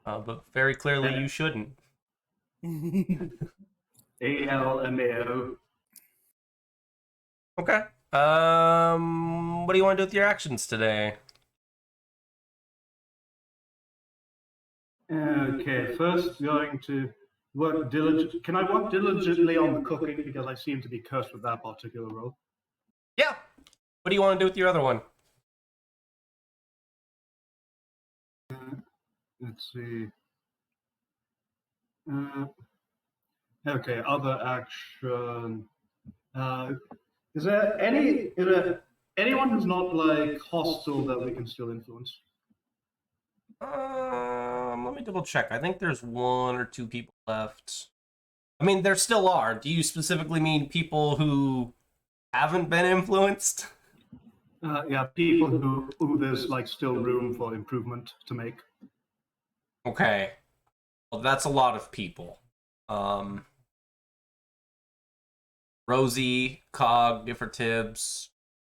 But very clearly you shouldn't. ALMAO. Okay. What do you want to do with your actions today? Okay, first going to work diligently. Can I work diligently on the cooking because I seem to be cursed with that particular role? Yeah. What do you want to do with your other one? Let's see. Okay, other action. Is there anyone who's not like hostile that we can still influence? Let me double check. I think there's 1 or 2 people left. I mean, there still are. Do you specifically mean people who haven't been influenced? Yeah, people who there's like still room for improvement to make. Okay. Well, that's a lot of people. Rosie, Cog, Differ Tibbs,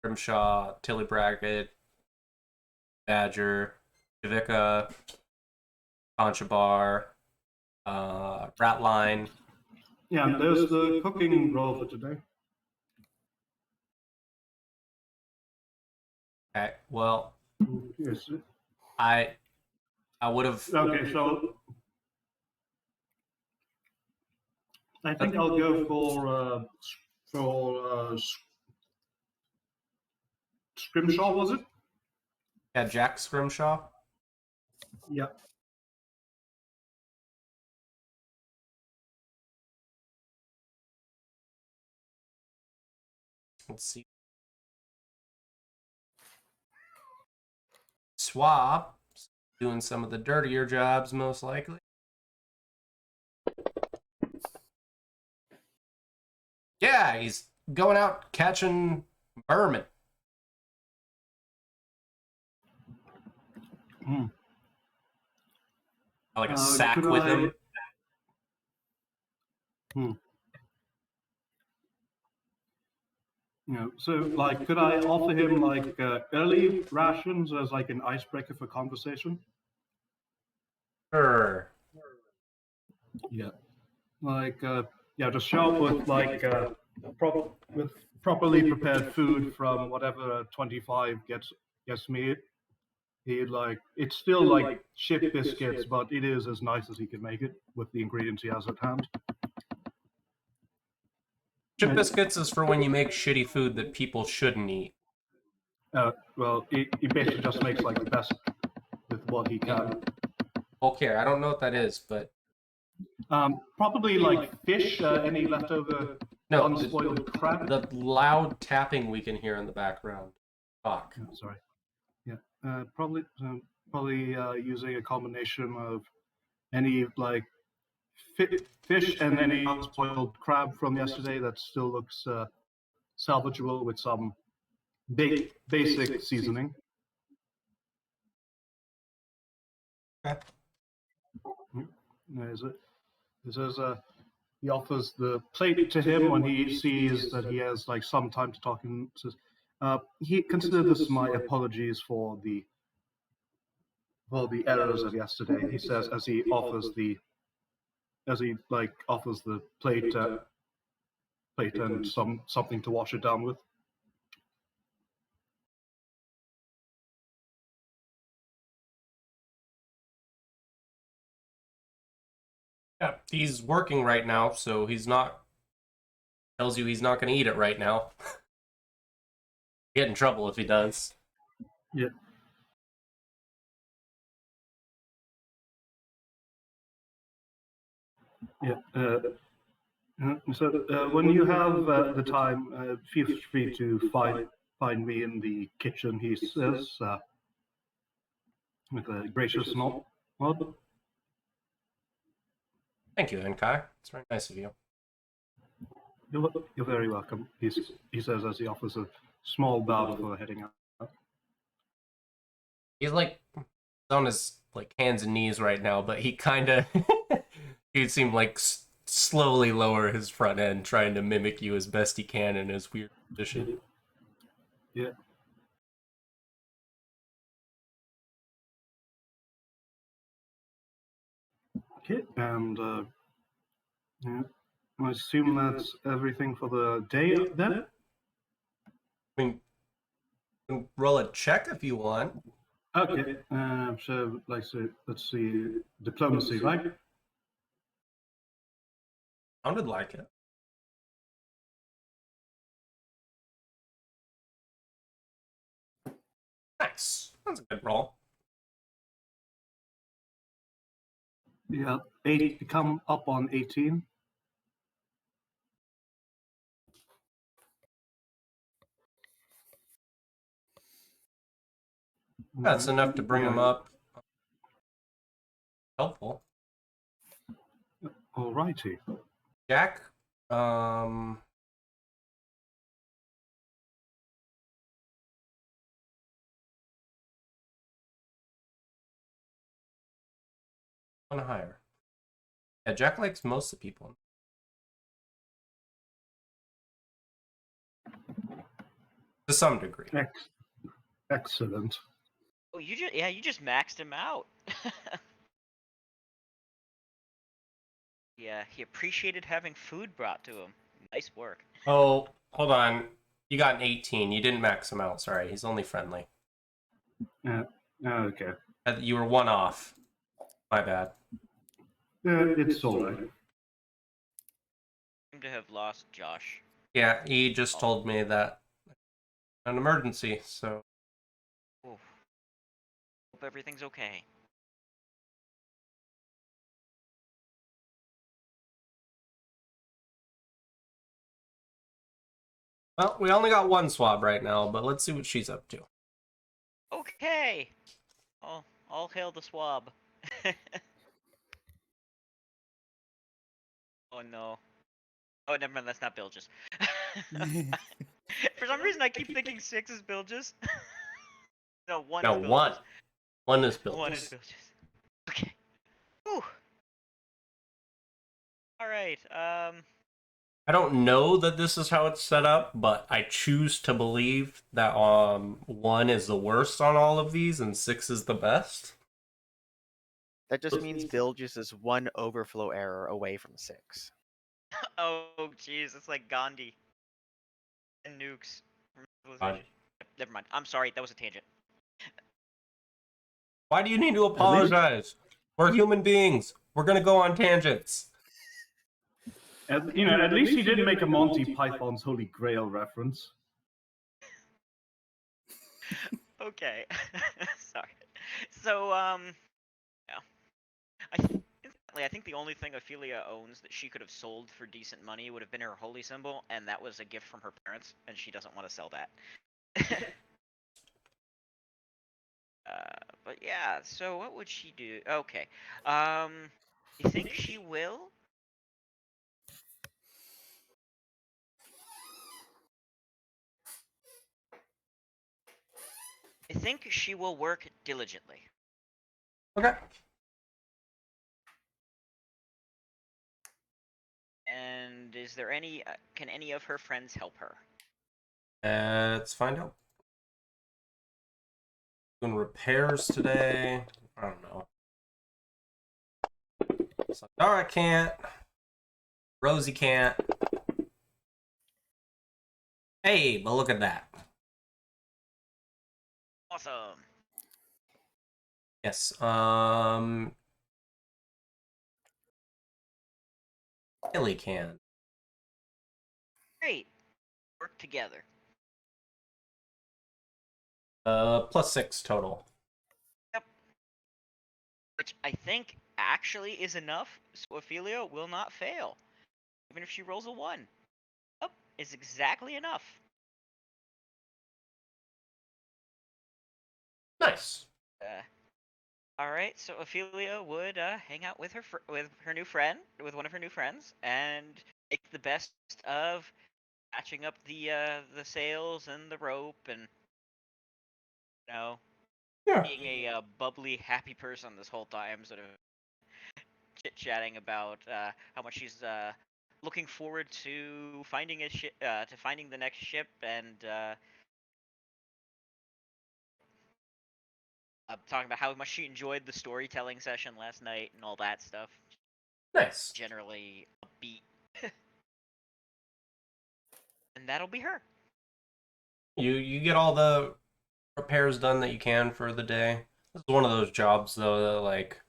Grimshaw, Tilly Brackett, Badger, Javika, Conchabar, Ratline. Yeah, and there's the cooking role for today. Okay, well, Yes. I would have. Okay, so I think I'll go for Scrimshaw, was it? Yeah, Jack Scrimshaw. Yeah. Let's see. Swap, doing some of the dirtier jobs, most likely. Yeah, he's going out catching vermin. Like a sack could with I- him. So like, could I offer him like early rations as like an icebreaker for conversation? Sure. Yeah. Like, just show up with like with properly prepared food from whatever 25 gets me. He like it's still like shit biscuits, but it is as nice as he can make it with the ingredients he has at hand. Chip biscuits is for when you make shitty food that people shouldn't eat. Well, he basically just makes like the best with what he can. Okay, I don't know what that is, but Probably like fish, any leftover no, unspoiled crab. the loud tapping we can hear in the background. Fuck. Oh, sorry. Yeah, probably using a combination of any like fish and any unspoiled crab from yesterday that still looks salvageable with some basic seasoning. Okay. This is he offers the plate to him when he sees that he has like some time to talk and says, he consider this my apologies for the errors of yesterday. He says as he offers the plate and something to wash it down with. Yeah, he's working right now, so he's not. Tells you he's not going to eat it right now. Get in trouble if he does. Yeah. Yeah. So when you have the time, feel free to find me in the kitchen. He says with a gracious nod. Thank you, Enkai. It's very nice of you. You're very welcome. He says as he offers a small bow before heading out. He's like on his like hands and knees right now, but he kind of he seemed like slowly lower his front end, trying to mimic you as best he can in his weird position. Yeah. Okay, and yeah, I assume that's everything for the day then. I mean, you can roll a check if you want. Okay, so let's see, diplomacy, right? Sounded like it. Nice. That's a good roll. Yeah, 8 to come up on 18. That's enough to bring him up. Helpful. Alrighty. Jack, one higher. Yeah, Jack likes most of the people. To some degree. Excellent. Oh, you just maxed him out. Yeah, he appreciated having food brought to him. Nice work. Oh, hold on. You got an 18. You didn't max him out. Sorry, he's only friendly. Okay. You were one off. My bad. It's alright. Seem to have lost Josh. Yeah, he just told me that an emergency, so. Oof. Hope everything's okay. Well, we only got one swab right now, but let's see what she's up to. Okay. All hail the swab. Oh no. Oh, never mind. That's not Bilges. For some reason, I keep thinking 6 is Bilges. No, 1 is Bilges. One. One is Bilges. 1 is Bilges. Okay. Whew. All right. I don't know that this is how it's set up, but I choose to believe that 1 is the worst on all of these and 6 is the best. That just means Bilges is 1 overflow error away from 6. Oh, jeez, it's like Gandhi and nukes from civilization. Never mind. I'm sorry, that was a tangent. Why do you need to least- apologize? We're human beings. We're gonna go on tangents. At least he didn't make a Monty Python's Holy Grail reference. Okay. Sorry. So, yeah. I think the only thing Ophelia owns that she could have sold for decent money would have been her holy symbol, and that was a gift from her parents, and she doesn't want to sell that. But yeah, so what would she do? Okay. You think she will? I think she will work diligently. Okay. And is there any, can any of her friends help her? Let's find out. Doing repairs today. I don't know. Sandara can't. Rosie can't. Hey, but look at that. Awesome. Yes. Illy can. Great. Work together. +6 total. Yep. Which I think actually is enough, so Ophelia will not fail. Even if she rolls a 1. Yep, is exactly enough. Nice. All right, so Ophelia would hang out with her new friend, with one of her new friends, and make the best of patching up the sails and the rope, and Yeah. being a bubbly, happy person this whole time, sort of chit chatting about how much she's looking forward to finding to finding the next ship, and talking about how much she enjoyed the storytelling session last night and all that stuff. Nice. Generally upbeat. And that'll be her. You get all the repairs done that you can for the day. This is one of those jobs though that like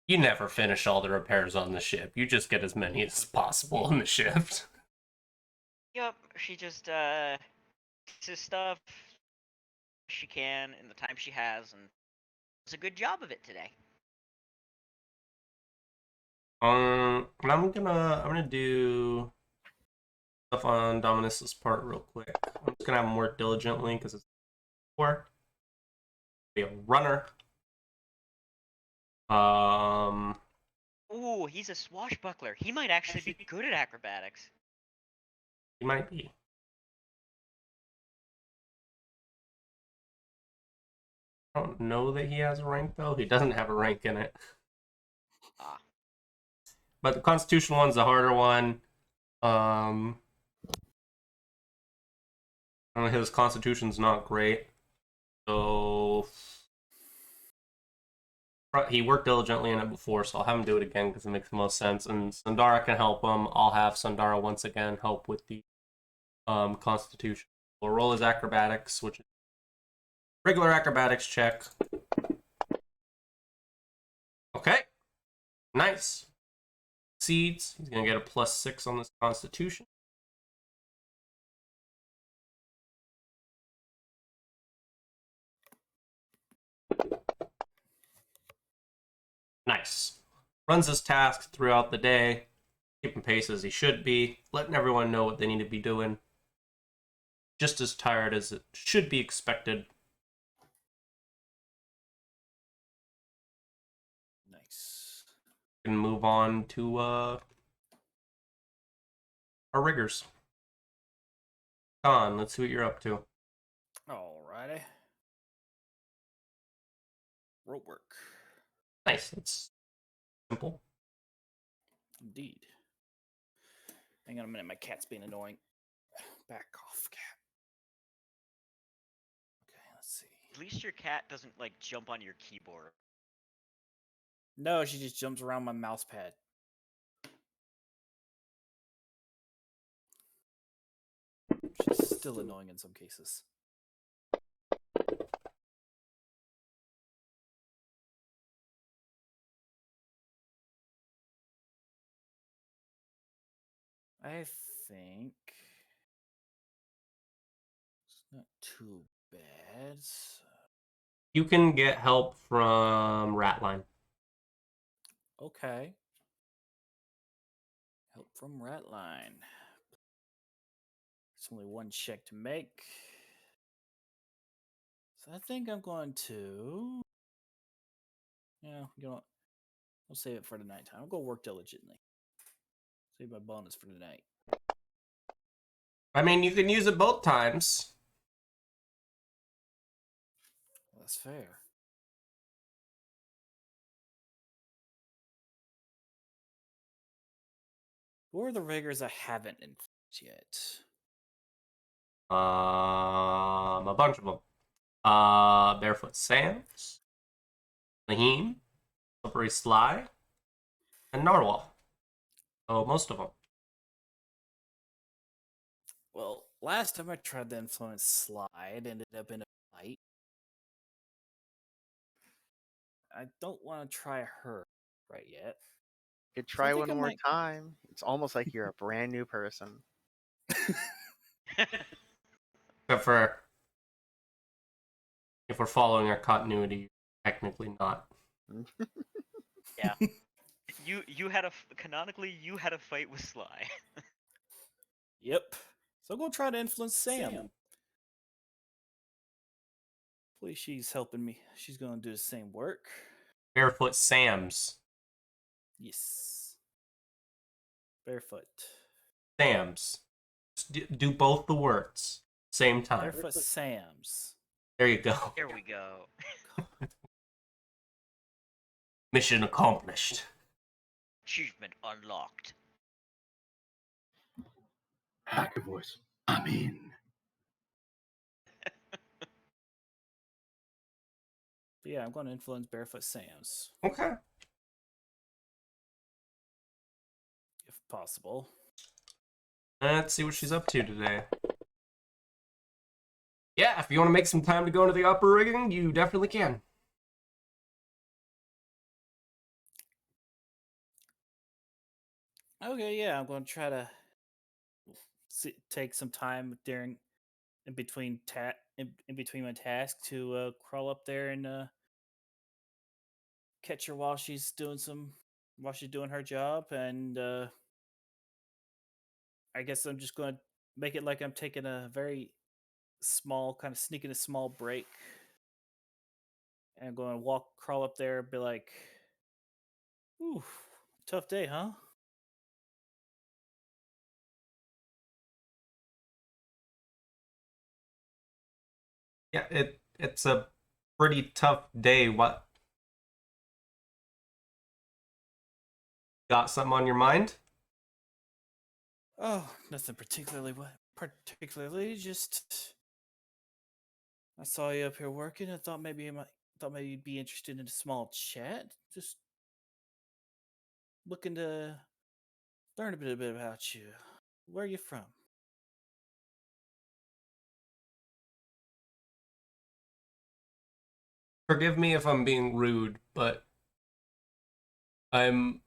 you never finish all the repairs on the ship. You just get as many as possible in the shift. Yep, she just fixes stuff she can in the time she has, and does a good job of it today. And I'm gonna do stuff on Dominus's part real quick. I'm just gonna have him work diligently because it's 4. Be a runner. Ooh, he's a swashbuckler. He might actually be good at acrobatics. He might be. I don't know that he has a rank though. He doesn't have a rank in it. Ah. But the Constitution one's the harder one. His Constitution's not great, so he worked diligently in it before, so I'll have him do it again because it makes the most sense. And Sandara can help him. I'll have Sandara once again help with the Constitution. We'll roll his acrobatics, which is regular acrobatics check. Okay, nice. Succeeds. He's gonna get a +6 on this Constitution. Nice. Runs his tasks throughout the day, keeping pace as he should be, letting everyone know what they need to be doing. Just as tired as it should be expected. Nice. We can move on to our riggers. Con, let's see what you're up to. Alrighty. Rope work. Nice, it's simple. Indeed. Hang on a minute, my cat's being annoying. Back off, cat. Okay, let's see. At least your cat doesn't like jump on your keyboard. No, she just jumps around my mouse pad. She's still annoying in some cases. I think it's not too bad. You can get help from Ratline. Okay. Help from Ratline. It's only one check to make. So I think I'm going to. Yeah, you know what? I'll save it for the nighttime. I'll go work diligently. Save my bonus for tonight. I mean, you can use it both times. Well, that's fair. Who are the riggers I haven't influenced yet? A bunch of them. Barefoot Sam's, Lahim, Slippery Sly, and Narwhal. Oh, most of them. Well, last time I tried to influence Slide, ended up in a fight. I don't want to try her right yet. You could So I try think one I more might- time. It's almost like you're a brand new person. Except for if we're following our continuity, technically not. Yeah. You had canonically you had a fight with Sly. Yep. So I'm gonna try to influence Sam. Hopefully she's helping me. She's gonna do the same work. Barefoot Sam's. Yes. Barefoot. Sam's. Just do both the words. Same time. Barefoot Sam's. There you go. There we go. Mission accomplished. Achievement unlocked. Hacker voice. I'm in. But yeah, I'm gonna influence Barefoot Sam's Okay. if possible. Let's see what she's up to today. Yeah, if you want to make some time to go into the upper rigging, you definitely can. Okay, yeah, I'm gonna try to take some time in between in between my tasks to crawl up there and catch her while she's doing her job, and I guess I'm just going to make it like I'm taking a very small, kind of sneaking a small break, and I'm going to crawl up there, and be like, "Ooh, tough day, huh?" Yeah, it's a pretty tough day. What? Got something on your mind? Oh, nothing particularly. Just I saw you up here working. I thought maybe you'd be interested in a small chat. Just looking to learn a bit about you. Where are you from? Forgive me if I'm being rude, but I'm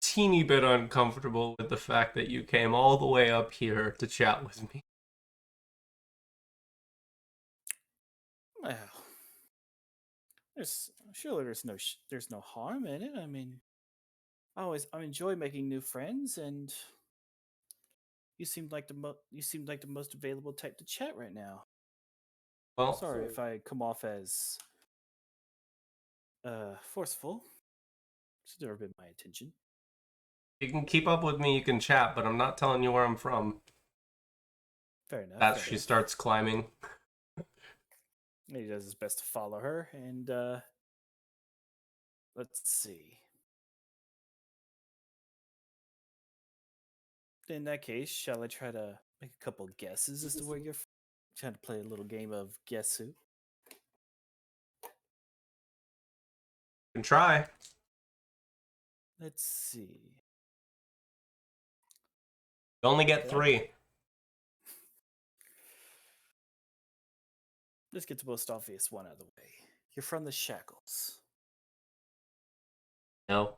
teeny bit uncomfortable with the fact that you came all the way up here to chat with me. Well, there's no harm in it. I mean, I enjoy making new friends, and you seemed like the most available type to chat right now. Well, Sorry if I come off as forceful. It's never been my intention. you can keep up with me, you can chat, but I'm not telling you where I'm from. Fair enough. As fair she enough. starts climbing. He does his best to follow her, and let's see. In that case, shall I try to make a couple guesses as to where you're from? Trying to play a little game of guess who? Can try. Let's see. You only get Okay. 3. Let's get the most obvious one out of the way. You're from the Shackles. No.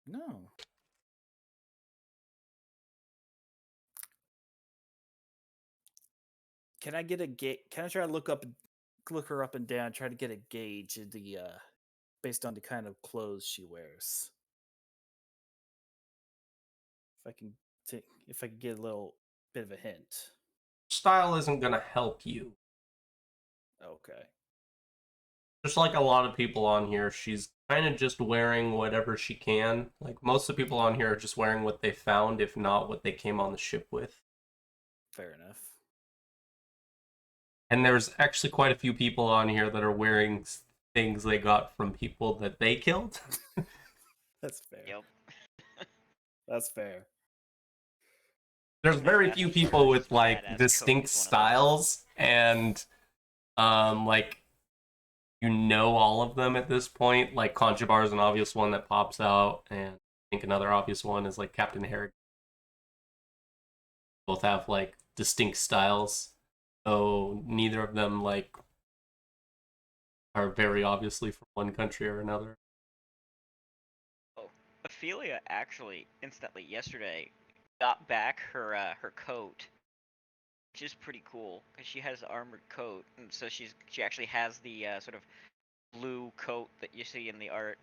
No. Can I get a Can I try to look her up and down, try to get a gauge of the based on the kind of clothes she wears? If I can get a little bit of a hint. Style isn't gonna help you. Okay. Just like a lot of people on here, she's kind of just wearing whatever she can. Like, most of the people on here are just wearing what they found, if not what they came on the ship with. Fair enough. And there's actually quite a few people on here that are wearing things they got from people that they killed. That's fair. Yep. That's fair. There's very few people with like Badass distinct coat is one of those. styles, and like, you know, all of them at this point. Like, Conchabar is an obvious one that pops out, and I think another obvious one is like Captain Harry. Both have like distinct styles, though neither of them like are very obviously from one country or another. Oh, Ophelia actually instantly yesterday got back her coat, which is pretty cool because she has an armored coat, and so she actually has the sort of blue coat that you see in the art.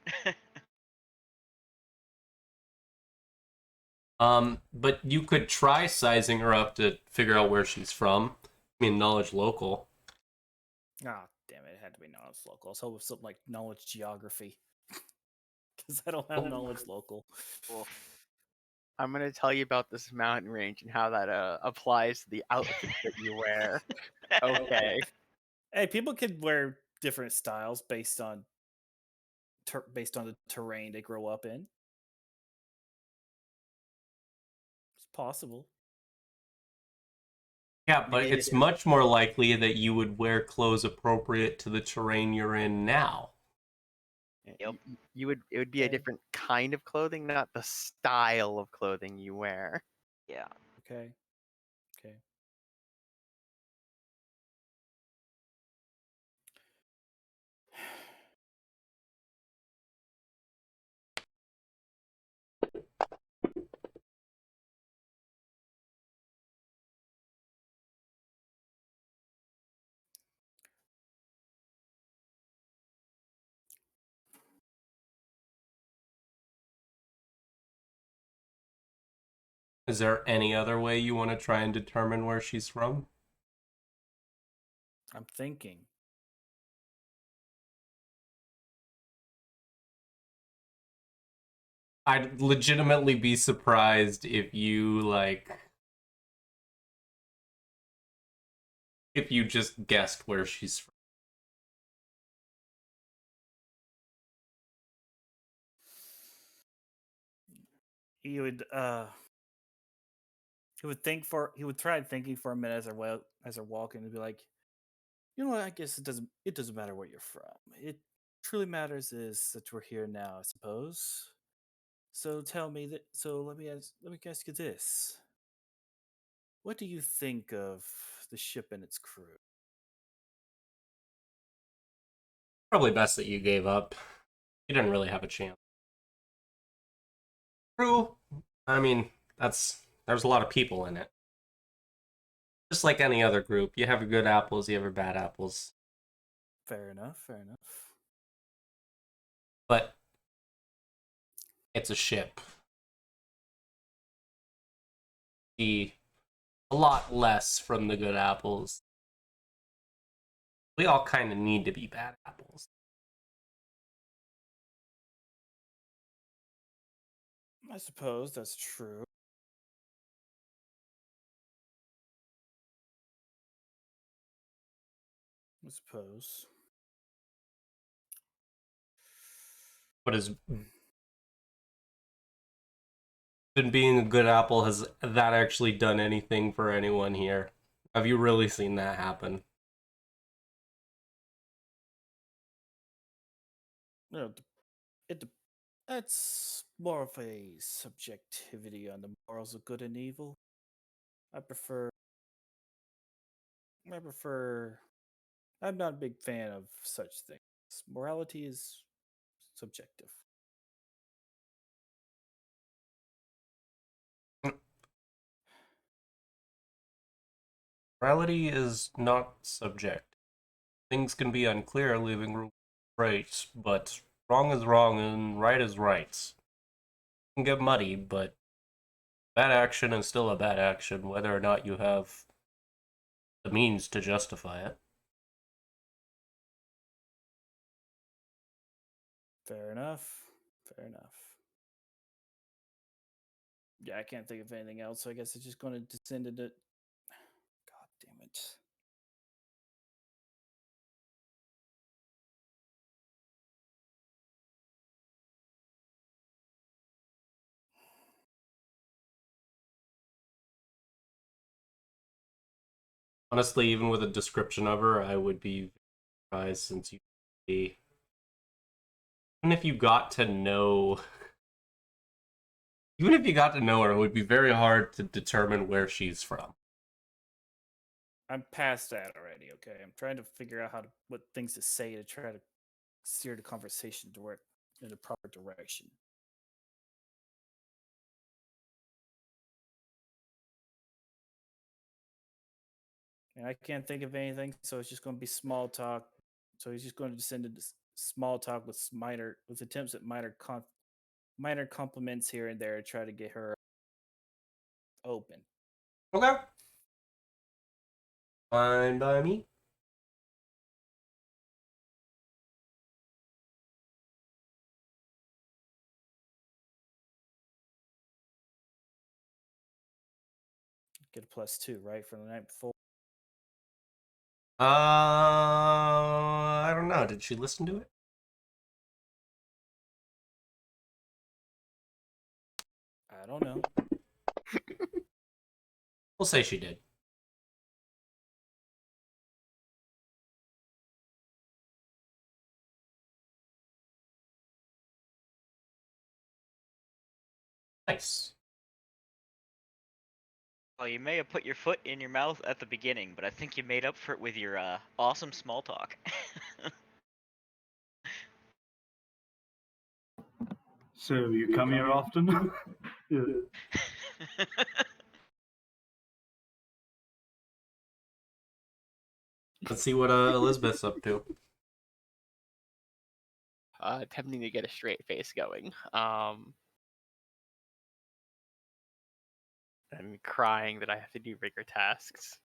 But you could try sizing her up to figure out where she's from. I mean, knowledge local. Ah, damn it! It had to be knowledge local. I was hoping something like knowledge geography, because I don't have knowledge local. Oof. I'm gonna tell you about this mountain range and how that applies to the outfits that you wear. Okay. Hey, people could wear different styles based on the terrain they grow up in. It's possible. Yeah, but it's much more likely that you would wear clothes appropriate to the terrain you're in now. Yep. It would be a Okay. different kind of clothing, not the style of clothing you wear. Yeah. Okay. Okay. Is there any other way you want to try and determine where she's from? I'm thinking. I'd legitimately be surprised if you, if you just guessed where she's from. He would he would try thinking for a minute as they're walking and be like, you know what, I guess it doesn't matter where you're from. It truly matters is that we're here now, I suppose. So let me ask you this. What do you think of the ship and its crew? Probably best that you gave up. You didn't really have a chance. True. I mean, there's a lot of people in it. Just like any other group, you have your good apples, you have your bad apples. Fair enough, fair enough. But it's a ship. See a lot less from the good apples. We all kind of need to be bad apples. I suppose that's true. I suppose. But as been being a good apple, has that actually done anything for anyone here? Have you really seen that happen? No, that's more of a subjectivity on the morals of good and evil. I prefer. I'm not a big fan of such things. Morality is subjective. Morality is not subject. Things can be unclear, leaving room for right, but wrong is wrong and right is right. It can get muddy, but bad action is still a bad action, whether or not you have the means to justify it. Fair enough. Fair enough. Yeah, I can't think of anything else, so I guess it's just going to descend into. God damn it. Honestly, even with a description of her, I would be surprised since even if you got to know even if you got to know her, it would be very hard to determine where she's from. I'm past that already, okay? I'm trying to figure out what things to say to try to steer the conversation toward in the proper direction. And I can't think of anything, so it's just going to be small talk. So he's just going to descend into small talk with attempts at minor compliments here and there to try to get her open. Okay. Fine by me. Get a +2, right, from the night before. I don't know. Did she listen to it? I don't know. We'll say she did. Nice. Well, you may have put your foot in your mouth at the beginning, but I think you made up for it with your awesome small talk. So you come here often? Yeah. Let's see what Elizabeth's up to. Attempting to get a straight face going. And crying that I have to do rigor tasks.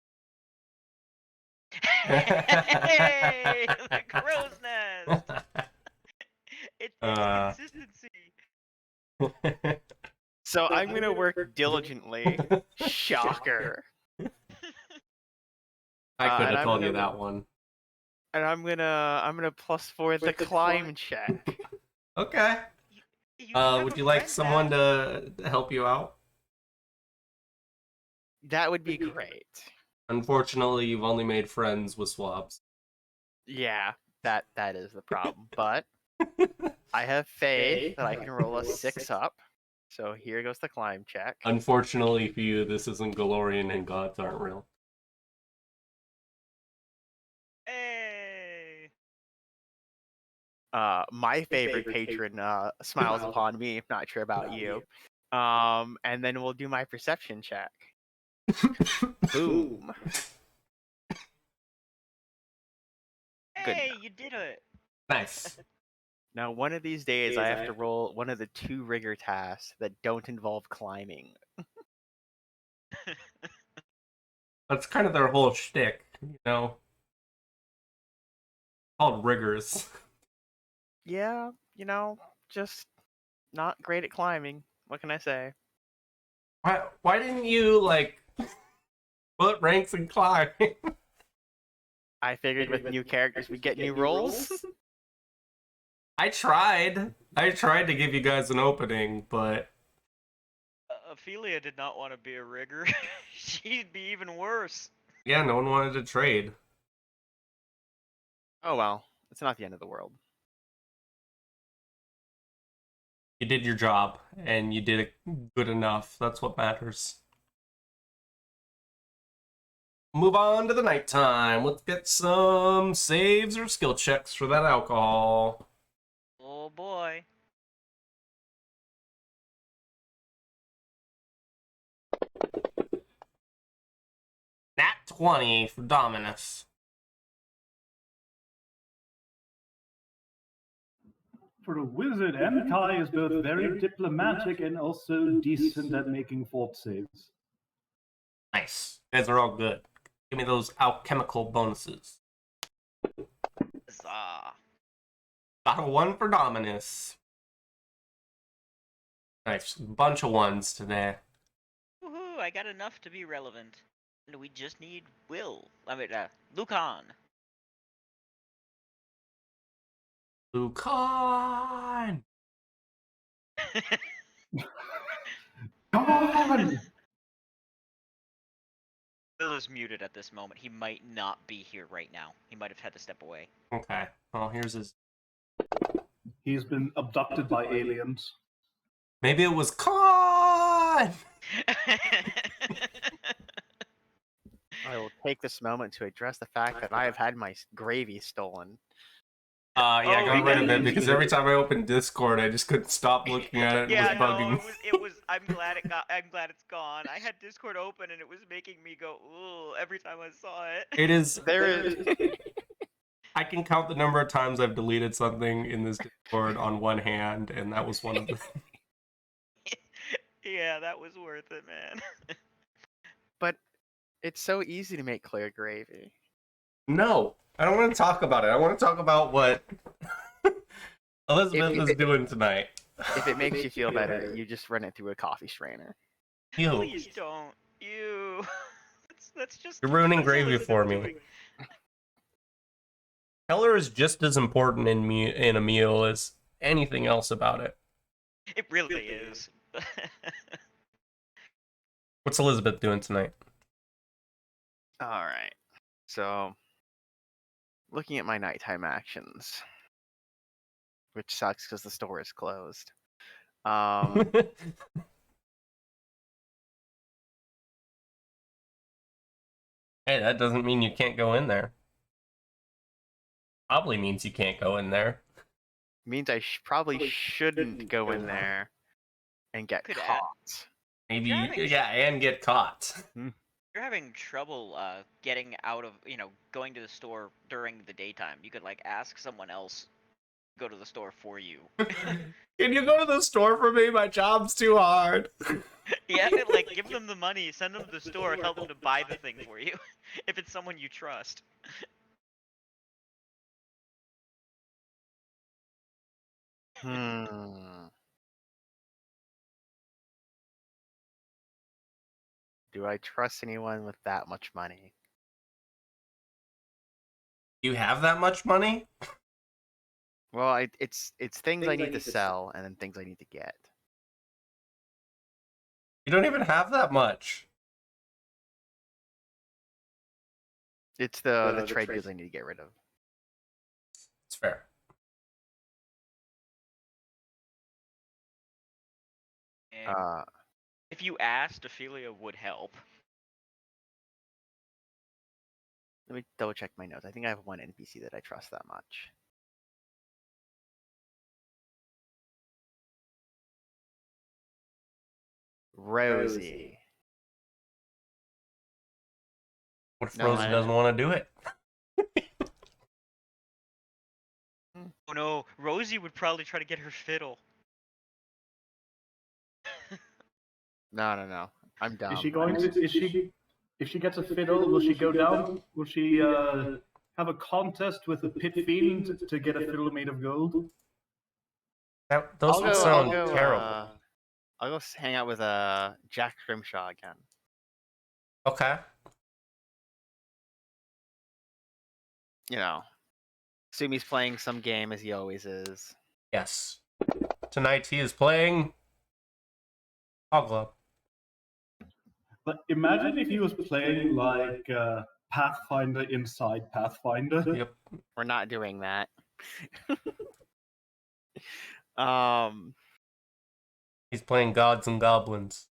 Hey, the crow's nest. It takes consistency. So I'm gonna work diligently. Shocker. I could and have I'm told you gonna- that one. And I'm gonna +4 the climb check. Okay. You have Would a you like friend someone now. to help you out? That would be great. Unfortunately, you've only made friends with swabs. Yeah, that is the problem. But I have faith that I can roll a 6 up. So here goes the climb check. Unfortunately for you, this isn't Galorian and gods aren't real. Hey. My favorite patron smiles upon me. Not sure about you. And then we'll do my perception check. Boom. Good Hey, enough. you did it. Nice. Now, one of these days, I have to roll one of the 2 rigor tasks that don't involve climbing. That's kind of their whole shtick, you know? Called rigors. Yeah, just not great at climbing. What can I say? Why didn't you, like, split ranks and climb? I figured with new characters we get new roles. I tried to give you guys an opening, but Ophelia did not want to be a rigger. She'd be even worse. Yeah, no one wanted to trade. Oh well, it's not the end of the world. You did your job, and you did it good enough. That's what matters. Move on to the nighttime. Let's get some saves or skill checks for that alcohol. Oh boy. Nat 20 for Dominus. For a wizard, Enkai is both very diplomatic and also decent at making fort saves. Nice. You guys are all good. Give me those alchemical bonuses. Huzzah. Got a 1 for Dominus. Nice. Bunch of 1s today. Woohoo, I got enough to be relevant. And we just need Lucan. Lucan! Come on! Will is muted at this moment. He might not be here right now. He might have had to step away. Okay. Well, here's his... He's been abducted by aliens. Maybe it was Con! I will take this moment to address the fact that I have had my gravy stolen. Yeah, I Oh, got rid of yeah. it because every time I opened Discord, I just couldn't stop looking at it. It Yeah, was no, bugging. it was. I'm glad it's gone. I had Discord open and it was making me go ooh every time I saw it. It is. There is. I can count the number of times I've deleted something in this Discord on one hand, and that was one of them. Yeah, that was worth it, man. But it's so easy to make clear gravy. No, I don't want to talk about it. I want to talk about what Elizabeth is doing tonight. If it makes you feel better, you just run it through a coffee strainer. Ew. Please don't. Ew. That's just. You're ruining that's gravy Elizabeth for me. doing. Color is just as important in a meal as anything else about it. It really is. What's Elizabeth doing tonight? All right. So, looking at my nighttime actions, which sucks because the store is closed. Hey, that doesn't mean you can't go in there. Probably means you can't go in there. Means I probably shouldn't go in there and get Could add- caught. Maybe, You're having- yeah, and get caught. You're having trouble getting out of, going to the store during the daytime. You could ask someone else to go to the store for you. Can you go to the store for me? My job's too hard. Yeah, give them the money, send them to the store, tell them to buy the thing for you. If it's someone you trust. Do I trust anyone with that much money? You have that much money? Well, it's things I need to sell and then things I need to get. You don't even have that much. It's the trade goods I need to get rid of. It's fair. And if you asked, Ophelia would help. Let me double check my notes. I think I have one NPC that I trust that much. Rosie. What if No, Rosie doesn't want to do it? Oh no, Rosie would probably try to get her fiddle. No. I'm dumb. Is she going to? Is she? If she gets a fiddle, will she go down? Will she have a contest with a pit fiend to get a fiddle made of gold? Those would sound terrible. I'll go hang out with Jack Grimshaw again. Okay. Assume he's playing some game as he always is. Yes. Tonight he is playing Hogla. But imagine if he was playing like Pathfinder inside Pathfinder. Yep. We're not doing that. um, He's playing gods and goblins.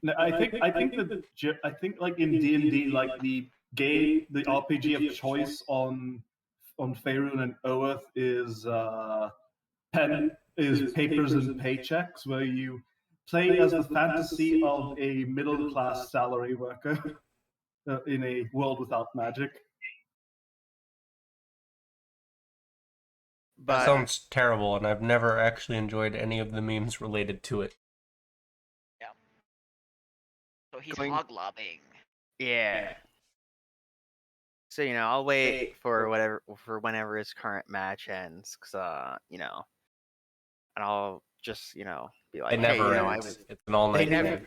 No, I think like in D&D, like the RPG of choice on Faerun and Oath is Papers and Paychecks, where you play as the fantasy of a middle class salary worker in a world without magic. That but sounds terrible, and I've never actually enjoyed any of the memes related to it. So he's Going- hog lobbying. yeah. So I'll wait for whenever his current match ends, cause and I'll just be like, They hey, never I end. was. It's an all-night They never. thing.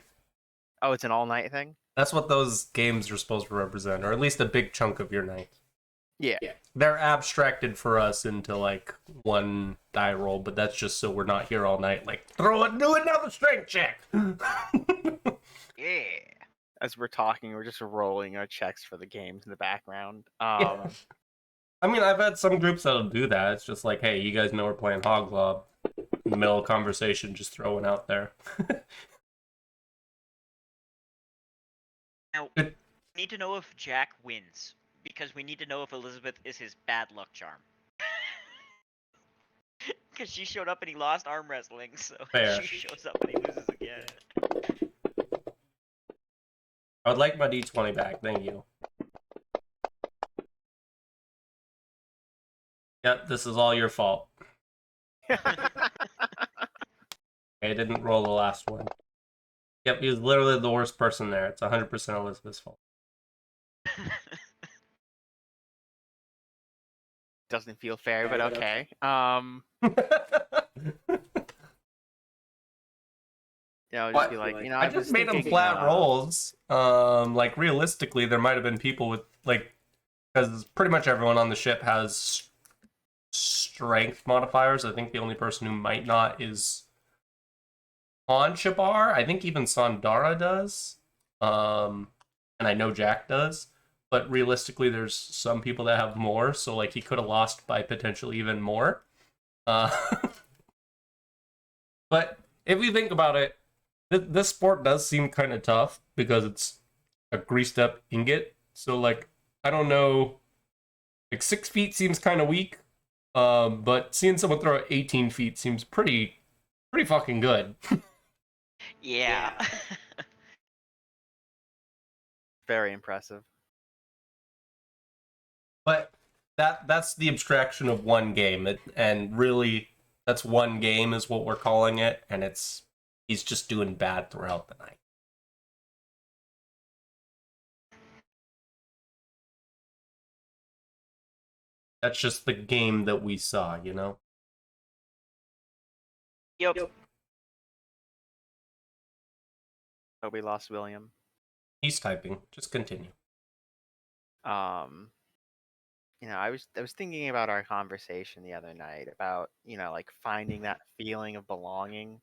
Oh, it's an all night thing. That's what those games are supposed to represent, or at least a big chunk of your night. Yeah. They're abstracted for us into like one die roll, but that's just so we're not here all night. Like, do another strength check. Yeah. As we're talking, we're just rolling our checks for the games in the background. Yeah. I mean, I've had some groups that'll do that. It's just like, hey, you guys know we're playing Hog Lob. In the middle of conversation, just throwing out there. Now, we need to know if Jack wins, because we need to know if Elizabeth is his bad luck charm. Because she showed up and he lost arm wrestling, so Fair. she shows up and he loses again. I would like my D20 back, thank you. Yep, this is all your fault. I didn't roll the last one. Yep, he was literally the worst person there. It's 100% Elizabeth's fault. Doesn't feel fair, but okay. Just be like, I just made them flat rolls. Like realistically, there might have been people with like, because pretty much everyone on the ship has strength modifiers. I think the only person who might not is Shabar. I think even Sandara does. And I know Jack does. But realistically, there's some people that have more, so like he could have lost by potentially even more. But if you think about it, this sport does seem kind of tough because it's a greased up ingot. So like, I don't know, like 6 feet seems kind of weak. But seeing someone throw 18 feet seems pretty fucking good. Yeah. Very impressive. But that's the abstraction of one game, and really, that's one game is what we're calling it, and he's just doing bad throughout the night. That's just the game that we saw, Yep. Oh, we lost William. He's typing. Just continue. I was thinking about our conversation the other night about, like finding that feeling of belonging.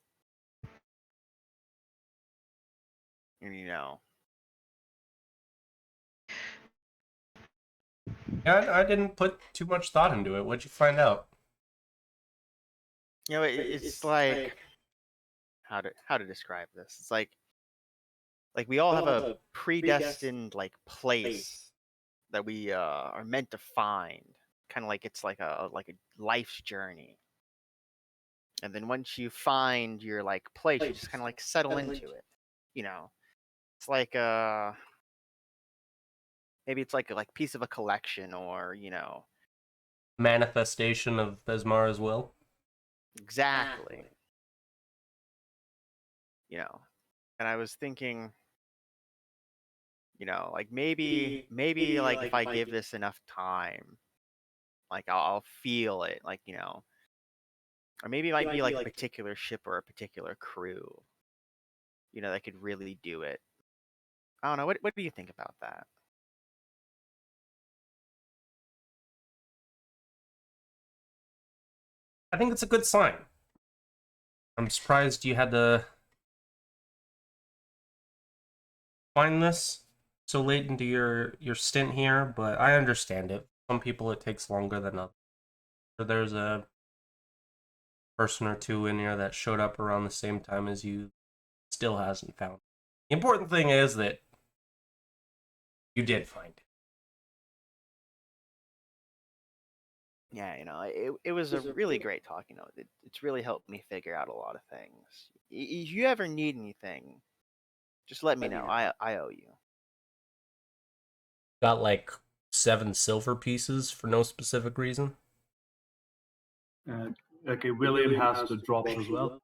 And Yeah, I didn't put too much thought into it. What'd you find out? it's like how to describe this. It's like we all have a predestined like place that we are meant to find. Kind of like it's like a life's journey. And then once you find your like place, you just kind of like settle into it. It's like maybe it's like a piece of a collection, or Manifestation of Besmara's will. exactly. And I was thinking, like maybe like if I give this enough time, like I'll feel it, like or maybe it might be like a particular ship or a particular crew, that could really do it. I don't know. What do you think about that? I think it's a good sign. I'm surprised you had to find this so late into your stint here, but I understand it. Some people it takes longer than others. So there's a person or two in here that showed up around the same time as you, still hasn't found it. The important thing is that you did find it. Yeah, it was a really great talk. It's really helped me figure out a lot of things. If you ever need anything, just let me know. I owe you. Got like 7 silver pieces for no specific reason. Okay, William has the drops as well.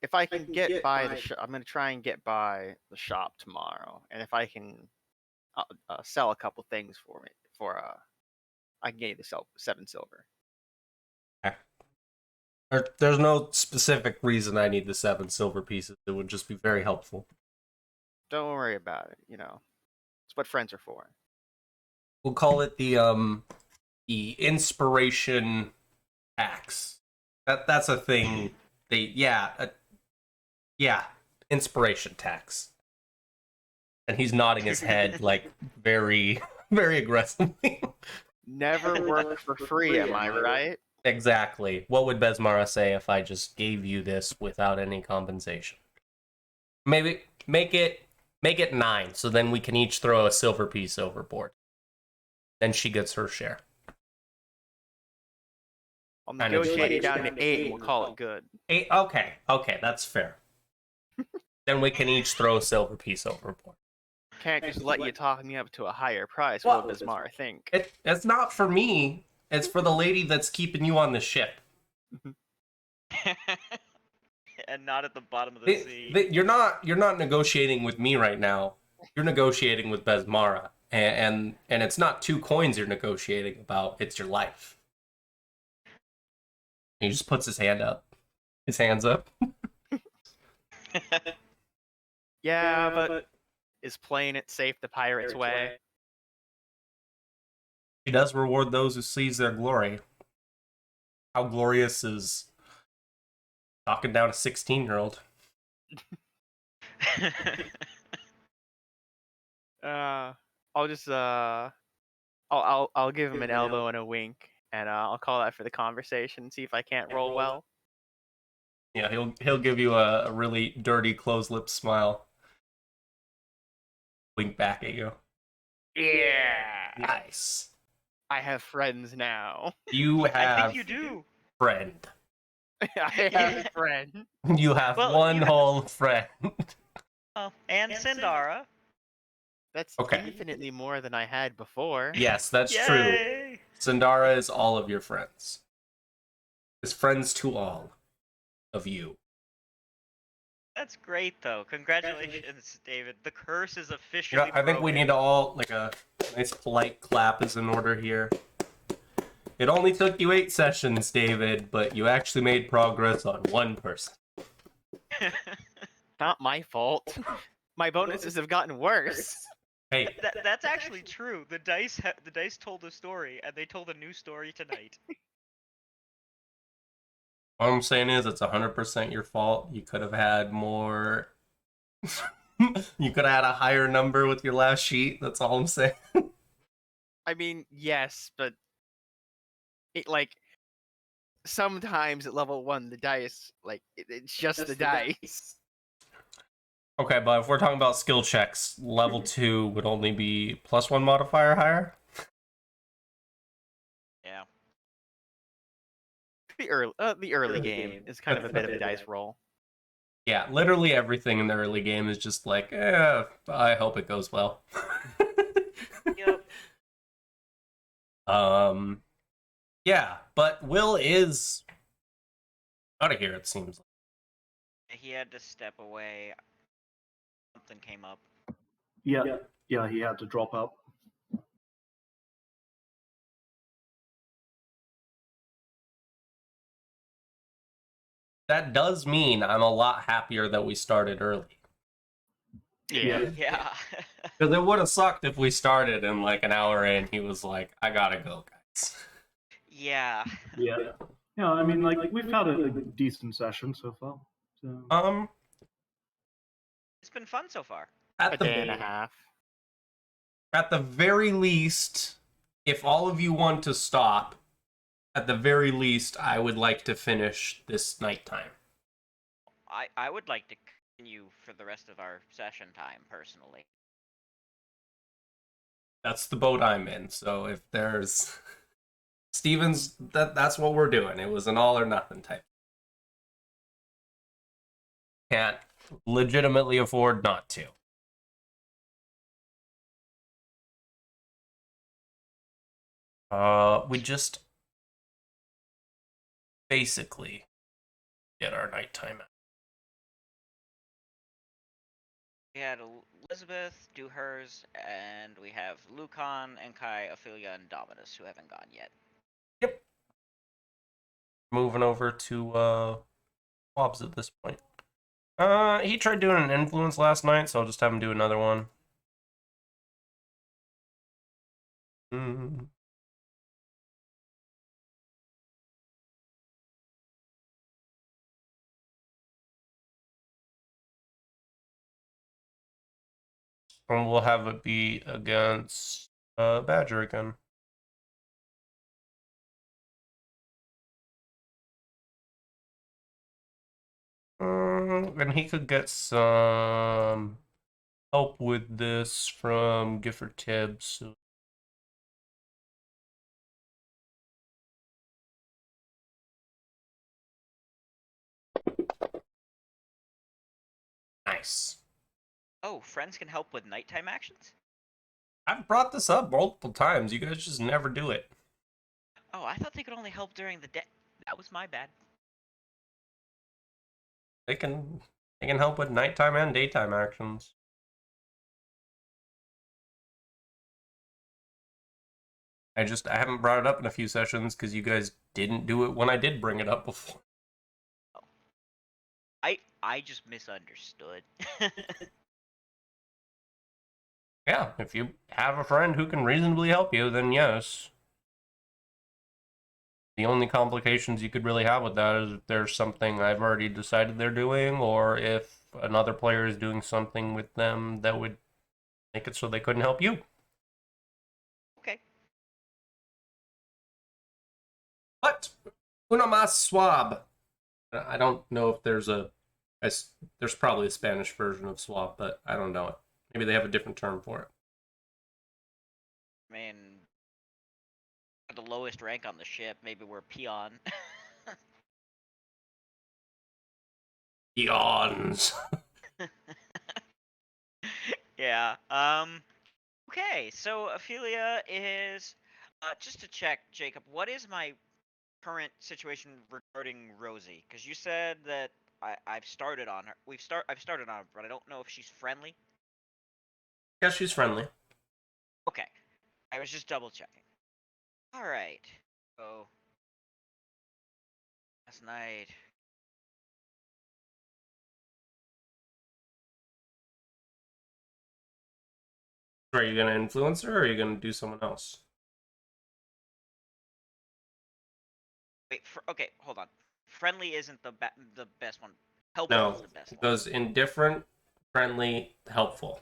If I can get by the I'm gonna try and get by the shop tomorrow, and if I can sell a couple things for me, I can get you the 7 silver. There's no specific reason I need the 7 silver pieces. It would just be very helpful. Don't worry about it. It's what friends are for. We'll call it the inspiration tax. That's a thing. Inspiration tax. And he's nodding his head like very, very aggressively. Never work for free, am I right? Exactly. What would Besmara say if I just gave you this without any compensation? Maybe make it 9, so then we can each throw a silver piece overboard. Then she gets her share. I'll negotiate it down to 8 and we'll call it good. 8? Okay, that's fair. Then we can each throw a silver piece overboard. Can't just let you talk me up to a higher price. What does Bismarck think? It's not for me. It's for the lady that's keeping you on the ship. And not at the bottom of the sea. You're not negotiating with me right now. You're negotiating with Besmara. And it's not 2 coins you're negotiating about, it's your life. He just puts his hands up. Yeah, but is playing it safe the pirate's way? He does reward those who seize their glory. How glorious is knocking down a 16-year-old? I'll just I'll give him an elbow and a wink, and I'll call that for the conversation. See if I can't roll well. Yeah, he'll give you a really dirty closed lip smile. Wink back at you. Yeah. Nice. I have friends now. You have. I think you do. Friend. I have a friend. You have one whole friend. And Sindara. That's okay. Infinitely more than I had before. Yes, that's Yay! true. Sindara is all of your friends. Is friends to all of you. That's great, though. Congratulations, David. The curse is officially I think we broken. need to all, like, a nice polite clap is in order here. It only took you 8 sessions, David, but you actually made progress on 1 person. Not my fault. My bonuses have gotten worse. Hey, That's actually true. The dice told a story, and they told a new story tonight. all I'm saying is it's 100% your fault. You could have had more... you could have had a higher number with your last sheet. That's all I'm saying. I mean, yes, but it sometimes at level 1 the dice it's just the dice. Okay, but if we're talking about skill checks, level 2 would only be +1 modifier higher? Yeah. The early game is kind of a bit of a dice roll. Yeah, literally everything in the early game is just like, I hope it goes well. Yep. Yeah, but Will is out of here, it seems. He had to step away. Something came up. Yeah, he had to drop out. That does mean I'm a lot happier that we started early. Yeah. Yeah. Because it would have sucked if we started and like an hour in, he was like, I gotta go, guys. Yeah. Yeah. Yeah, I mean, we've had a decent session so far. So, It's been fun so far. A At the day and a half. at the very least, if all of you want to stop, at the very least, I would like to finish this nighttime. I would like to continue for the rest of our session time, personally. That's the boat I'm in. So if there's Stevens, that's what we're doing. It was an all or nothing type. Can't legitimately afford not to. We just basically get our nighttime. We had Elizabeth do hers, and we have Lucan and Kai, Ophelia, and Dominus who haven't gone yet. Yep. Moving over to Wobbs at this point. He tried doing an influence last night, so I'll just have him do another one. And we'll have it be against Badger again. And he could get some help with this from Gifford Tibbs. Nice. Oh, friends can help with nighttime actions? I've brought this up multiple times. You guys just never do it. Oh, I thought they could only help during the day. That was my bad. They can help with nighttime and daytime actions. I haven't brought it up in a few sessions because you guys didn't do it when I did bring it up before. Oh. I just misunderstood. Yeah, if you have a friend who can reasonably help you, then yes. The only complications you could really have with that is if there's something I've already decided they're doing, or if another player is doing something with them that would make it so they couldn't help you. Okay. But una más swab. I don't know if there's there's probably a Spanish version of swab, but I don't know it. Maybe they have a different term for it. I mean, the lowest rank on the ship, maybe we're peon. Eons. Yeah. Okay, so Ophelia is just to check, Jacob, what is my current situation regarding Rosie? Because you said that I've started on her. I've started on her, but I don't know if she's friendly. Yeah, she's friendly. Okay. I was just double checking. Alright. So last night. Are you gonna influence her, or are you gonna do someone else? Wait, okay, hold on. Friendly isn't the best one. Helpful No, is the best it one. goes indifferent, friendly, helpful.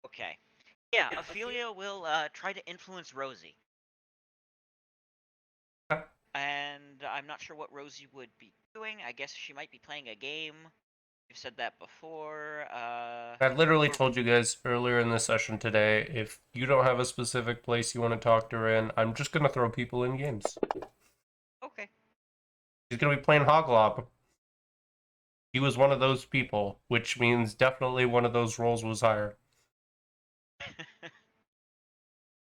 Okay. Yeah, Ophelia will try to influence Rosie. Okay. And I'm not sure what Rosie would be doing. I guess she might be playing a game. You've said that before. I literally told you guys earlier in the session today, if you don't have a specific place you want to talk to her in, I'm just gonna throw people in games. Okay. She's gonna be playing Hoglob. He was one of those people, which means definitely one of those roles was higher.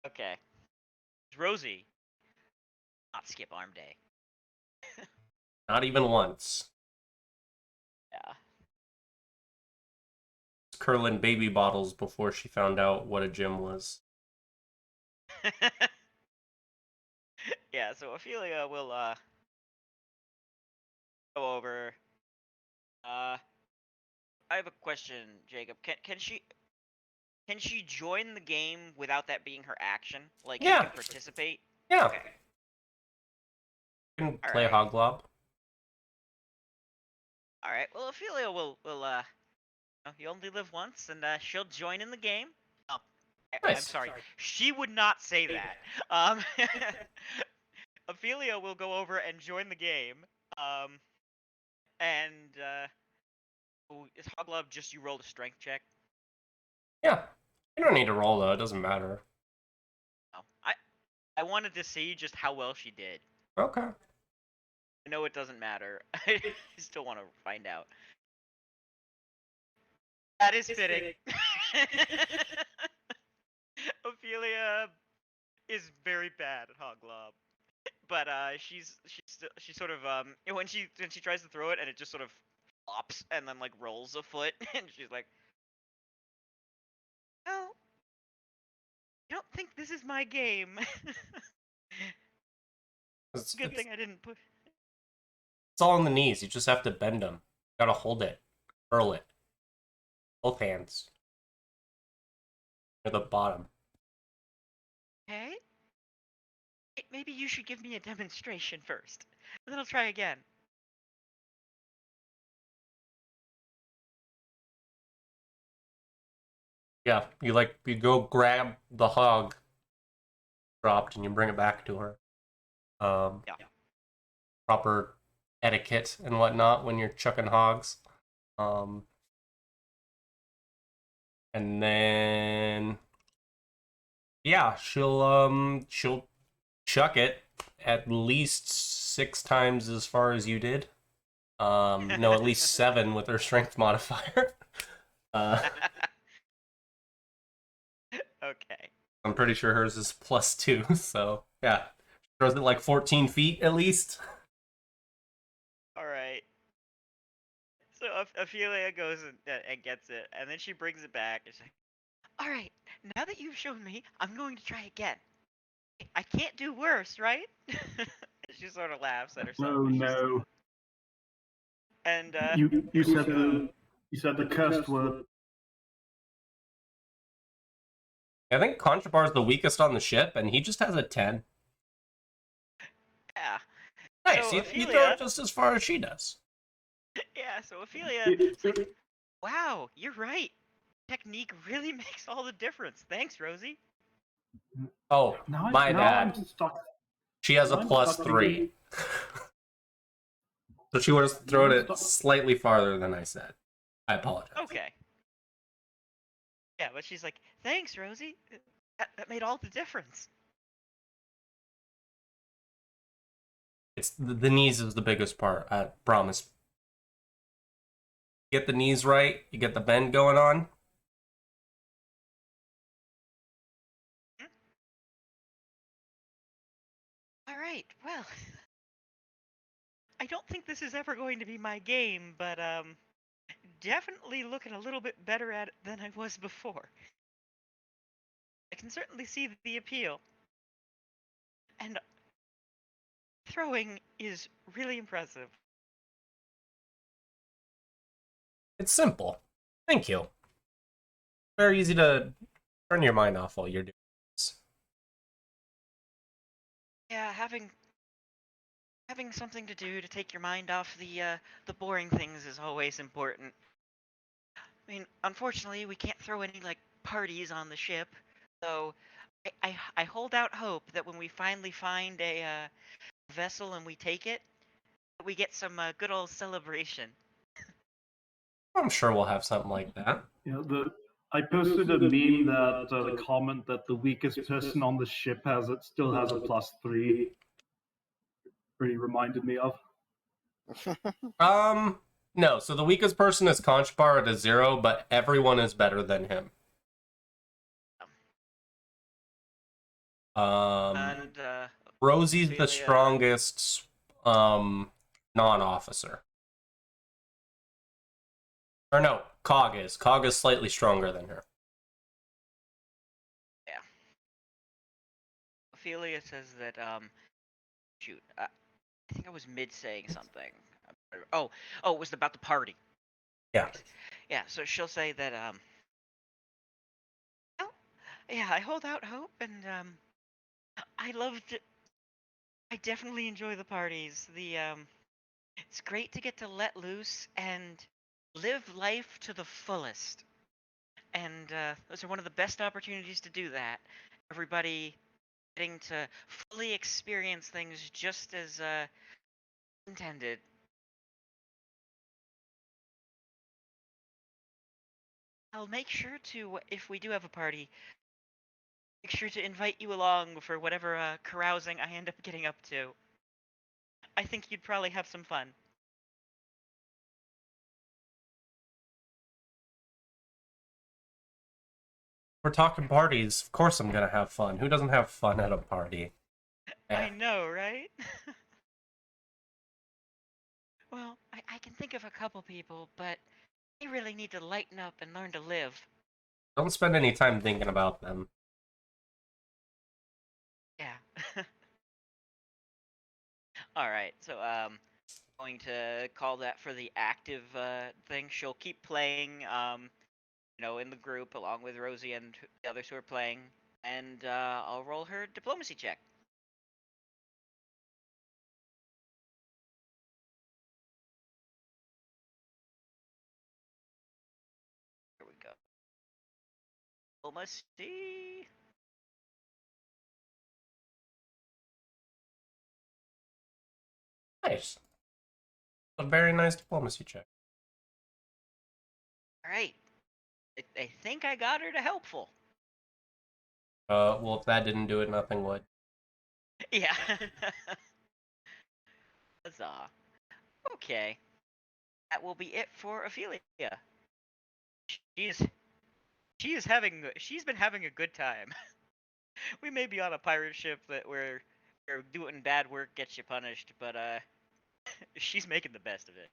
Okay. Rosie. Not skip arm day. Not even once. Yeah. Curling baby bottles before she found out what a gym was. Yeah, so Ophelia will go over. I have a question, Jacob. Can she join the game without that being her action? Like she Yeah. can participate? Yeah. Okay. You can All play right. Hoglob. All right. Well, Ophelia will you only live once, and she'll join in the game. Oh, I'm Nice. sorry. She would not say that. Ophelia will go over and join the game. And is Hoglove just you rolled a strength check? Yeah. You don't need to roll though. It doesn't matter. No. I wanted to see just how well she did. Okay. I know it doesn't matter. I still want to find out. That is fitting. Ophelia is very bad at Hoglob, but she sort of when she tries to throw it and it just sort of flops and then like rolls a foot and she's like, "Oh, I don't think this is my game." Good thing I didn't put. It's all on the knees. You just have to bend them. Gotta hold it, curl it, both hands near the bottom. Okay. Maybe you should give me a demonstration first, and then I'll try again. Yeah, you go grab the hog dropped and you bring it back to her. Yeah. Proper etiquette and whatnot when you're chucking hogs. And then yeah, she'll chuck it at least 6 times as far as you did. No, at least 7 with her strength modifier. Okay. I'm pretty sure hers is +2, so yeah. She throws it like 14 feet at least. All right. So Ophelia goes and gets it, and then she brings it back. And she's like, "All right, now that you've shown me, I'm going to try again. I can't do worse, right?" She sort of laughs at herself. Oh no! And You said the cursed word. I think Conchabar's the weakest on the ship, and he just has a 10. yeah. Nice, So you throw Ophelia, it just as far as she does. yeah. So Ophelia, it's like, wow, you're right. Technique really makes all the difference. Thanks, Rosie. Oh, my bad. I'm stuck. She has a I'm +3. thinking- So she would have thrown I'm it stuck. slightly farther than I said. I apologize. Okay. Yeah, but she's like, thanks, Rosie. That made all the difference. It's the knees is the biggest part, I promise. Get the knees right, you get the bend going on. All right. Well, I don't think this is ever going to be my game, but definitely looking a little bit better at it than I was before. I can certainly see the appeal. And throwing is really impressive. It's simple. Thank you. Very easy to turn your mind off while you're doing this. Yeah, having something to do to take your mind off the boring things is always important. I mean, unfortunately, we can't throw any like parties on the ship, so I hold out hope that when we finally find a vessel and we take it, that we get some good old celebration. I'm sure we'll have something like that. I posted a meme that the comment that the weakest person on the ship still has a +3. Really reminded me of. No, so the weakest person is Conchbar at a 0, but everyone is better than him. And Rosie's the Ophelia- strongest non-officer. Or no, Cog is. Cog is slightly stronger than her. Yeah. Ophelia says that shoot, I think I was mid saying something. Oh, it was about the party. Yeah. Yeah, so she'll say that well, yeah, I hold out hope, and I definitely enjoy the parties. It's great to get to let loose and live life to the fullest. And those are one of the best opportunities to do that. Everybody getting to fully experience things just as intended. I'll make sure to, if we do have a party, make sure to invite you along for whatever carousing I end up getting up to. I think you'd probably have some fun. We're talking parties. Of course I'm gonna have fun. Who doesn't have fun at a party? I know, right? Well, I can think of a couple people, but they really need to lighten up and learn to live. Don't spend any time thinking about them. Yeah. Alright, so, going to call that for the active, thing. She'll keep playing, in the group along with Rosie and the others who are playing, and, I'll roll her diplomacy check. Here we go. Diplomacy. Nice. A very nice diplomacy check. Alright. I think I got her to helpful. Well, if that didn't do it, nothing would. Yeah. Huzzah. Okay. That will be it for Ophelia. She's she's been having a good time. We may be on a pirate ship where doing bad work gets you punished, but she's making the best of it.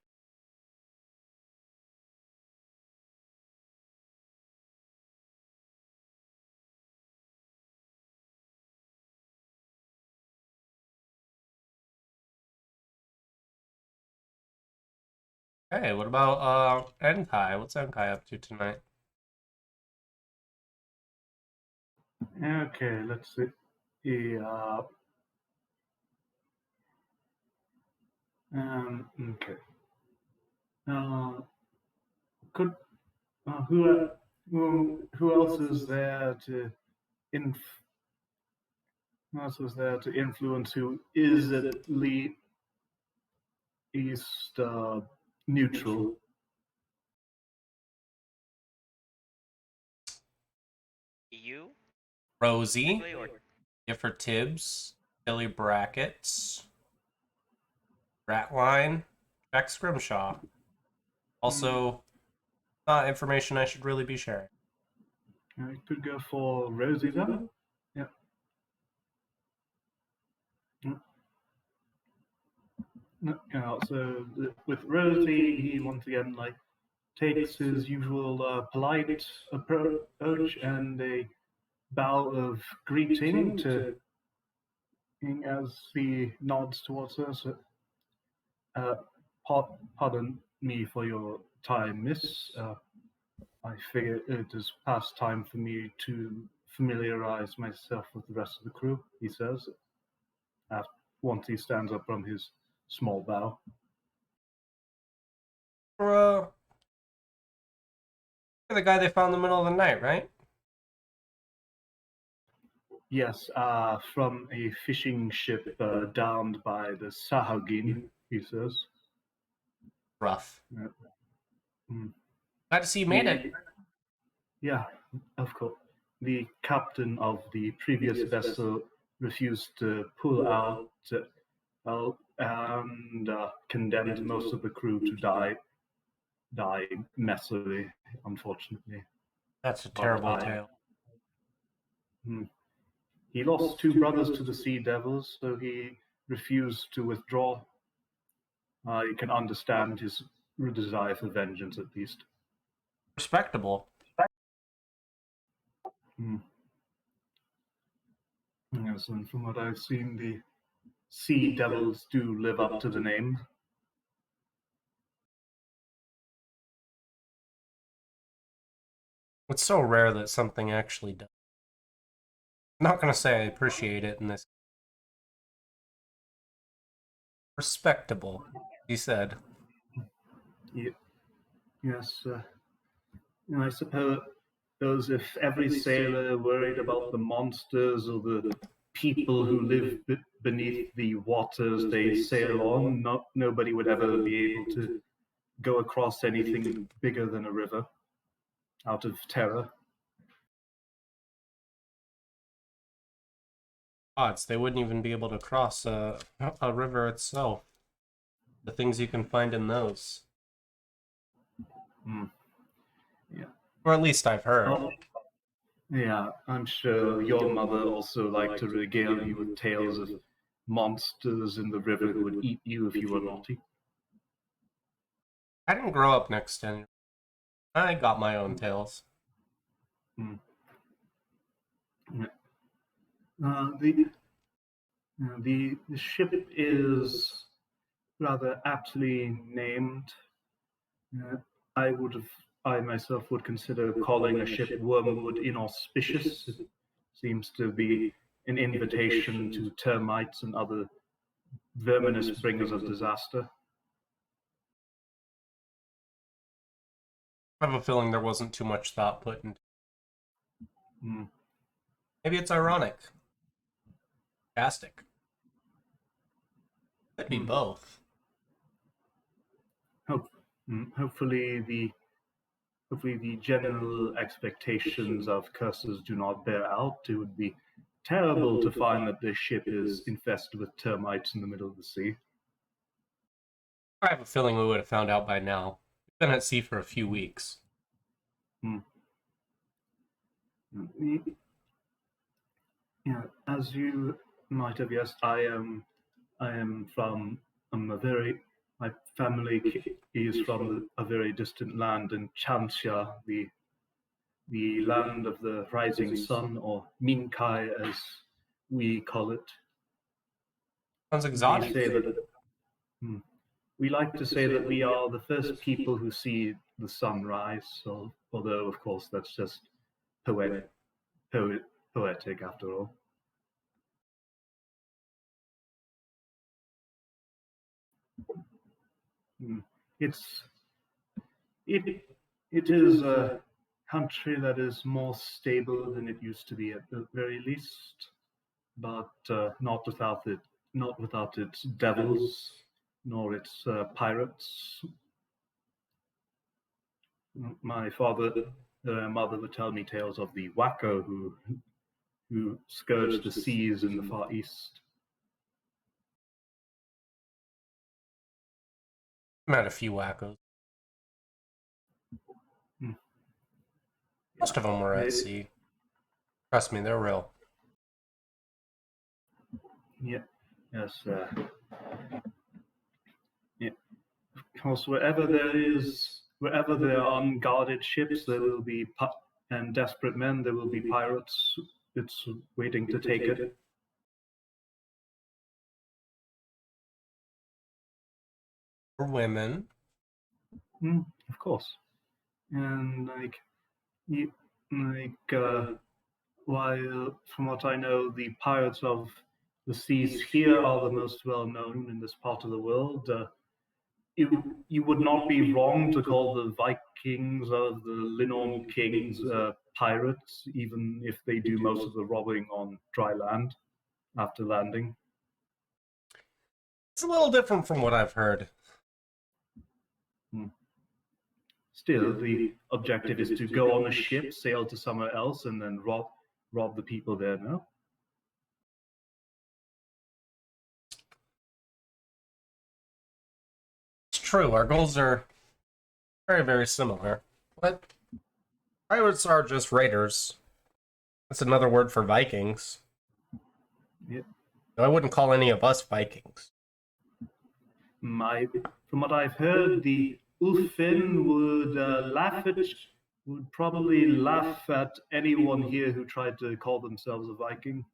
Hey, what about Enkai? What's Enkai up to tonight? Okay, let's see. Okay. Could who else is there to inf? Who else is there to influence? Who is at least neutral? You? Rosie, Basically, or Gifford Tibbs, Billy Brackets, Ratline, Jack Scrimshaw. Also, not information I should really be sharing. I could go for Rosie then. Yeah. So with Rosie, he once again takes his usual polite approach and a bow of greeting to as he nods towards her. So, pardon me for your time, miss. I figure it is past time for me to familiarize myself with the rest of the crew, he says, once he stands up from his small bow. You're the guy they found in the middle of the night, right? Yes, from a fishing ship downed by the Sahagin, he says. Rough. Mm. Glad to see you made it. Yeah, of course. The captain of the previous vessel refused to pull out and condemned most of the crew to die messily, unfortunately. That's a terrible tale. He lost two brothers to the Sea Devils, so he refused to withdraw. You can understand his desire for vengeance, at least. Respectable. Yes, and from what I've seen, the Sea Devils do live up to the name. It's so rare that something actually does. I'm not gonna say I appreciate it in this. Respectable. He said. Yes, I suppose if every sailor worried about the monsters or the people who live beneath the waters they sail on, nobody would ever be able to go across anything bigger than a river out of terror. Odds, they wouldn't even be able to cross a river itself. The things you can find in those. Yeah. Or at least I've heard. Oh, yeah, I'm sure your mother also liked to regale you with tales of monsters in the river who would eat you if you were naughty. I didn't grow up next to any. I got my own tales. Mm. The ship is rather aptly named. Uh, I myself would consider calling a ship Wormwood inauspicious. It seems to be an invitation to termites and other verminous bringers of disaster. I have a feeling there wasn't too much thought put into. Mm. Maybe it's ironic. Fantastic. Could be both. Hopefully the general expectations of curses do not bear out. It would be terrible to find that this ship is infested with termites in the middle of the sea. I have a feeling we would have found out by now. We've been at sea for a few weeks. Yeah, as you might have guessed, I'm my family is from a very distant land in Chansha, the land of the rising sun, or Minkai as we call it. Sounds exotic. We like to say that we are the first people who see the sun rise, although of course that's just poetic after all. It's it it is a country that is more stable than it used to be at the very least, but not without its devils nor its pirates. My mother would tell me tales of the Wacko who scourge the seas in the Far East. Met a few wackos. Most of them were at sea. Trust me, they're real. Yeah. Yes. Yeah. Of course, wherever there are unguarded ships, there will be and desperate men. There will be pirates. It's waiting to take it. For women. Of course. And while from what I know, the pirates of the seas here are the most well known in this part of the world. You would not be wrong to call the Vikings of the Linorm Kings pirates, even if they do most of the robbing on dry land after landing. It's a little different from what I've heard. Still, the objective is to go on a ship, sail to somewhere else, and then rob the people there, no? It's true, our goals are very, very similar. But pirates are just raiders. That's another word for Vikings. Yep. I wouldn't call any of us Vikings. From what I've heard, the Ulfin would probably laugh at anyone here who tried to call themselves a Viking.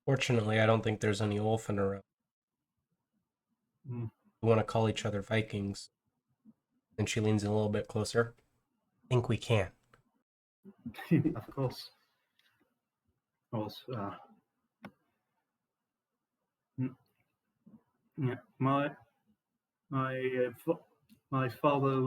Fortunately, I don't think there's any Ulfin around. We want to call each other Vikings. And she leans in a little bit closer. I think we can. Of course. Also, yeah, my my father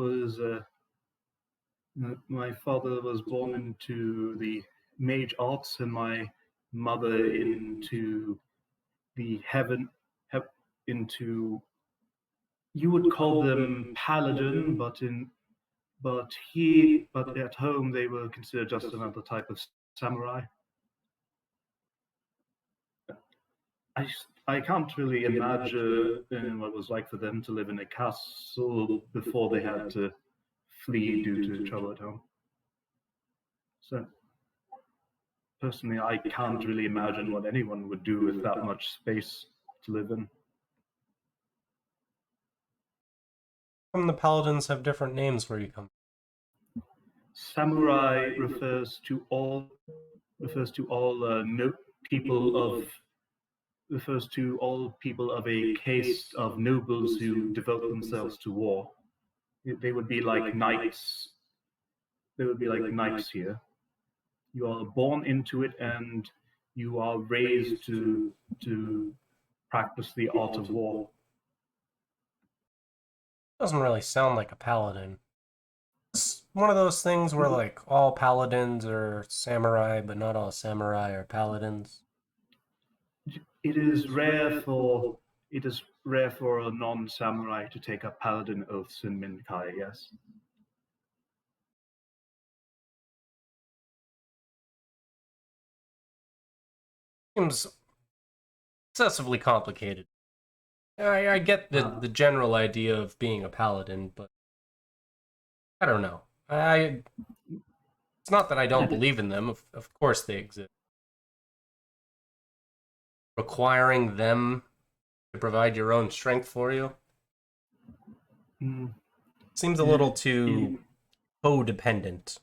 was born into the mage arts, and my mother into the into, you would call them paladin, but at home they were considered just another type of samurai. I can't really imagine what it was like for them to live in a castle before they had to flee due to trouble at home. So personally, I can't really imagine what anyone would do with that much space to live in. Some of the paladins have different names where you come. Samurai no, people of refers to all people of a caste of nobles who devote themselves to war. They would be like knights. They would be like knights here. You are born into it, and you are raised to practice the art of war. Doesn't really sound like a paladin. It's one of those things where like all paladins are samurai, but not all samurai are paladins. It is rare for a non-samurai to take up paladin oaths in Minkai. Yes. Seems excessively complicated. I get the general idea of being a paladin, but I don't know. It's not that I don't believe in them. Of course they exist. Requiring them to provide your own strength for you seems a little too codependent.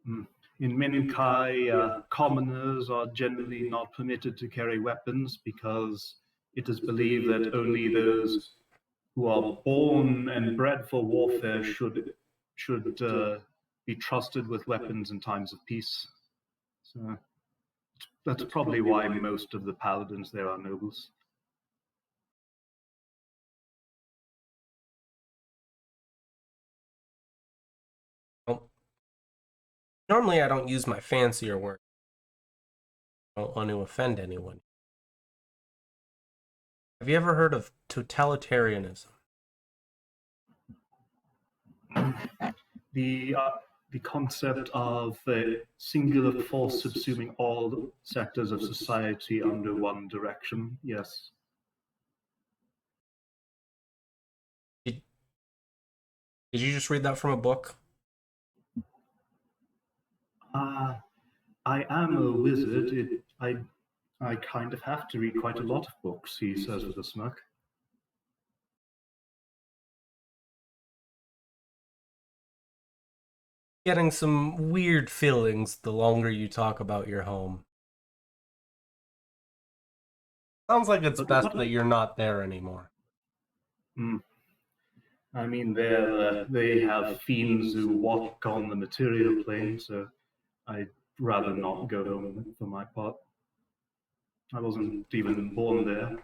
In Minkai, commoners are generally not permitted to carry weapons because it is believed that only those who are born and bred for warfare should be trusted with weapons in times of peace. So that's probably why most of the paladins there are nobles. Well, normally I don't use my fancier words. I don't want to offend anyone. Have you ever heard of totalitarianism? The concept of a singular force subsuming all sectors of society under one direction, yes. Did you just read that from a book? I am a wizard. I kind of have to read quite a lot of books, he says with a smirk. Getting some weird feelings the longer you talk about your home. Sounds like it's best that you're not there anymore. I mean, they have fiends who walk on the material plane, so I'd rather not go home for my part. I wasn't even born there.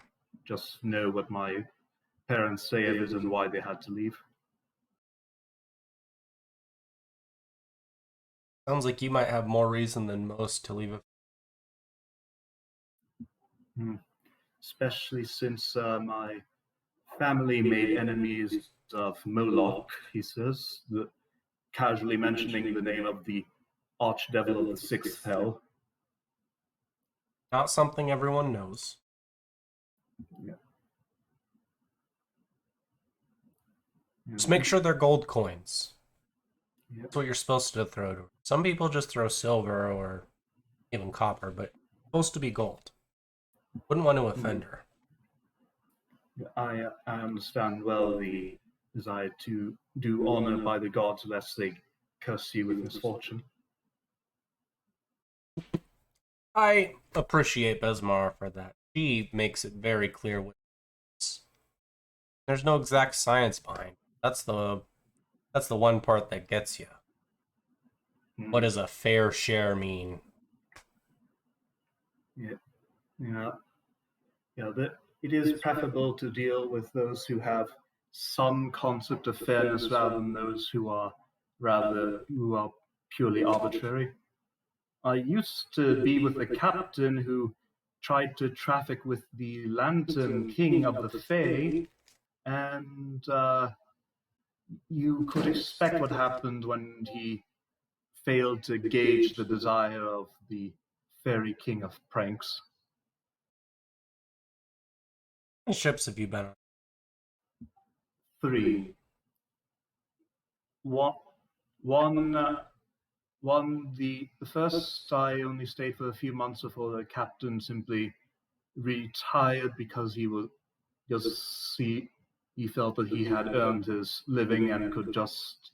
Just know what my parents say of it and why they had to leave. Sounds like you might have more reason than most to leave it. Especially since my family made enemies of Moloch, he says, casually mentioning the name of the archdevil of the sixth hell. Not something everyone knows. Yeah. Just make sure they're gold coins. Yeah. That's what you're supposed to throw to. Some people just throw silver or even copper, but it's supposed to be gold. Wouldn't want to offend her. I understand well the desire to do honor by the gods lest they curse you with misfortune. I appreciate Besmar for that. She makes it very clear what it is. There's no exact science behind it. That's the one part that gets you. What does a fair share mean? Yeah. It is preferable to deal with those who have some concept of fairness rather than those who are purely arbitrary. I used to be with a captain who tried to traffic with the Lantern King of the Fae, and you could expect what happened when he failed to gauge the desire of the Fairy King of Pranks. How many ships have you been on? 3. One, the first I only stayed for a few months before the captain simply retired because he felt that he had earned his living and could just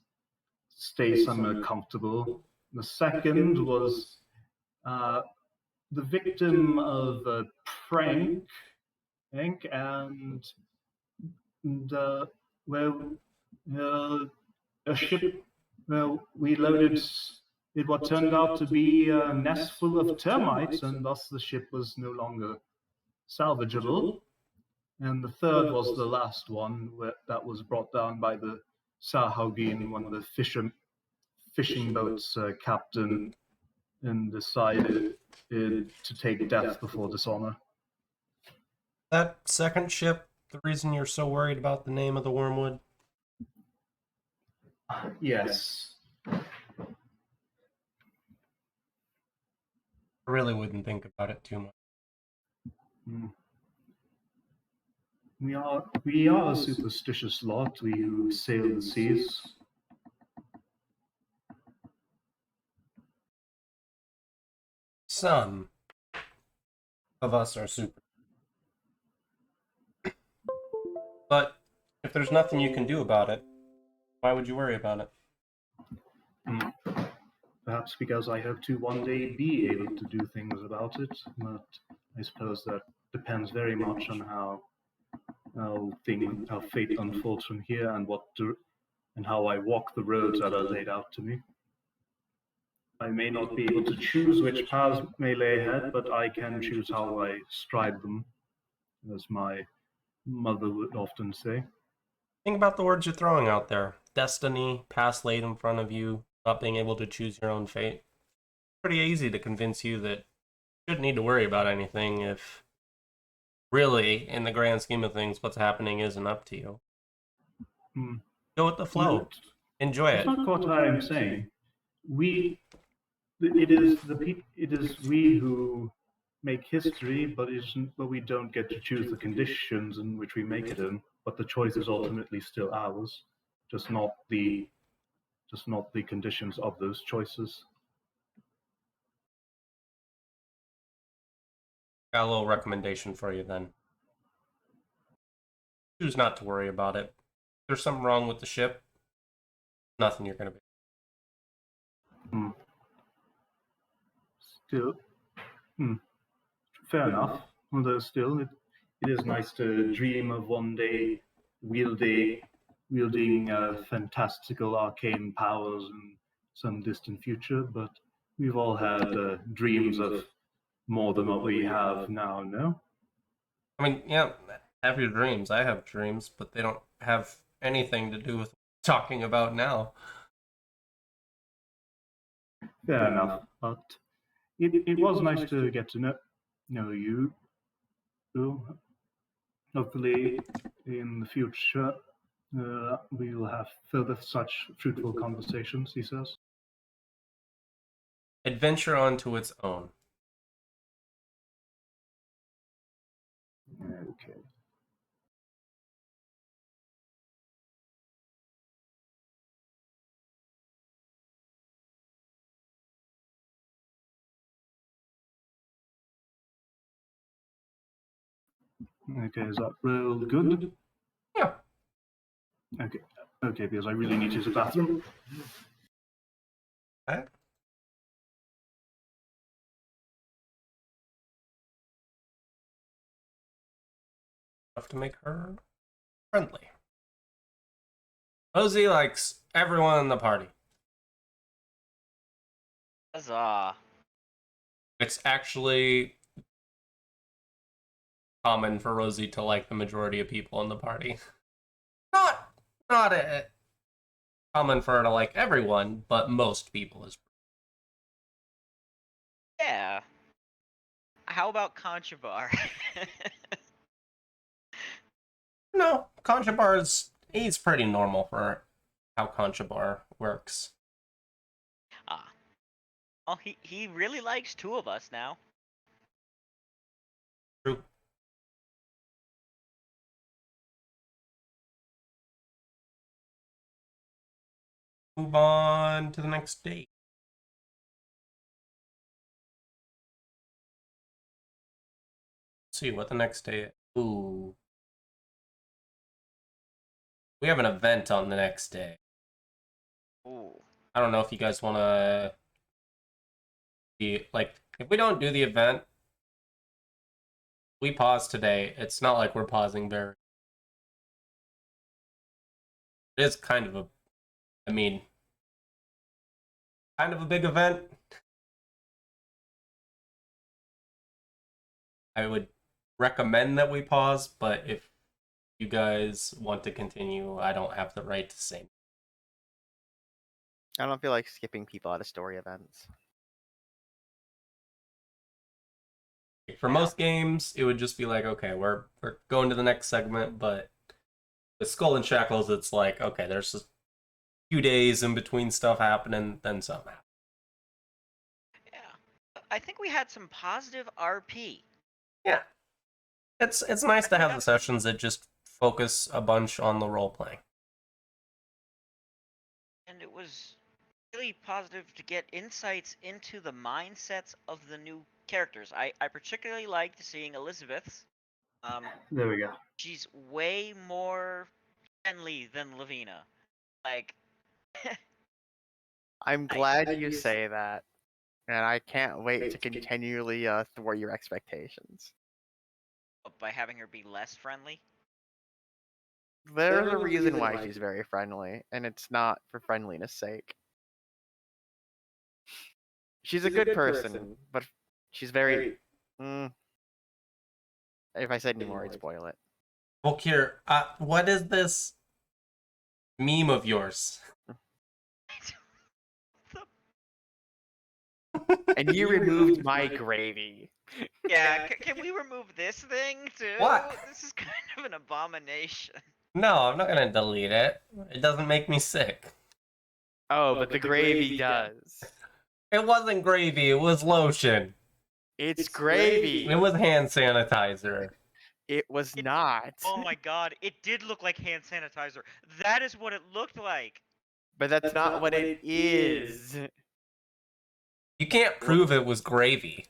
stay somewhere comfortable. The second was the victim of a prank, and where a ship, we loaded what turned out to be a nest full of termites, and thus the ship was no longer salvageable. And the third was the last one that was brought down by the Sahagin, one of the fishing boat's captain, and decided to take death before dishonor. That second ship, the reason you're so worried about the name of the Wormwood? Yes. I really wouldn't think about it too much. We are a superstitious lot, we who sail the seas. Some of us are super. But if there's nothing you can do about it, why would you worry about it? Perhaps because I hope to one day be able to do things about it, but I suppose that depends very much on how fate unfolds from here, and how I walk the roads that are laid out to me. I may not be able to choose which paths may lay ahead, but I can choose how I stride them, as my mother would often say. Think about the words you're throwing out there. Destiny, past laid in front of you, not being able to choose your own fate. Pretty easy to convince you that you shouldn't need to worry about anything if really, in the grand scheme of things, what's happening isn't up to you. Go with the flow. Enjoy That's it. not what I am saying. It is we who make history, but we don't get to choose the conditions in which we make it in. But the choice is ultimately still ours, just not the conditions of those choices. Got a little recommendation for you then. Choose not to worry about it. If there's something wrong with the ship, nothing you're going to be. Still, fair enough. Although still, it is nice to dream of one day wielding fantastical arcane powers in some distant future. But we've all had dreams of more than what we have now. No. I mean, yeah, have your dreams. I have dreams, but they don't have anything to do with what we're talking about now. Fair enough. But it was nice to get to know you. So hopefully, in the future, we will have further such fruitful conversations, he says. Adventure onto its own. Okay. Okay, is that real good? Yeah. Okay. Okay, because I really need to use the bathroom. Okay. Enough to make her friendly. Rosie likes everyone in the party. Huzzah. It's actually common for Rosie to like the majority of people in the party. Not common for her to like everyone, but most people is. Yeah. How about Conchabar? No, Conchabar he's pretty normal for how Conchabar works. Ah. Well, he really likes two of us now. True. Move on to the next date. Let's see what the next day. Ooh. We have an event on the next day. Ooh. I don't know if you guys want to like, if we don't do the event, we pause today. It's not like we're pausing very. It is kind of kind of a big event. I would recommend that we pause, but if you guys want to continue, I don't have the right to say. I don't feel like skipping people out of story events. For most games, it would just be like, okay, we're going to the next segment, but with Skull and Shackles, it's like, okay, there's a few days in between stuff happening, then something happens. Yeah. I think we had some positive RP. Yeah. It's nice to have the sessions that just focus a bunch on the role playing. And it was really positive to get insights into the mindsets of the new characters. I particularly liked seeing Elizabeth's. There we go. She's way more friendly than Lavina. Like, I'm Nice. glad you say that, and I can't wait to continually thwart your expectations. by having her be less friendly. There's a reason why she's very friendly, and it's not for friendliness' sake. She's a good person, but she's very. If I said any more, I'd spoil it. Volkir, what is this meme of yours? And you removed my gravy. Yeah, can we remove this thing too? What? This is kind of an abomination. No, I'm not gonna delete it. It doesn't make me sick. Oh, but the gravy does. It wasn't gravy, it was lotion. It's gravy. It was hand sanitizer. It was not. Oh my god, it did look like hand sanitizer. That is what it looked like. But that's not what it is. You can't prove it was gravy.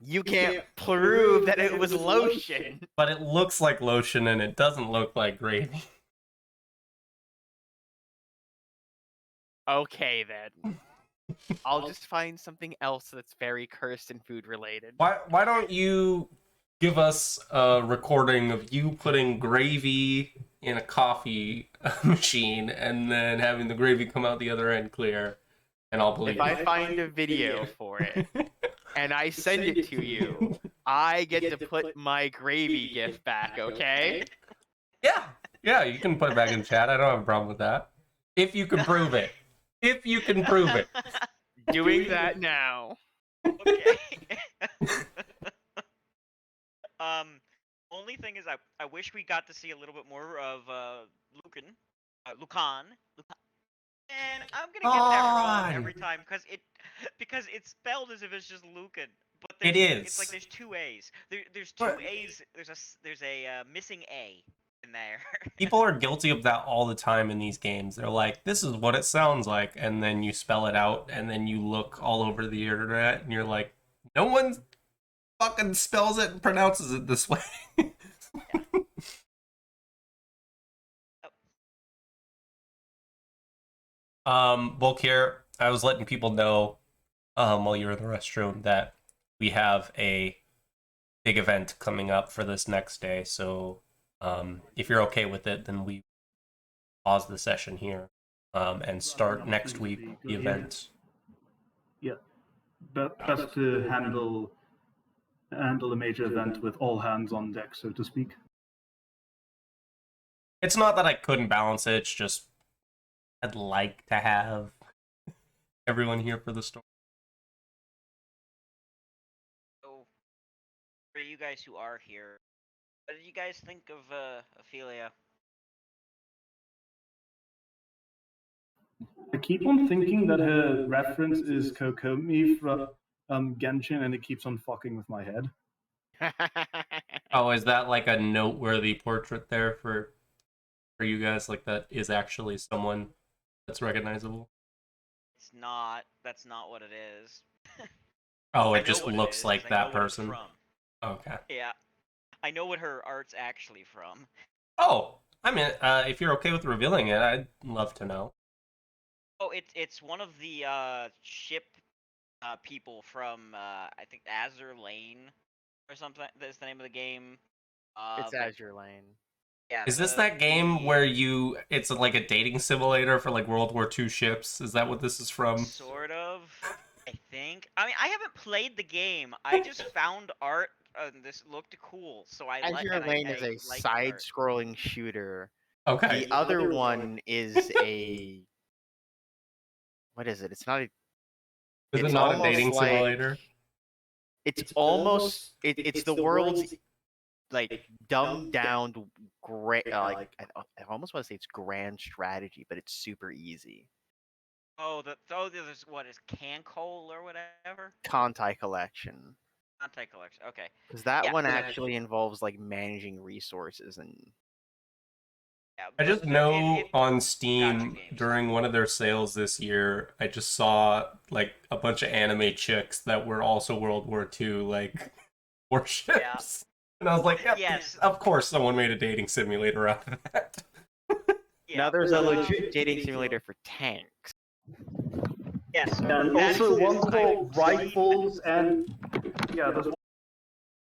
You can't prove that it was lotion. But it looks like lotion and it doesn't look like gravy. Okay then. I'll just find something else that's very cursed and food related. Why don't you give us a recording of you putting gravy in a coffee machine and then having the gravy come out the other end clear, and I'll believe If I find a video for it and I send it to you, I get to put my gravy gift back, okay? Yeah, you can put it back in chat. I don't have a problem with that. If you can prove it. If you can prove it. Doing that now. Okay. Only thing is, I wish we got to see a little bit more of Lucan. And I'm gonna get that wrong every time because it's spelled as if it's just Lucan. But It is. It's like there's two A's. There's two A's. There's a missing A in there. People are guilty of that all the time in these games. They're like, this is what it sounds like, and then you spell it out, and then you look all over the internet, and you're like, no one fucking spells it and pronounces it this way. Bulk here, I was letting people know while you were in the restroom that we have a big event coming up for this next day, so if you're okay with it, then we pause the session here and start next week the event. Yeah. best to handle a major event with all hands on deck, so to speak. It's not that I couldn't balance it, it's just I'd like to have everyone here for the story. So, for you guys who are here, what did you guys think of Ophelia? I keep on thinking that her reference is Kokomi from Genshin, and it keeps on fucking with my head. Oh, is that like a noteworthy portrait there for you guys? Like that is actually someone that's recognizable? It's not. That's not what it is. Oh, I it know just what it looks is, like 'cause I know that what it's person. from. Okay. Yeah, I know what her art's actually from. Oh, I mean, if you're okay with revealing it, I'd love to know. Oh, it's one of the ship people from I think Azure Lane or something. That's the name of the game. It's but Azure Lane. yeah, Is this that game where it's like a dating simulator for like World War II ships? Is that what this is from? Sort of. I think. I mean, I haven't played the game. I just found art. This looked cool, so I like. Azure Lane is a side-scrolling shooter. Okay. The other one is a what is it? It's not a. Is It's it not a almost dating like- simulator? It's almost it's the world's like dumbed down great like I almost want to say it's grand strategy, but it's super easy. There's what is Cancol or whatever. Contai Collection. Contact collection. Okay. Because that Yeah, one but- actually involves like managing resources and Yeah, I just but know on Gotcha Steam games. during one of their sales this year, I just saw like a bunch of anime chicks that were also World War II like warships. And I was like, yep, Yes. of course someone made a dating simulator out of that. Yeah, now there's a but, legit dating simulator for tanks. Yes. And that also one exists. called Rifles, and yeah, there's